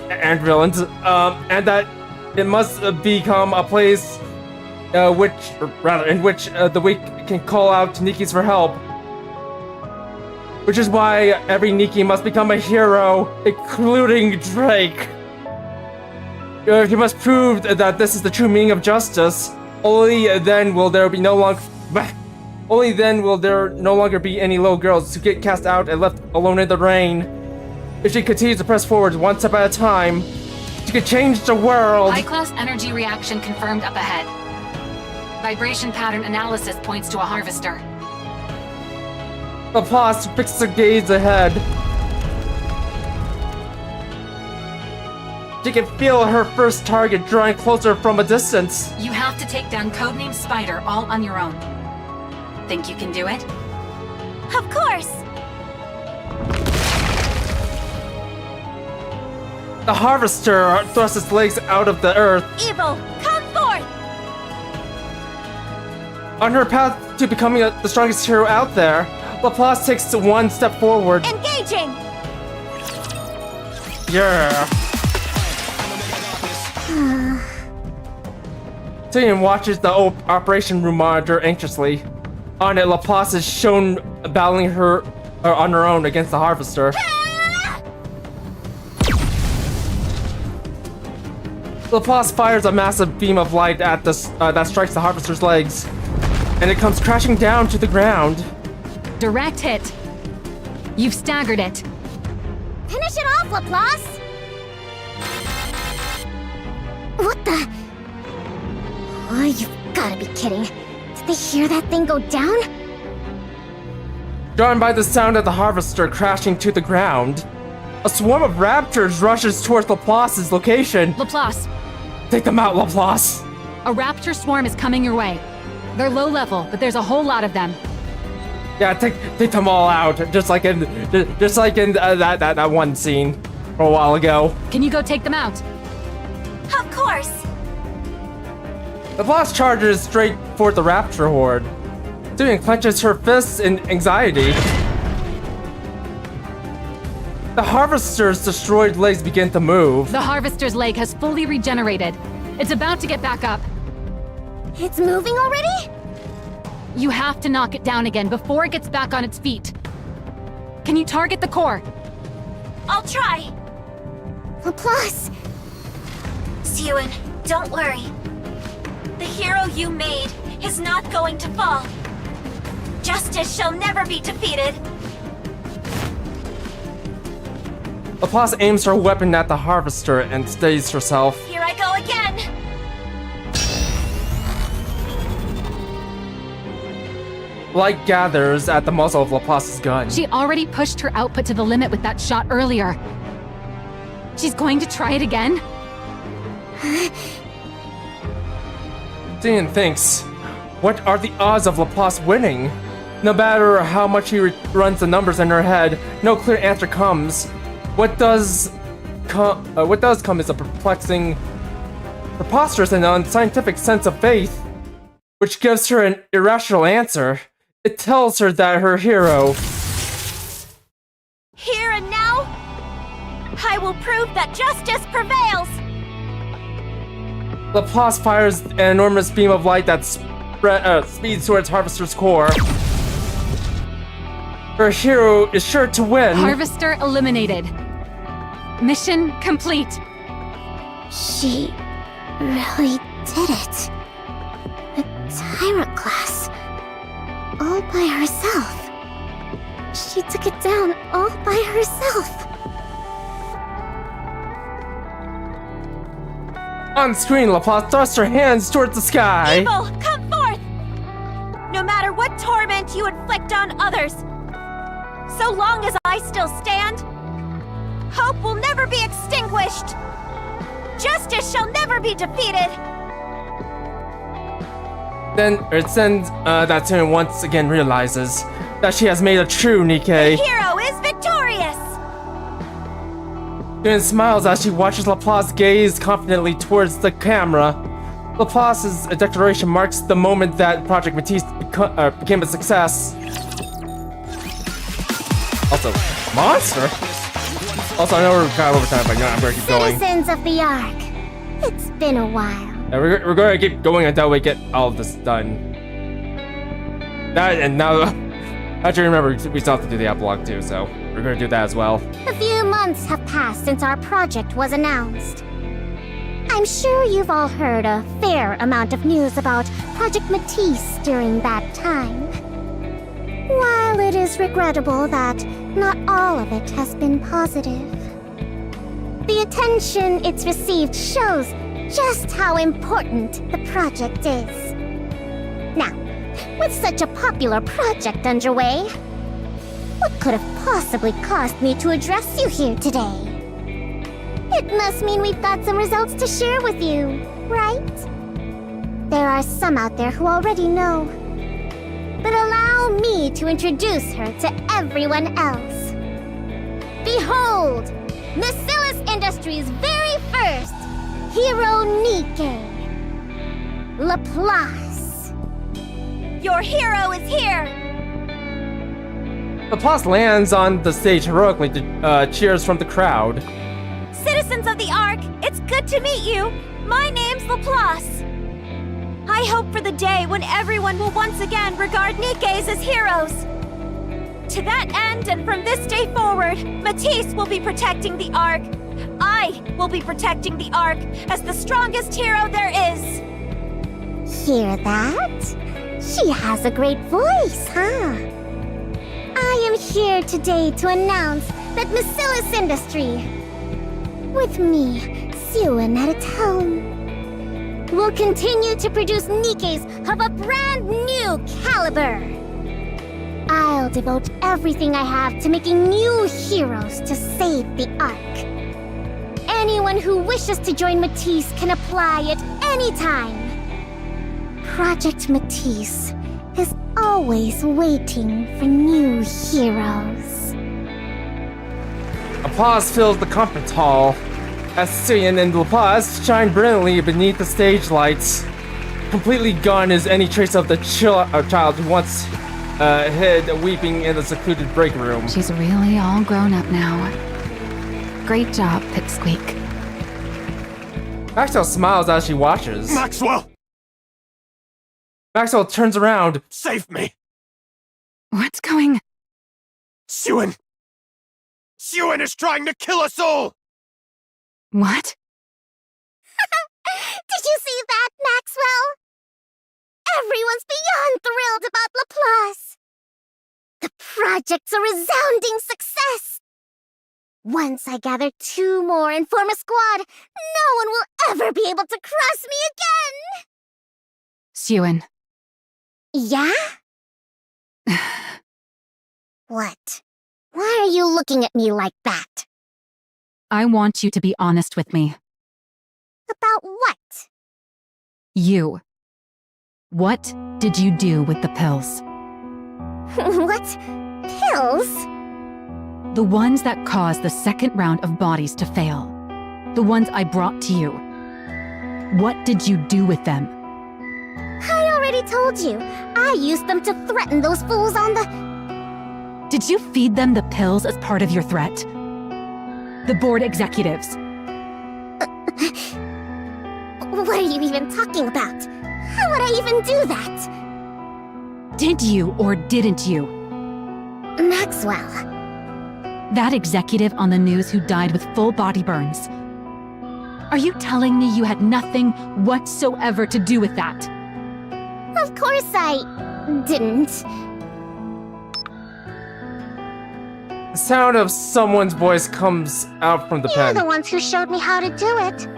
and villains, and that it must become a place in which the weak can call out to Nikkes for help. Which is why every Nikke must become a hero, including Drake. He must prove that this is the true meaning of justice. Only then will there no longer be any little girls who get cast out and left alone in the rain. If she continues to press forward one step at a time, she can change the world. High-class energy reaction confirmed up ahead. Vibration pattern analysis points to a harvester. Laplace fixes her gaze ahead. She can feel her first target drawing closer from a distance. You have to take down Codename Spider all on your own. Think you can do it? Of course! The harvester thrusts its legs out of the earth. Evil, come forth! On her path to becoming the strongest hero out there, Laplace takes one step forward. Engaging! Yeah. Tyrion watches the operation room monitor anxiously. On it, Laplace is shown battling her on her own against the harvester. Laplace fires a massive beam of light at that strikes the harvester's legs, and it comes crashing down to the ground. Direct hit. You've staggered it. Finish it off, Laplace! What the? Oh, you've gotta be kidding. Did they hear that thing go down? Drawn by the sound of the harvester crashing to the ground, a swarm of raptors rushes towards Laplace's location. Laplace, Take them out, Laplace! a raptor swarm is coming your way. They're low level, but there's a whole lot of them. Yeah, take them all out, just like in that one scene from a while ago. Can you go take them out? Of course! Laplace charges straight for the raptor horde. Tyrion clenches her fists in anxiety. The harvester's destroyed legs begin to move. The harvester's leg has fully regenerated. It's about to get back up. It's moving already? You have to knock it down again before it gets back on its feet. Can you target the core? I'll try! Laplace! Sewin, don't worry. The hero you made is not going to fall. Justice shall never be defeated. Laplace aims her weapon at the harvester and steadies herself. Here I go again! Light gathers at the muzzle of Laplace's gun. She already pushed her output to the limit with that shot earlier. She's going to try it again? Tyrion thinks, what are the odds of Laplace winning? No matter how much he runs the numbers in her head, no clear answer comes. What does come is a perplexing, preposterous, and unscientific sense of faith. which gives her an irrational answer. It tells her that her hero... Here and now, I will prove that justice prevails! Laplace fires an enormous beam of light that speeds towards Harvester's core. Her hero is sure to win. Harvester eliminated. Mission complete. She really did it. A tyrant class. All by herself. She took it down all by herself. On screen, Laplace thrusts her hands towards the sky. Evil, come forth! No matter what torment you inflict on others, so long as I still stand, hope will never be extinguished. Justice shall never be defeated. Then Datsune once again realizes that she has made a true Nikke. The hero is victorious! Datsune smiles as she watches Laplace gaze confidently towards the camera. Laplace's declaration marks the moment that Project Matisse became a success. Also, monster? Also, I know we're kind of over time, but I'm going to keep going. Citizens of the Ark, it's been a while. Yeah, we're going to keep going until we get all of this done. Now, I actually remember we still have to do the epilogue too, so we're going to do that as well. A few months have passed since our project was announced. I'm sure you've all heard a fair amount of news about Project Matisse during that time. While it is regrettable that not all of it has been positive, the attention it's received shows just how important the project is. Now, with such a popular project underway, what could have possibly caused me to address you here today? It must mean we've got some results to share with you, right? There are some out there who already know. But allow me to introduce her to everyone else. Behold, Misillus Industries' very first hero Nikke, Laplace. Your hero is here! Laplace lands on the stage heroically to cheers from the crowd. Citizens of the Ark, it's good to meet you. My name's Laplace. I hope for the day when everyone will once again regard Nikkes as heroes. To that end, and from this day forward, Matisse will be protecting the Ark. I will be protecting the Ark as the strongest hero there is. Hear that? She has a great voice, huh? I am here today to announce that Misillus Industry, with me, Suen at its helm, will continue to produce Nikkes of a brand new caliber. I'll devote everything I have to making new heroes to save the Ark. Anyone who wishes to join Matisse can apply at any time. Project Matisse is always waiting for new heroes. Applause fills the conference hall as Suen and Laplace shine brilliantly beneath the stage lights. Completely gone is any trace of the child who once hid weeping in the secluded break room. She's really all grown up now. Great job, Pipsqueak. Maxwell smiles as she watches. Maxwell! Maxwell turns around. Save me! What's going... Suen! Suen is trying to kill us all! What? Did you see that, Maxwell? Everyone's beyond thrilled about Laplace. The project's a resounding success. Once I gather 2 more and form a squad, no one will ever be able to cross me again! Suen. Yeah? What? Why are you looking at me like that? I want you to be honest with me. About what? You. What did you do with the pills? What? Pills? The ones that caused the second round of bodies to fail. The ones I brought to you. What did you do with them? I already told you. I used them to threaten those fools on the... Did you feed them the pills as part of your threat? The board executives. What are you even talking about? How would I even do that? Did you or didn't you? Maxwell. That executive on the news who died with full body burns. Are you telling me you had nothing whatsoever to do with that? Of course I... didn't. The sound of someone's voice comes out from the You're pen. the ones who showed me how to do it.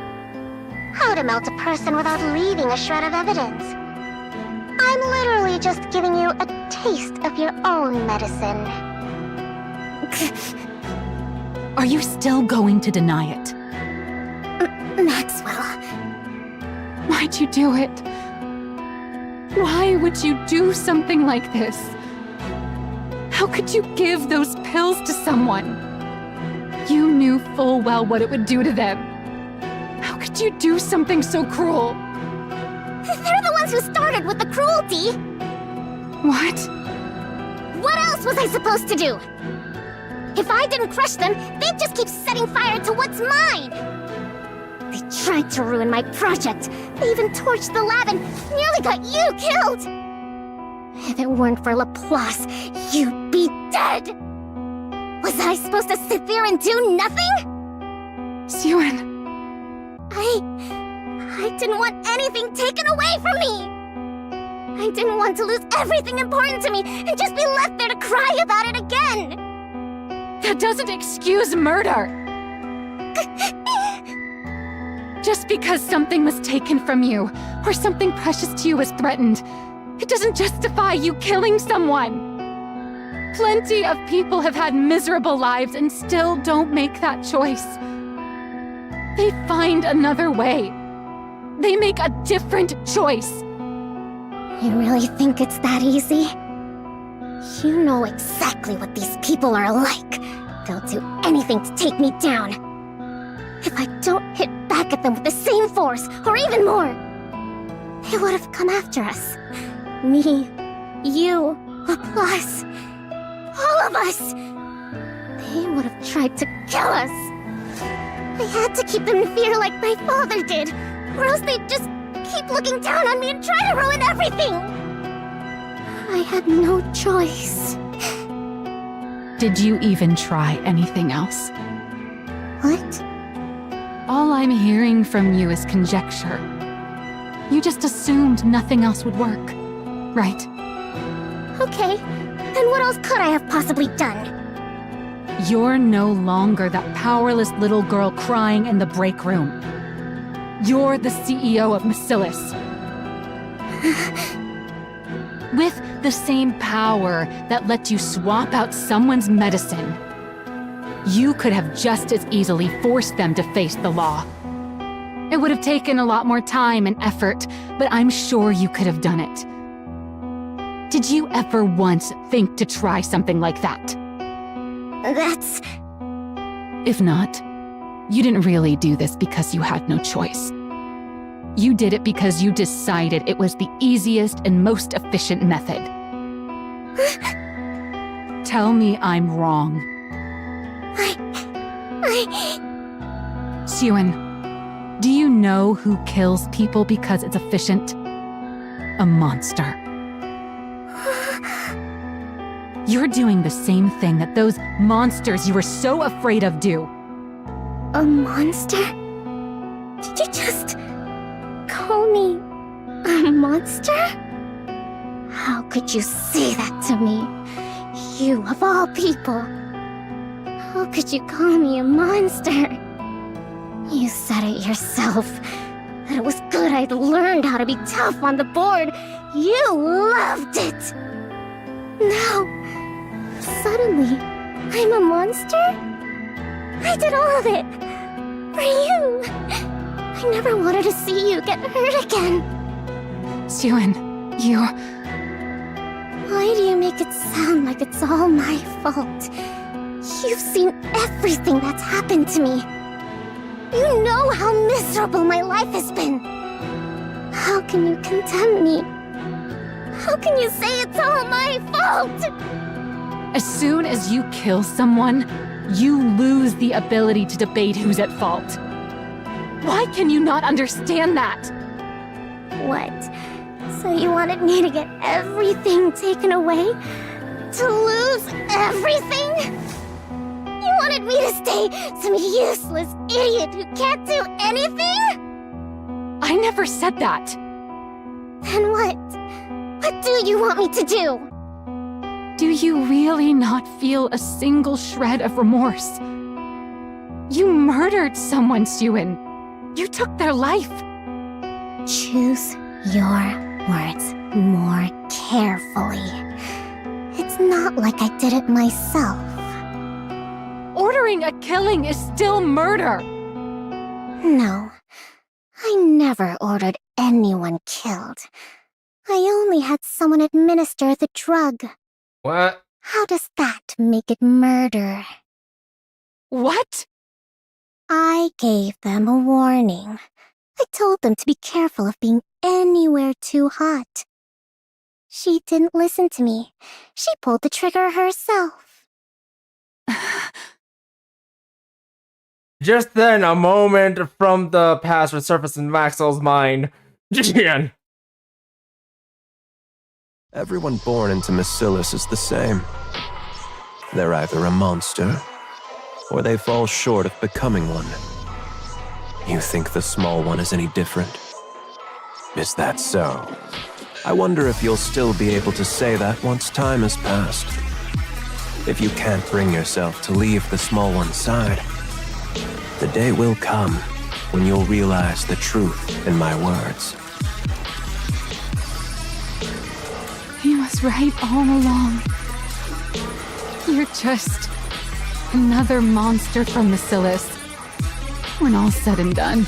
How to melt a person without leaving a shred of evidence. I'm literally just giving you a taste of your own medicine. Are you still going to deny it? Maxwell. Why'd you do it? Why would you do something like this? How could you give those pills to someone? You knew full well what it would do to them. How could you do something so cruel? They're the ones who started with the cruelty! What? What else was I supposed to do? If I didn't crush them, they'd just keep setting fire to what's mine! They tried to ruin my project. They even torched the lab and nearly got you killed! If it weren't for Laplace, you'd be dead! Was I supposed to sit there and do nothing? Siwan. I didn't want anything taken away from me! I didn't want to lose everything important to me and just be left there to cry about it again! That doesn't excuse murder! Just because something was taken from you, or something precious to you was threatened, it doesn't justify you killing someone! Plenty of people have had miserable lives and still don't make that choice. They find another way. They make a different choice. You really think it's that easy? You know exactly what these people are like. They'll do anything to take me down. If I don't hit back at them with the same force, or even more, they would have come after us. Me, you, Laplace, all of us. They would have tried to kill us. I had to keep them in fear like my father did, or else they'd just keep looking down on me and try to ruin everything. I had no choice. Did you even try anything else? What? All I'm hearing from you is conjecture. You just assumed nothing else would work, right? Okay, then what else could I have possibly done? You're no longer that powerless little girl crying in the break room. You're the CEO of Macilis. With the same power that lets you swap out someone's medicine, you could have just as easily forced them to face the law. It would have taken a lot more time and effort, but I'm sure you could have done it. Did you ever once think to try something like that? That's... If not, you didn't really do this because you had no choice. You did it because you decided it was the easiest and most efficient method. Tell me I'm wrong. Siwan, do you know who kills people because it's efficient? A monster. You're doing the same thing that those monsters you were so afraid of do. A monster? Did you just call me a monster? How could you say that to me? You of all people. How could you call me a monster? You said it yourself. That it was good I'd learned how to be tough on the board. You loved it. Now, suddenly, I'm a monster? I did all of it. For you. I never wanted to see you get hurt again. Siwan, you... Why do you make it sound like it's all my fault? You've seen everything that's happened to me. You know how miserable my life has been. How can you condemn me? How can you say it's all my fault? As soon as you kill someone, you lose the ability to debate who's at fault. Why can you not understand that? What? So you wanted me to get everything taken away? To lose everything? You wanted me to stay some useless idiot who can't do anything? I never said that. Then what? What do you want me to do? Do you really not feel a single shred of remorse? You murdered someone, Suen. You took their life. Choose your words more carefully. It's not like I did it myself. Ordering a killing is still murder. No, I never ordered anyone killed. I only had someone administer the drug. What? How does that make it murder? What? I gave them a warning. I told them to be careful of being anywhere too hot. She didn't listen to me. She pulled the trigger herself. Just then, a moment from the past resurfaced in Maxwell's mind. Jian! Everyone born into Macilis is the same. They're either a monster, or they fall short of becoming one. You think the small one is any different? Is that so? I wonder if you'll still be able to say that once time has passed. If you can't bring yourself to leave the small one's side, the day will come when you'll realize the truth in my words. He was right all along. You're just another monster from Macilis. When all's said and done.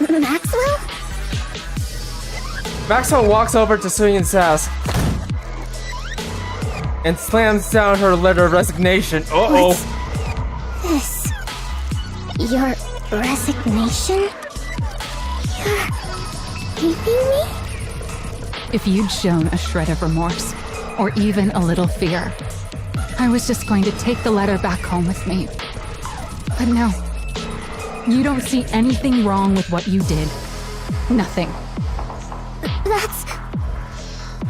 Maxwell? Maxwell walks over to Suyen's desk and slams down her letter of resignation. Uh-oh. This. Your resignation? You're leaving me? If you'd shown a shred of remorse, or even a little fear, I was just going to take the letter back home with me. But no. You don't see anything wrong with what you did. Nothing. That's...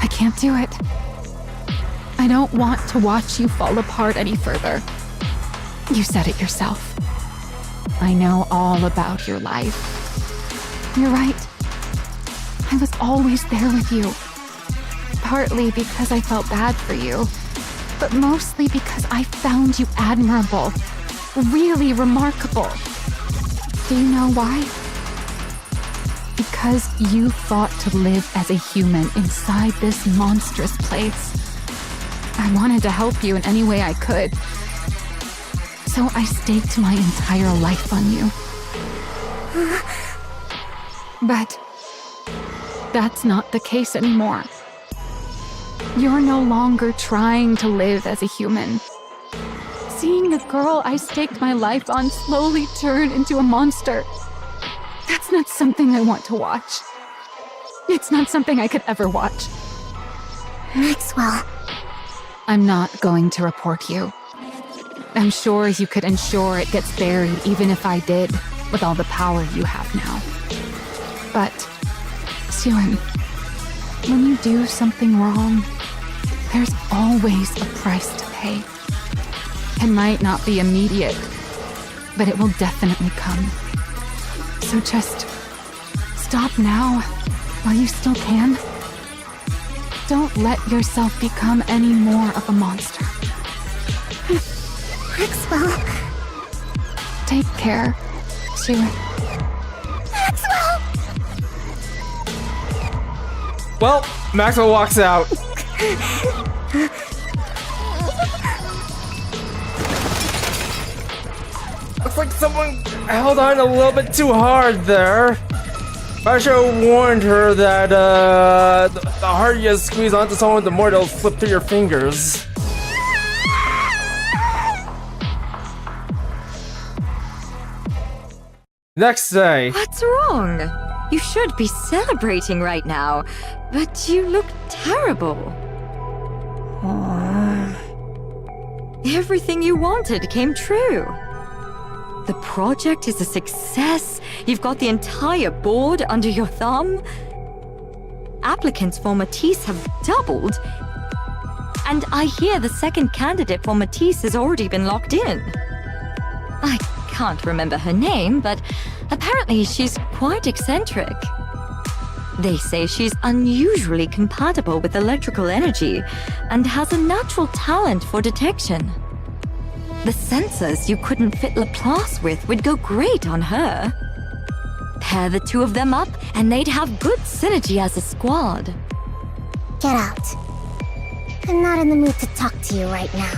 I can't do it. I don't want to watch you fall apart any further. You said it yourself. I know all about your life. You're right. I was always there with you. Partly because I felt bad for you, but mostly because I found you admirable. Really remarkable. Do you know why? Because you fought to live as a human inside this monstrous place. I wanted to help you in any way I could. So I staked my entire life on you. But that's not the case anymore. You're no longer trying to live as a human. Seeing the girl I staked my life on slowly turn into a monster, that's not something I want to watch. It's not something I could ever watch. Maxwell. I'm not going to report you. I'm sure you could ensure it gets buried even if I did, with all the power you have now. But, Suen, when you do something wrong, there's always a price to pay. It might not be immediate, but it will definitely come. So just stop now, while you still can. Don't let yourself become any more of a monster. Maxwell. Take care, Suen. Maxwell! Well, Maxwell walks out. Looks like someone held on a little bit too hard there. I should have warned her that the harder you squeeze onto someone, the more they'll slip through your fingers. Next day. What's wrong? You should be celebrating right now, but you look terrible. Everything you wanted came true. The project is a success. You've got the entire board under your thumb. Applicants for Matisse have doubled. And I hear the second candidate for Matisse has already been locked in. I can't remember her name, but apparently she's quite eccentric. They say she's unusually compatible with electrical energy and has a natural talent for detection. The sensors you couldn't fit Laplace with would go great on her. Pair the two of them up and they'd have good synergy as a squad. Get out. I'm not in the mood to talk to you right now.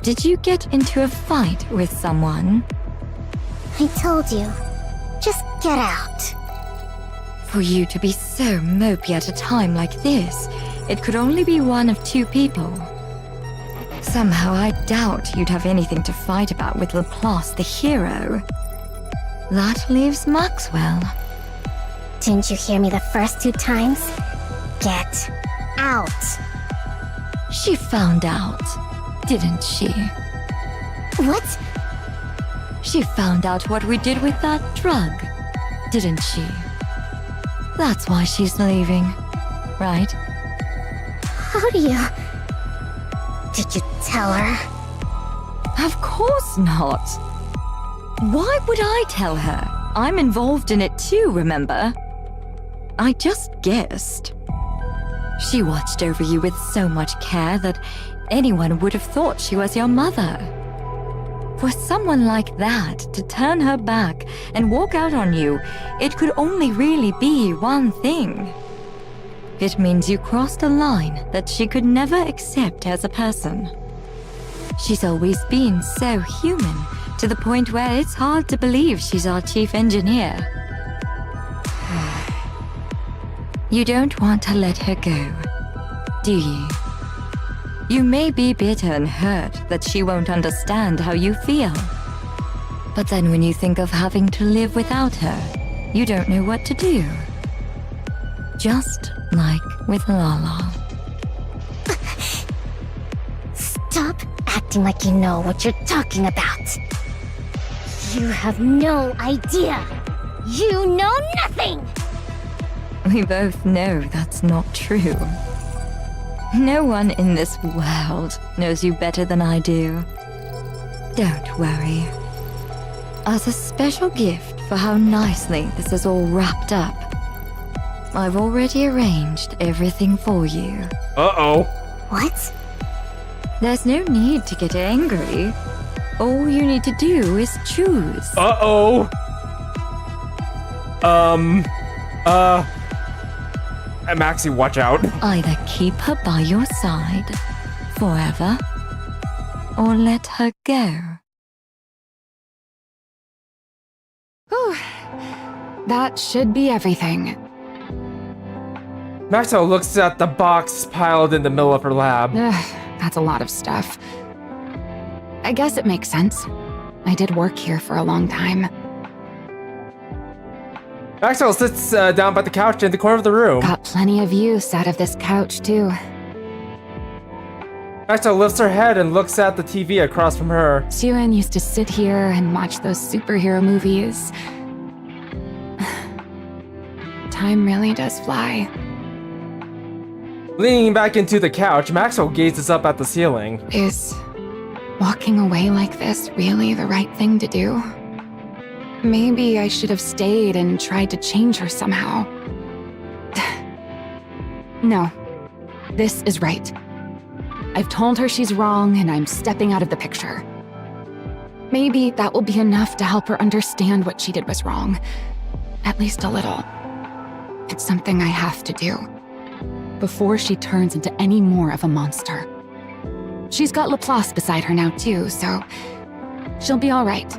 Did you get into a fight with someone? I told you. Just get out. For you to be so mopey at a time like this, it could only be one of two people. Somehow I doubt you'd have anything to fight about with Laplace the hero. That leaves Maxwell. Didn't you hear me the first 2 times? Get out. She found out, didn't she? What? She found out what we did with that drug, didn't she? That's why she's leaving, right? How do you... Did you tell her? Of course not. Why would I tell her? I'm involved in it too, remember? I just guessed. She watched over you with so much care that anyone would have thought she was your mother. For someone like that to turn her back and walk out on you, it could only really be one thing. It means you crossed a line that she could never accept as a person. She's always been so human, to the point where it's hard to believe she's our chief engineer. You don't want to let her go, do you? You may be bitter and hurt that she won't understand how you feel. But then when you think of having to live without her, you don't know what to do. Just like with Lala. Stop acting like you know what you're talking about. You have no idea. You know nothing! We both know that's not true. No one in this world knows you better than I do. Don't worry. As a special gift for how nicely this is all wrapped up, I've already arranged everything for you. Uh-oh. What? There's no need to get angry. All you need to do is choose. Uh-oh. Maxie, watch out. Either keep her by your side forever, or let her go. Whew. That should be everything. Maxwell looks at the box piled in the middle of her lab. That's a lot of stuff. I guess it makes sense. I did work here for a long time. Maxwell sits down by the couch in the corner of the room. Got plenty of use out of this couch, too. Maxwell lifts her head and looks at the TV across from her. Suen used to sit here and watch those superhero movies. Time really does fly. Leaning back into the couch, Maxwell gazes up at the ceiling. Is walking away like this really the right thing to do? Maybe I should have stayed and tried to change her somehow. No, this is right. I've told her she's wrong and I'm stepping out of the picture. Maybe that will be enough to help her understand what she did was wrong. At least a little. It's something I have to do. Before she turns into any more of a monster. She's got Laplace beside her now too, so she'll be all right.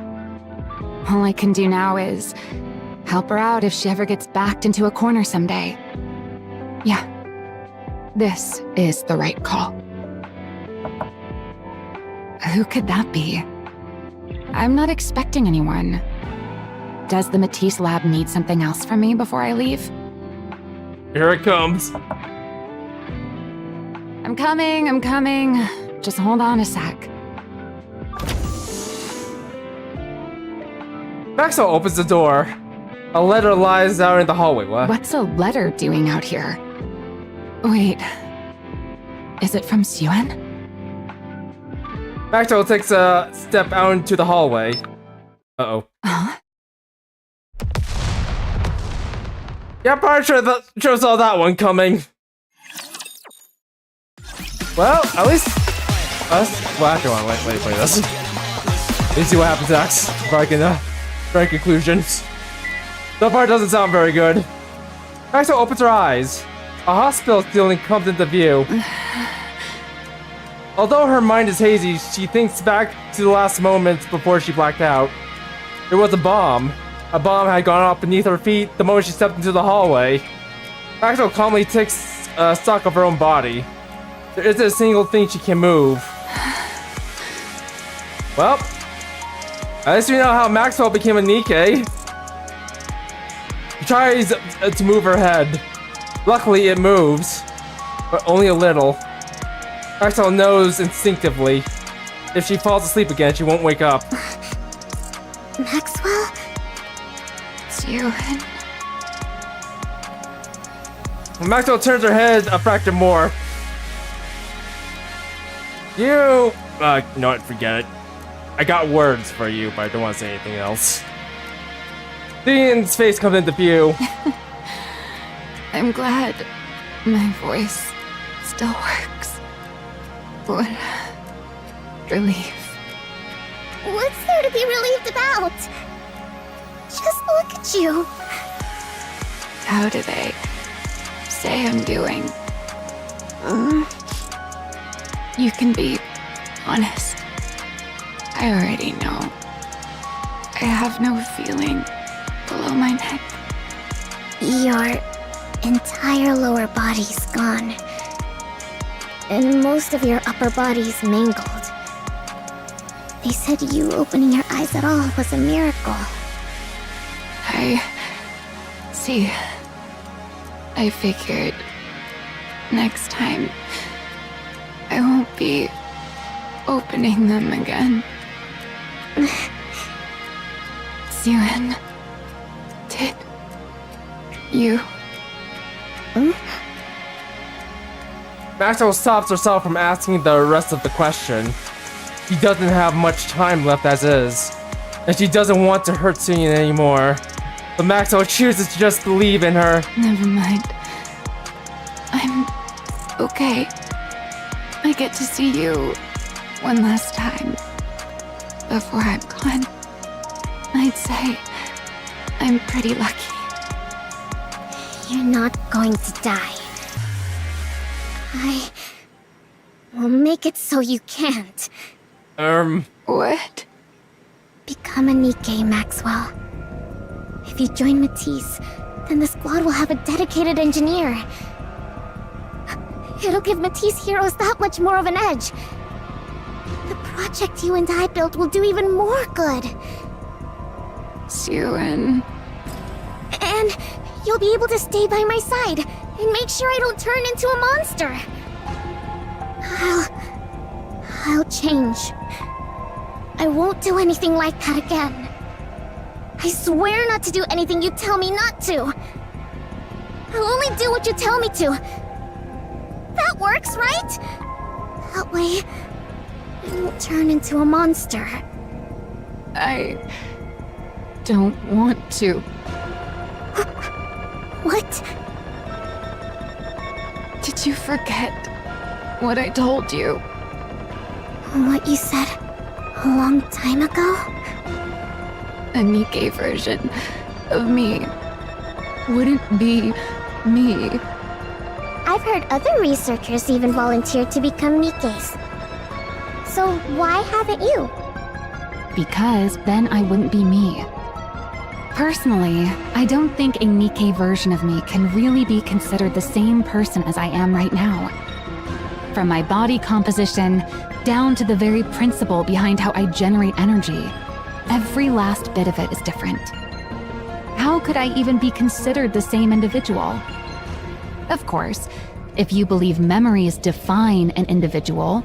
All I can do now is help her out if she ever gets backed into a corner someday. Yeah, this is the right call. Who could that be? I'm not expecting anyone. Does the Matisse lab need something else from me before I leave? Here it comes. I'm coming. Just hold on a sec. Maxwell opens the door. A letter lies out in the hallway. What? What's a letter doing out here? Wait. Is it from Suen? Maxwell takes a step out into the hallway. Uh-oh. Huh? Yeah, probably sure saw that one coming. Well, at least us. Well, actually, let me play this. Let's see what happens next. Before I can draw conclusions. So far, it doesn't sound very good. Maxwell opens her eyes. A hospital ceiling comes into view. Although her mind is hazy, she thinks back to the last moments before she blacked out. There was a bomb. A bomb had gone off beneath her feet the moment she stepped into the hallway. Maxwell calmly takes stock of her own body. There isn't a single thing she can move. Well, at least we know how Maxwell became a Nikke. She tries to move her head. Luckily, it moves, but only a little. Maxwell knows instinctively. If she falls asleep again, she won't wake up. Maxwell? Suen. When Maxwell turns her head a fraction more. You know what, forget it. I got words for you, but I don't want to say anything else. Dean's face comes into view. I'm glad my voice still works. What relief. What's there to be relieved about? Just look at you. How do they say I'm doing? You can be honest. I already know. I have no feeling below my neck. Your entire lower body's gone. And most of your upper body's mangled. They said you opening your eyes at all was a miracle. I see. I figured next time I won't be opening them again. Suen, did you? Maxwell stops herself from asking the rest of the question. She doesn't have much time left as is, and she doesn't want to hurt Suen anymore. But Maxwell chooses to just believe in her. Never mind. I'm okay. I get to see you one last time before I'm gone. I'd say I'm pretty lucky. You're not going to die. I will make it so you can't. What? Become a Nikke, Maxwell. If you join Matisse, then the squad will have a dedicated engineer. It'll give Matisse heroes that much more of an edge. The project you and I built will do even more good. Suen. And you'll be able to stay by my side and make sure I don't turn into a monster. I'll change. I won't do anything like that again. I swear not to do anything you tell me not to. I'll only do what you tell me to. That works, right? That way, I won't turn into a monster. I don't want to. What? Did you forget what I told you? What you said a long time ago? A Nikke version of me wouldn't be me. I've heard other researchers even volunteer to become Nikkes. So why haven't you? Because then I wouldn't be me. Personally, I don't think a Nikke version of me can really be considered the same person as I am right now. From my body composition, down to the very principle behind how I generate energy, every last bit of it is different. how could I even be considered the same individual? Of course, if you believe memories define an individual,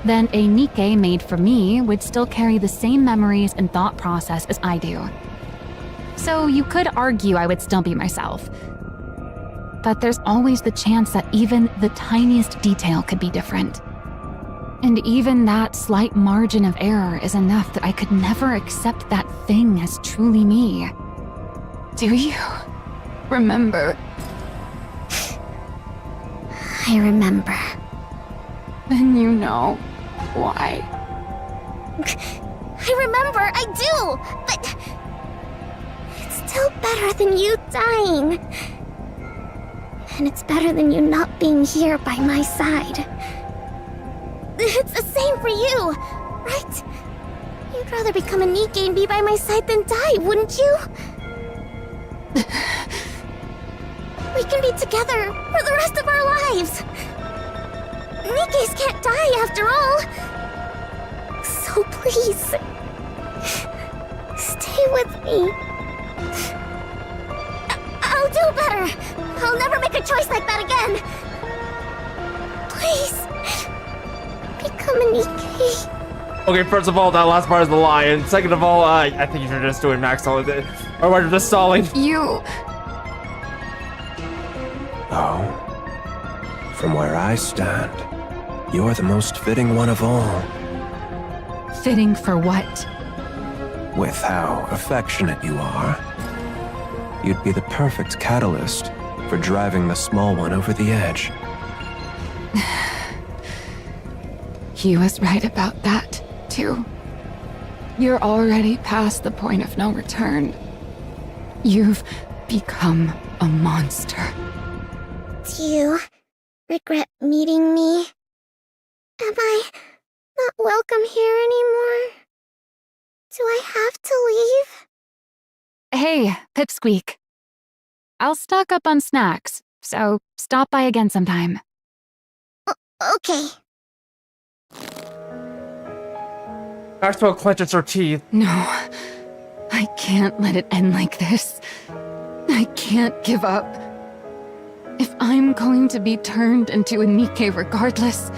then a Nikke made for me would still carry the same memories and thought process as I do. So you could argue I would still be myself. But there's always the chance that even the tiniest detail could be different. And even that slight margin of error is enough that I could never accept that thing as truly me. Do you remember? I remember. Then you know why. I remember, I do! But it's still better than you dying. And it's better than you not being here by my side. It's the same for you, right? You'd rather become a Nikke and be by my side than die, wouldn't you? We can be together for the rest of our lives. Nikkes can't die after all. So please, stay with me. I'll do better. I'll never make a choice like that again. Please, become a Nikke. Okay, first of all, that last part is the lie, and second of all, I think you're just doing Maxwell, or you're just stalling. You... Oh, from where I stand, you're the most fitting one of all. Fitting for what? With how affectionate you are, you'd be the perfect catalyst for driving the small one over the edge. He was right about that, too. You're already past the point of no return. You've become a monster. Do you regret meeting me? Am I not welcome here anymore? Do I have to leave? Hey, Pipsqueak. I'll stock up on snacks, so stop by again sometime. Okay. Maxwell clenches her teeth. No, I can't let it end like this. I can't give up. If I'm going to be turned into a Nikke regardless,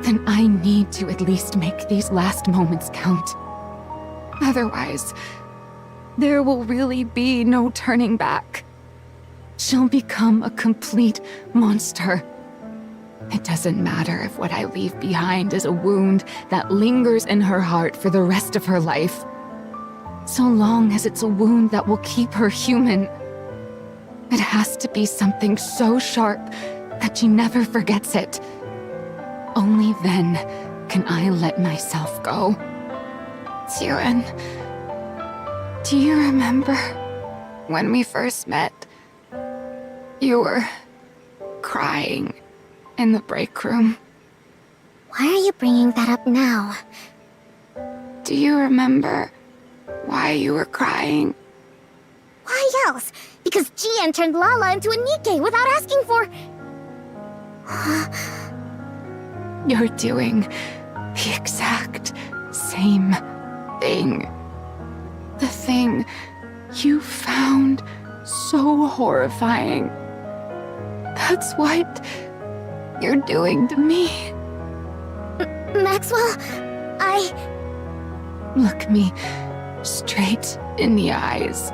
then I need to at least make these last moments count. Otherwise, there will really be no turning back. She'll become a complete monster. It doesn't matter if what I leave behind is a wound that lingers in her heart for the rest of her life. So long as it's a wound that will keep her human. It has to be something so sharp that she never forgets it. Only then can I let myself go. Siren, do you remember when we first met? You were crying in the break room. Why are you bringing that up now? Do you remember why you were crying? Why else? Because Jian turned Lala into a Nikke without asking for... You're doing the exact same thing. The thing you found so horrifying. That's what you're doing to me. Maxwell, Look me straight in the eyes.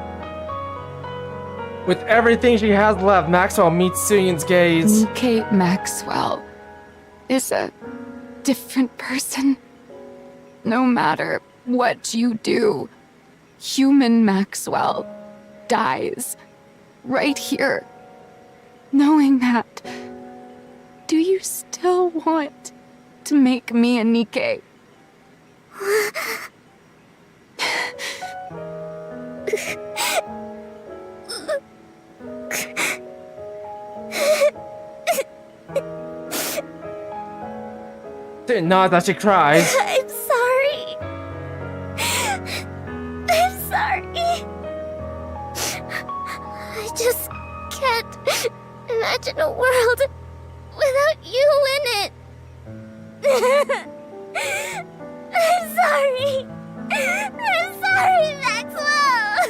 With everything she has left, Maxwell meets Suyeon's gaze. Nikke Maxwell is a different person. No matter what you do, human Maxwell dies right here. Knowing that, do you still want to make me a Nikke? Not that she cries. I'm sorry. I'm sorry. I just can't imagine a world without you in it. I'm sorry. I'm sorry, Maxwell.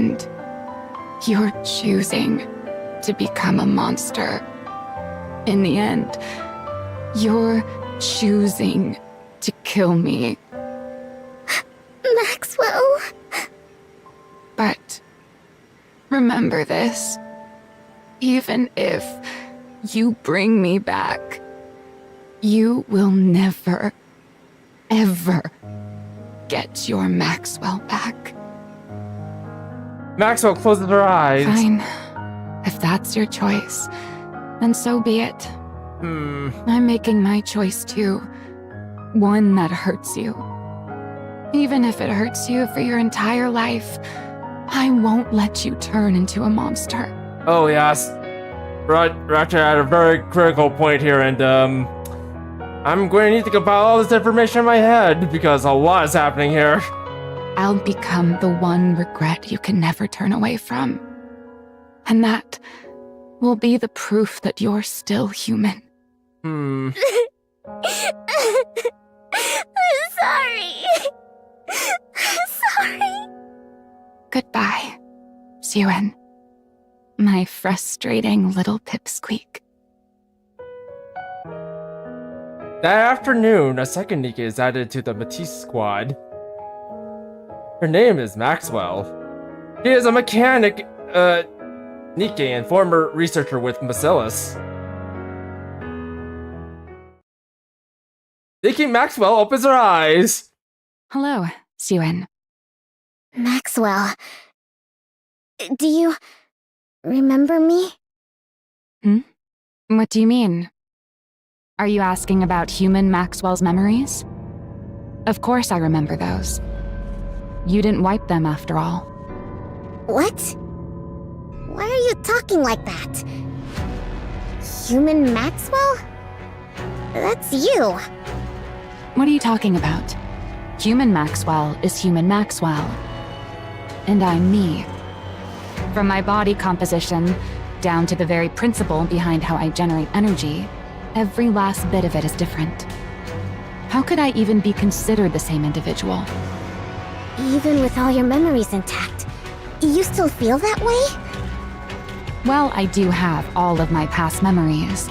end, you're choosing to become a monster. In the end, you're choosing to kill me. Maxwell. But remember this. Even if you bring me back, you will never, ever get your Maxwell back. Maxwell closes her eyes. Fine. If that's your choice, then so be it. I'm making my choice too. One that hurts you. Even if it hurts you for your entire life, I won't let you turn into a monster. Oh, yes. Roger at a very critical point here, and, I'm going to need to compile all this information in my head, because a lot is happening here. I'll become the one regret you can never turn away from. And that will be the proof that you're still human. I'm sorry. I'm sorry. Goodbye, Suen. My frustrating little pipsqueak. That afternoon, a second Nikke is added to the Matisse squad. Her name is Maxwell. She is a mechanic, Nikke and former researcher with Bacillus. Nikke Maxwell opens her eyes. Hello, Suen. Maxwell. Do you remember me? What do you mean? Are you asking about human Maxwell's memories? Of course I remember those. You didn't wipe them after all. What? Why are you talking like that? Human Maxwell? That's you. What are you talking about? Human Maxwell is human Maxwell. And I'm me. From my body composition, down to the very principle behind how I generate energy, every last bit of it is different. How could I even be considered the same individual? Even with all your memories intact, you still feel that way? Well, I do have all of my past memories.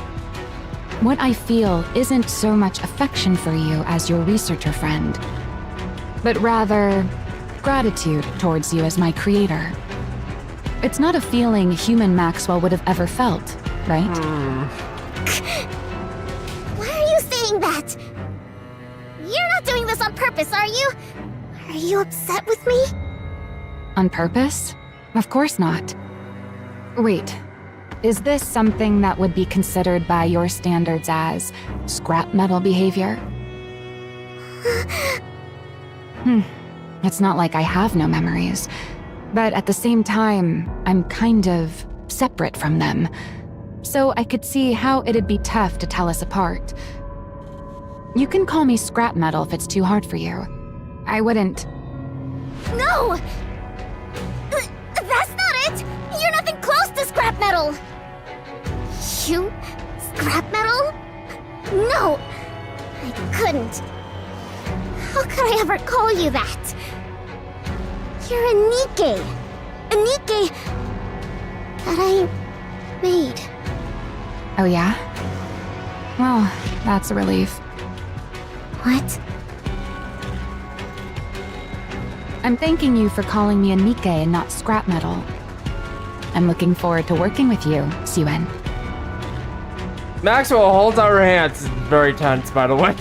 What I feel isn't so much affection for you as your researcher friend, but rather gratitude towards you as my creator. It's not a feeling human Maxwell would have ever felt, right? Why are you saying that? You're not doing this on purpose, are you? Are you upset with me? On purpose? Of course not. Wait, is this something that would be considered by your standards as scrap metal behavior? It's not like I have no memories, but at the same time, I'm kind of separate from them. So I could see how it'd be tough to tell us apart. You can call me scrap metal if it's too hard for you. I wouldn't. No! That's not it! You're nothing close to scrap metal! You? Scrap metal? No! I couldn't. How could I ever call you that? You're a Nikke. A Nikke that I made. Oh yeah? Well, that's a relief. What? I'm thanking you for calling me a Nikke and not scrap metal. I'm looking forward to working with you, Suen. Maxwell holds out her hands. It's very tense, by the way.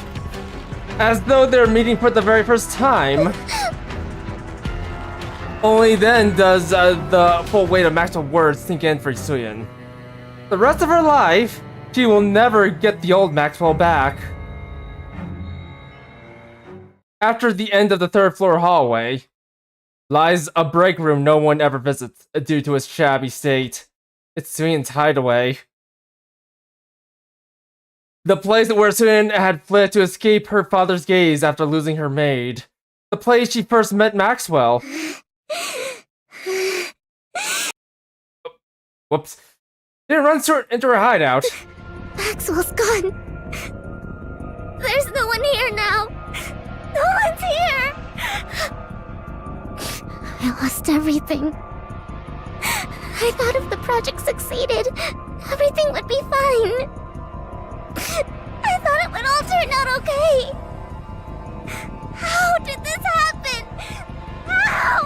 As though they're meeting for the very first time. Only then does the full weight of Maxwell's words sink in for Suen. The rest of her life, she will never get the old Maxwell back. After the end of the third floor hallway, lies a break room no one ever visits due to its shabby state. It's Suen's hideaway. The place where Suen had fled to escape her father's gaze after losing her maid. The place she first met Maxwell. Whoops. Didn't run into her hideout. Maxwell's gone. There's no one here now. No one's here. I lost everything. I thought if the project succeeded, everything would be fine. I thought it would all turn out okay. How did this happen? How?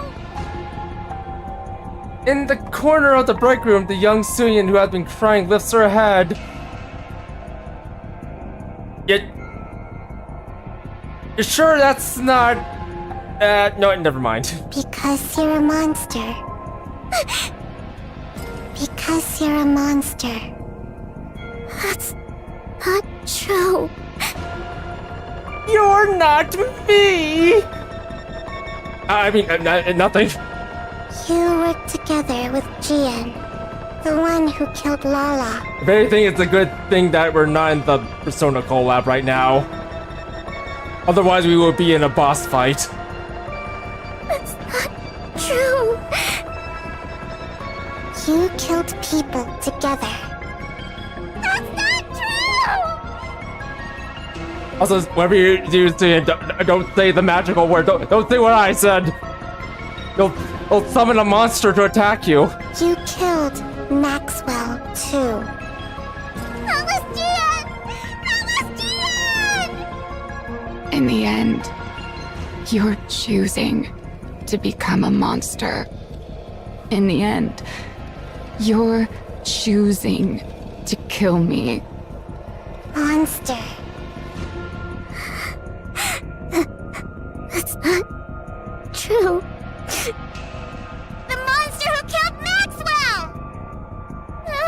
In the corner of the break room, the young Suyin who has been crying lifts her head. You're sure that's not... no, never mind. Because you're a monster. Because you're a monster. That's not true. You're not me! I mean, nothing. You worked together with Jian, the one who killed Lala. If anything, it's a good thing that we're not in the Persona collab right now. Otherwise, we would be in a boss fight. That's not true. You killed people together. That's not true! Also, whatever you do, don't say the magical word. Don't say what I said. You'll summon a monster to attack you. You killed Maxwell, too. That was Jian! That was Jian! In the end, you're choosing to become a monster. In the end, you're choosing to kill me. Monster. That's not true. The monster who killed Maxwell! No!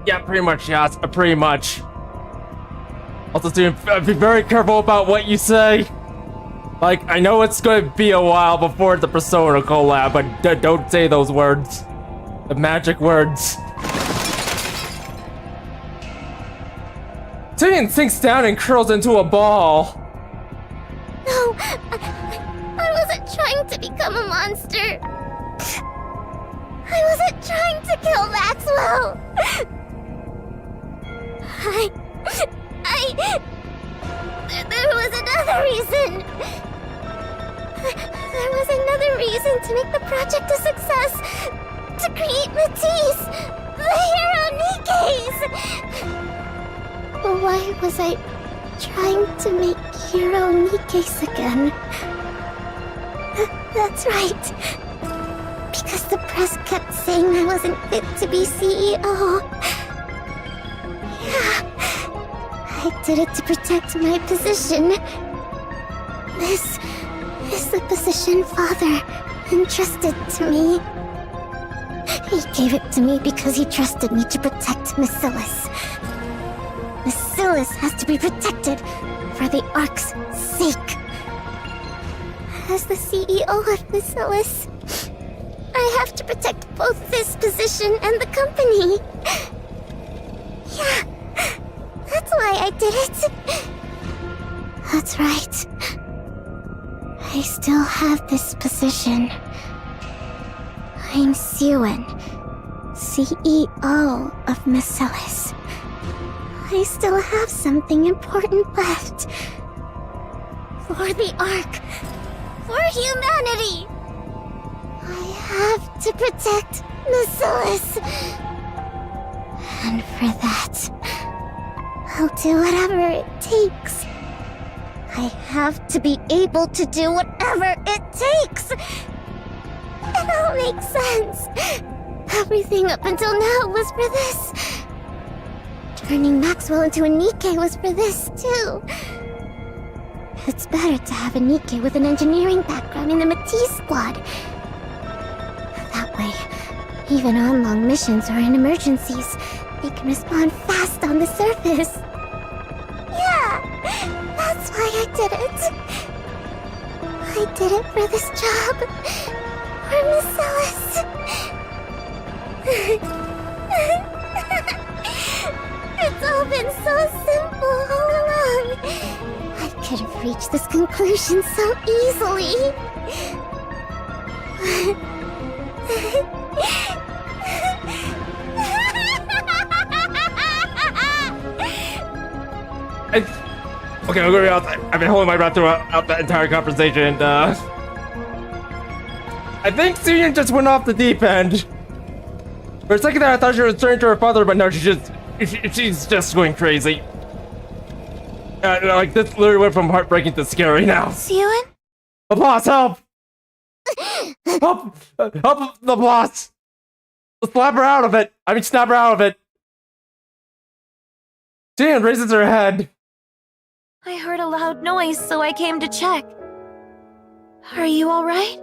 Yeah, pretty much, yes, pretty much. Also, dude, be very careful about what you say. Like, I know it's gonna be a while before the Persona collab, but don't say those words. The magic words. Tyrion sinks down and curls into a ball. No, I wasn't trying to become a monster. I wasn't trying to kill Maxwell. There was another reason. There was another reason to make the project a success. To create Matisse, the hero Nikke's. But why was I trying to make hero Nikke's again? That's right. Because the press kept saying I wasn't fit to be CEO. Yeah. I did it to protect my position. This is the position Father entrusted to me. He gave it to me because he trusted me to protect Miscellus. Miscellus has to be protected for the Ark's sake. As the CEO of Miscellus, I have to protect both this position and the company. Yeah. That's why I did it. That's right. I still have this position. I'm Siwen, CEO of Miscellus. I still have something important left. For the Ark. For humanity. I have to protect Miscellus. And for that, I'll do whatever it takes. I have to be able to do whatever it takes. It all makes sense. Everything up until now was for this. Turning Maxwell into a Nikke was for this, too. It's better to have a Nikke with an engineering background in the Matisse squad. That way, even on long missions or in emergencies, they can respond fast on the surface. Yeah, that's why I did it. I did it for this job. For Miscellus. It's all been so simple all along. I could have reached this conclusion so easily. Okay, I'm gonna be honest. I've been holding my breath throughout that entire conversation, and I think Suyin just went off the deep end. For a second there, I thought she was turning to her father, but no, she's just going crazy. Like, this literally went from heartbreaking to scary now. Siwon? The boss, help! Help! Help the boss! Slap her out of it! I mean, snap her out of it! Suyin raises her head. I heard a loud noise, so I came to check. Are you alright?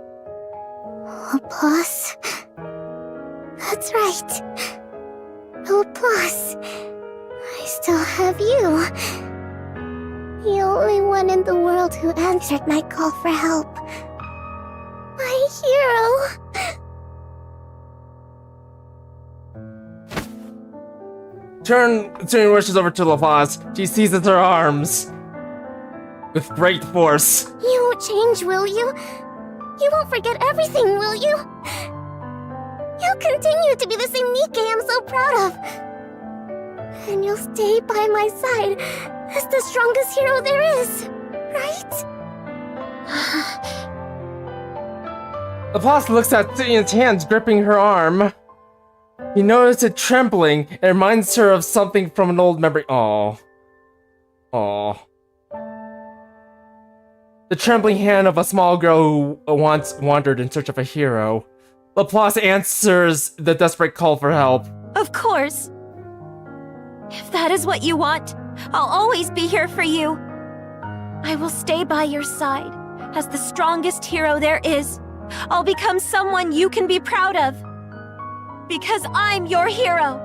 Applause? That's right. Applause. I still have you. The only one in the world who answered my call for help. My hero. Suyin rushes over to LaPaz. She seizes her arms with great force. You won't change, will you? You won't forget everything, will you? You'll continue to be the same Nikke I'm so proud of. And you'll stay by my side as the strongest hero there is, right? LaPaz looks at Suyin's hands gripping her arm. He notices it trembling and reminds her of something from an old memory. Aww. Aww. The trembling hand of a small girl who once wandered in search of a hero. Laplace answers the desperate call for help. Of course. If that is what you want, I'll always be here for you. I will stay by your side as the strongest hero there is. I'll become someone you can be proud of. Because I'm your hero.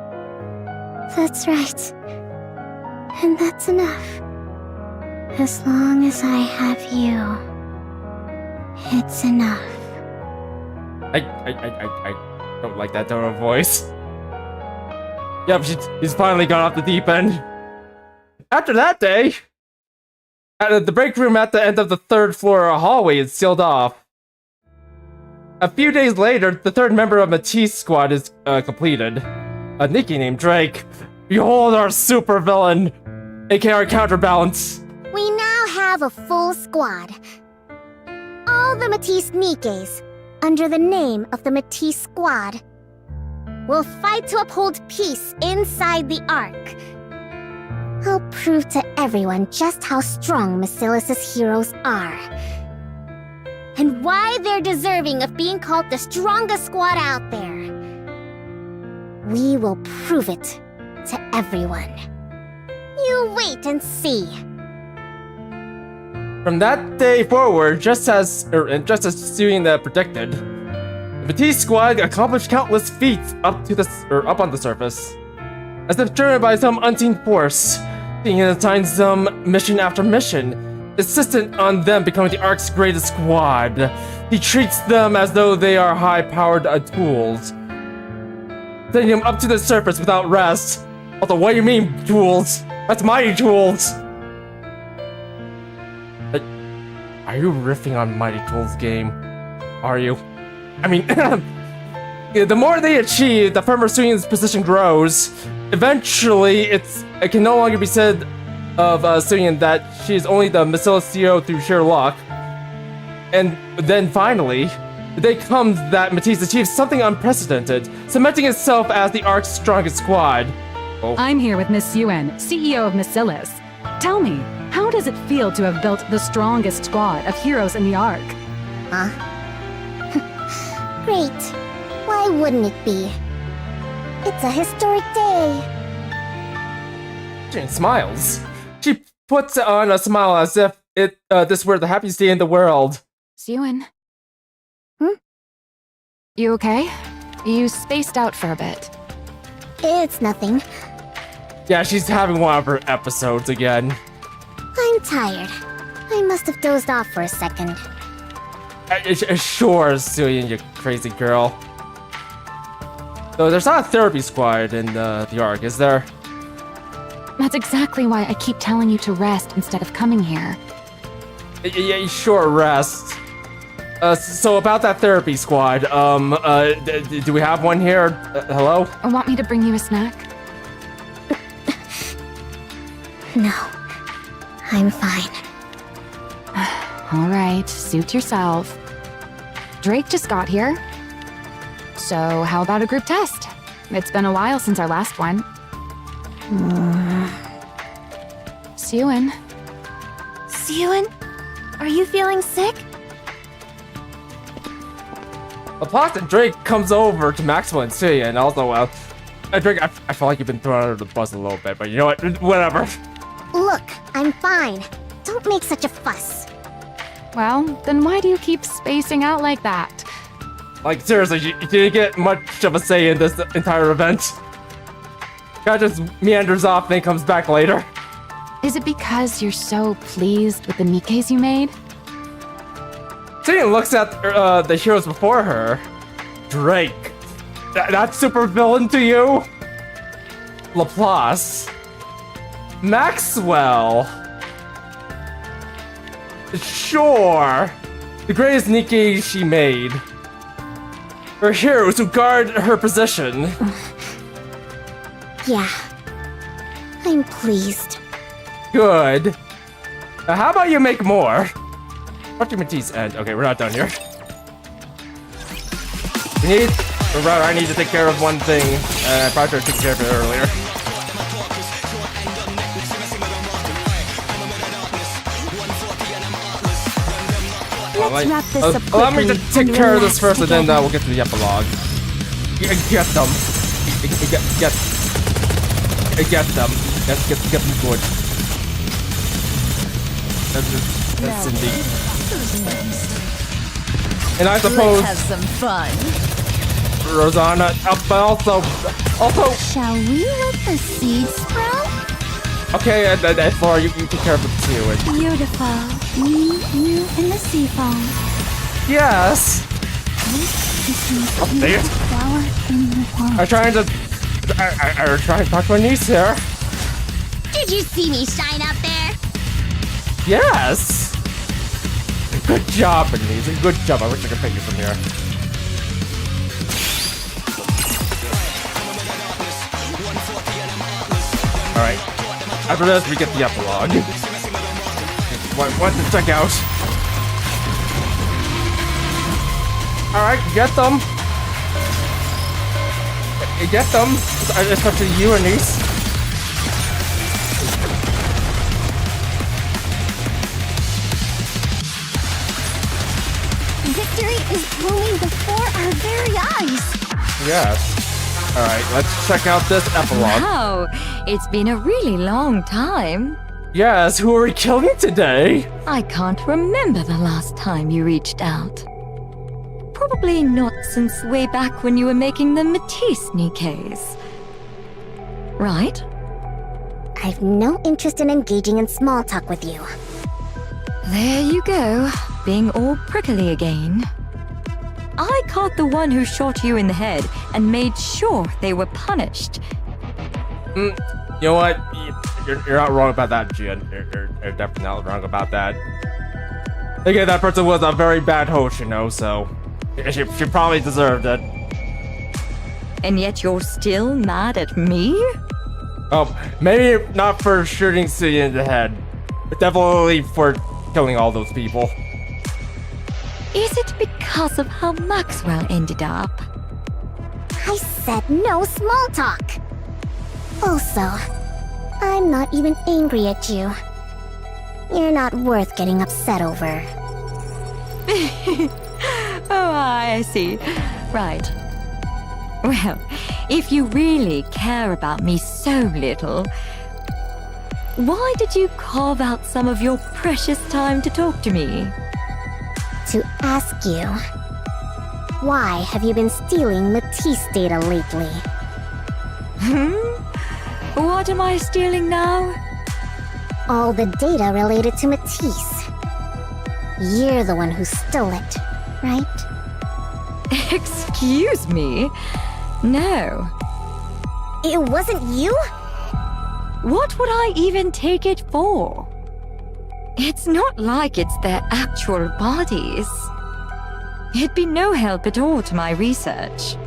That's right. And that's enough. As long as I have you, it's enough. I don't like that tone of voice. Yep, he's finally gone off the deep end. After that day, the break room at the end of the third floor hallway is sealed off. A few days later, the third member of Matisse squad is completed. A Nikke named Drake. Behold our supervillain, aka our counterbalance. We now have a full squad. All the Matisse Nikkes, under the name of the Matisse Squad, will fight to uphold peace inside the Ark. I'll prove to everyone just how strong Macilis' heroes are. And why they're deserving of being called the strongest squad out there. We will prove it to everyone. You wait and see. From that day forward, just as Suyin predicted, the Matisse squad accomplished countless feats up on the surface. As if driven by some unseen force, Suyin assigns them mission after mission, insistent on them becoming the Ark's greatest squad. He treats them as though they are high-powered tools, sending them up to the surface without rest. Also, what do you mean, tools? That's mighty tools! Are you riffing on Mighty Tools game? Are you? I mean, the more they achieve, the firmer Suyin's position grows. Eventually, it can no longer be said of Suyin that she is only the Macilis CEO through sheer luck. And then finally, the day comes that Matisse achieves something unprecedented, cementing itself as the Ark's strongest squad. Oh. I'm here with Miss Suyin, CEO of Macilis. Tell me, how does it feel to have built the strongest squad of heroes in the Ark? Huh? Great. Why wouldn't it be? It's a historic day. Jane smiles. She puts on a smile as if this were the happiest day in the world. Suyin? You okay? You spaced out for a bit. It's nothing. Yeah, she's having one of her episodes again. I'm tired. I must have dozed off for a second. Sure, Suyin, you crazy girl. Though there's not a therapy squad in the Ark, is there? That's exactly why I keep telling you to rest instead of coming here. Yeah, sure, rest. So about that therapy squad, do we have one here? Hello? Want me to bring you a snack? No. I'm fine. All right, suit yourself. Drake just got here. So, how about a group test? It's been a while since our last one. Siwin. Siwin, are you feeling sick? Laplace and Drake comes over to Maxwell and see, and also, Drake, I feel like you've been thrown under the bus a little bit, but you know what? Whatever. Look, I'm fine. Don't make such a fuss. Well, then why do you keep spacing out like that? Like, seriously, you didn't get much of a say in this entire event. Guy just meanders off, then comes back later. Is it because you're so pleased with the Nikkes you made? Jane looks at the heroes before her. Drake. That's super villain to you? Laplace. Maxwell. Sure. The greatest Nikke she made. Her heroes who guard her position. Yeah. I'm pleased. Good. Now how about you make more? Dr. Matisse end. Okay, we're not done here. I need to take care of one thing. I probably should have taken care of it earlier. Let's wrap this up allow me to quickly take and care of this relax first, and then together. we'll get to the epilogue. Get them. Get them. Get them good. That's Cindy. And I suppose Let's have some fun. Rosanna, but also. Shall we let the seeds sprout? Okay, and Flora, you take care of it too. And Beautiful. Me, you, and the sea foam. yes. Oh, dang it. Flower in the pond. I'm trying to talk to my niece here. Did you see me shine up there? Yes. Good job, niece. Good job. I wish I could pay you from here. All right. After this, we get the epilogue. What to check out? All right, get them. Get them. Especially you, Anise. Victory is blooming before our very eyes. Yes. All right, let's check out this epilogue. Wow, it's been a really long time. Yes, who are we killing today? I can't remember the last time you reached out. Probably not since way back when you were making the Matisse Nikkes. Right? I've no interest in engaging in small talk with you. There you go, being all prickly again. I caught the one who shot you in the head and made sure they were punished. You know what? You're not wrong about that, Gian. You're definitely not wrong about that. Again, that person was a very bad host, you know, so she probably deserved it. And yet you're still mad at me? Oh, maybe not for shooting City in the head, but definitely for killing all those people. Is it because of how Maxwell ended up? I said no small talk. Also, I'm not even angry at you. You're not worth getting upset over. Oh, I see. Right. Well, if you really care about me so little, why did you carve out some of your precious time to talk to me? To ask you, why have you been stealing Matisse data lately? What am I stealing now? All the data related to Matisse. You're the one who stole it, right? Excuse me? No. It wasn't you? What would I even take it for? It's not like it's their actual bodies. It'd be no help at all to my research.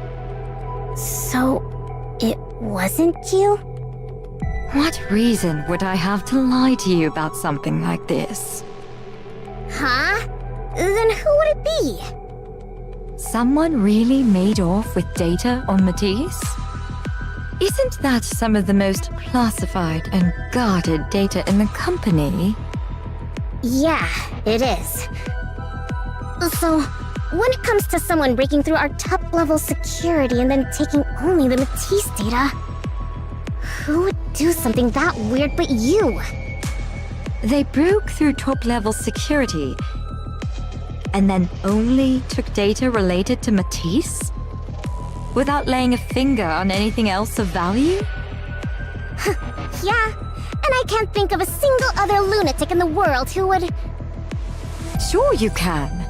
So, it wasn't you? What reason would I have to lie to you about something like this? Huh? Then who would it be? Someone really made off with data on Matisse? Isn't that some of the most classified and guarded data in the company? Yeah, it is. So, when it comes to someone breaking through our top-level security and then taking only the Matisse data, who would do something that weird but you? They broke through top-level security and then only took data related to Matisse? Without laying a finger on anything else of value? Yeah, and I can't think of a single other lunatic in the world who would... Sure you can.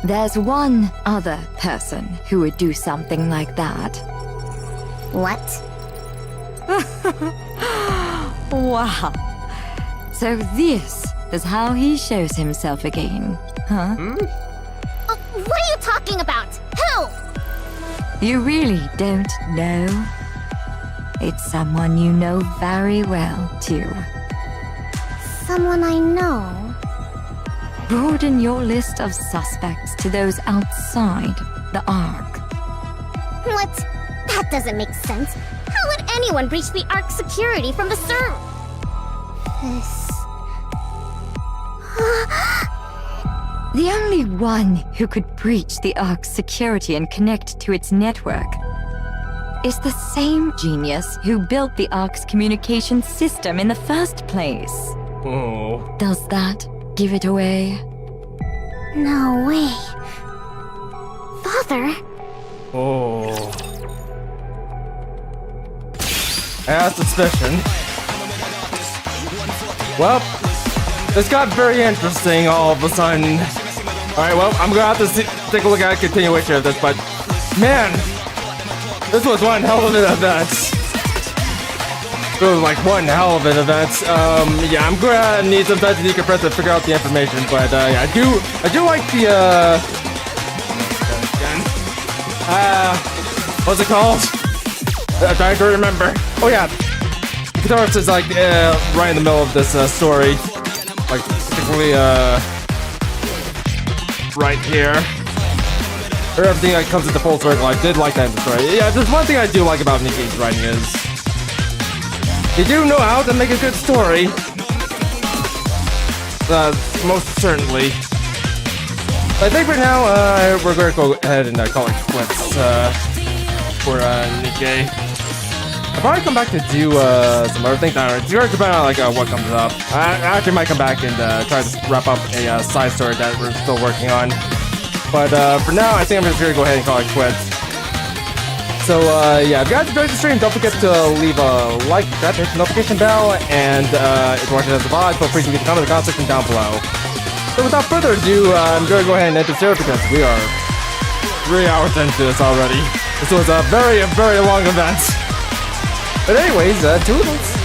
There's one other person who would do something like that. What? Wow. So this is how he shows himself again, huh? What are you talking about? Who? You really don't know? It's someone you know very well, too. Someone I know? Broaden your list of suspects to those outside the Ark. What? That doesn't make sense. How would anyone breach the Ark security from the server? The only one who could breach the Ark's security and connect to its network is the same genius who built the Ark's communication system in the first place. Oh. Does that give it away? No way. Father? Oh. I had suspicion. Well, this got very interesting all of a sudden. Alright, well, I'm gonna have to take a look at a continuation of this, but man, this was one hell of an event. It was like one hell of an event. Yeah, I'm gonna need some time to decompress and figure out the information, but yeah, I do like the what's it called? I'm trying to remember. Oh yeah, the guitarist is like right in the middle of this story, like particularly right here. Or everything that comes into full circle. I did like that in the story. Yeah, there's one thing I do like about Nikke's writing is you do know how to make a good story. Most certainly. I think for now, we're gonna go ahead and call it quits for Nikke. I'll probably come back to do some other things. I don't know. It's depending on like what comes up. I actually might come back and try to wrap up a side story that we're still working on. But for now, I think I'm just gonna go ahead and call it quits. So yeah, if you guys enjoyed the stream, don't forget to leave a like, subscribe, hit the notification bell, and if you're watching as a VOD, feel free to leave a comment in the comment section down below. So without further ado, I'm gonna go ahead and end this here because we are 3 hours into this already. This was a very long event. But anyways, toodles.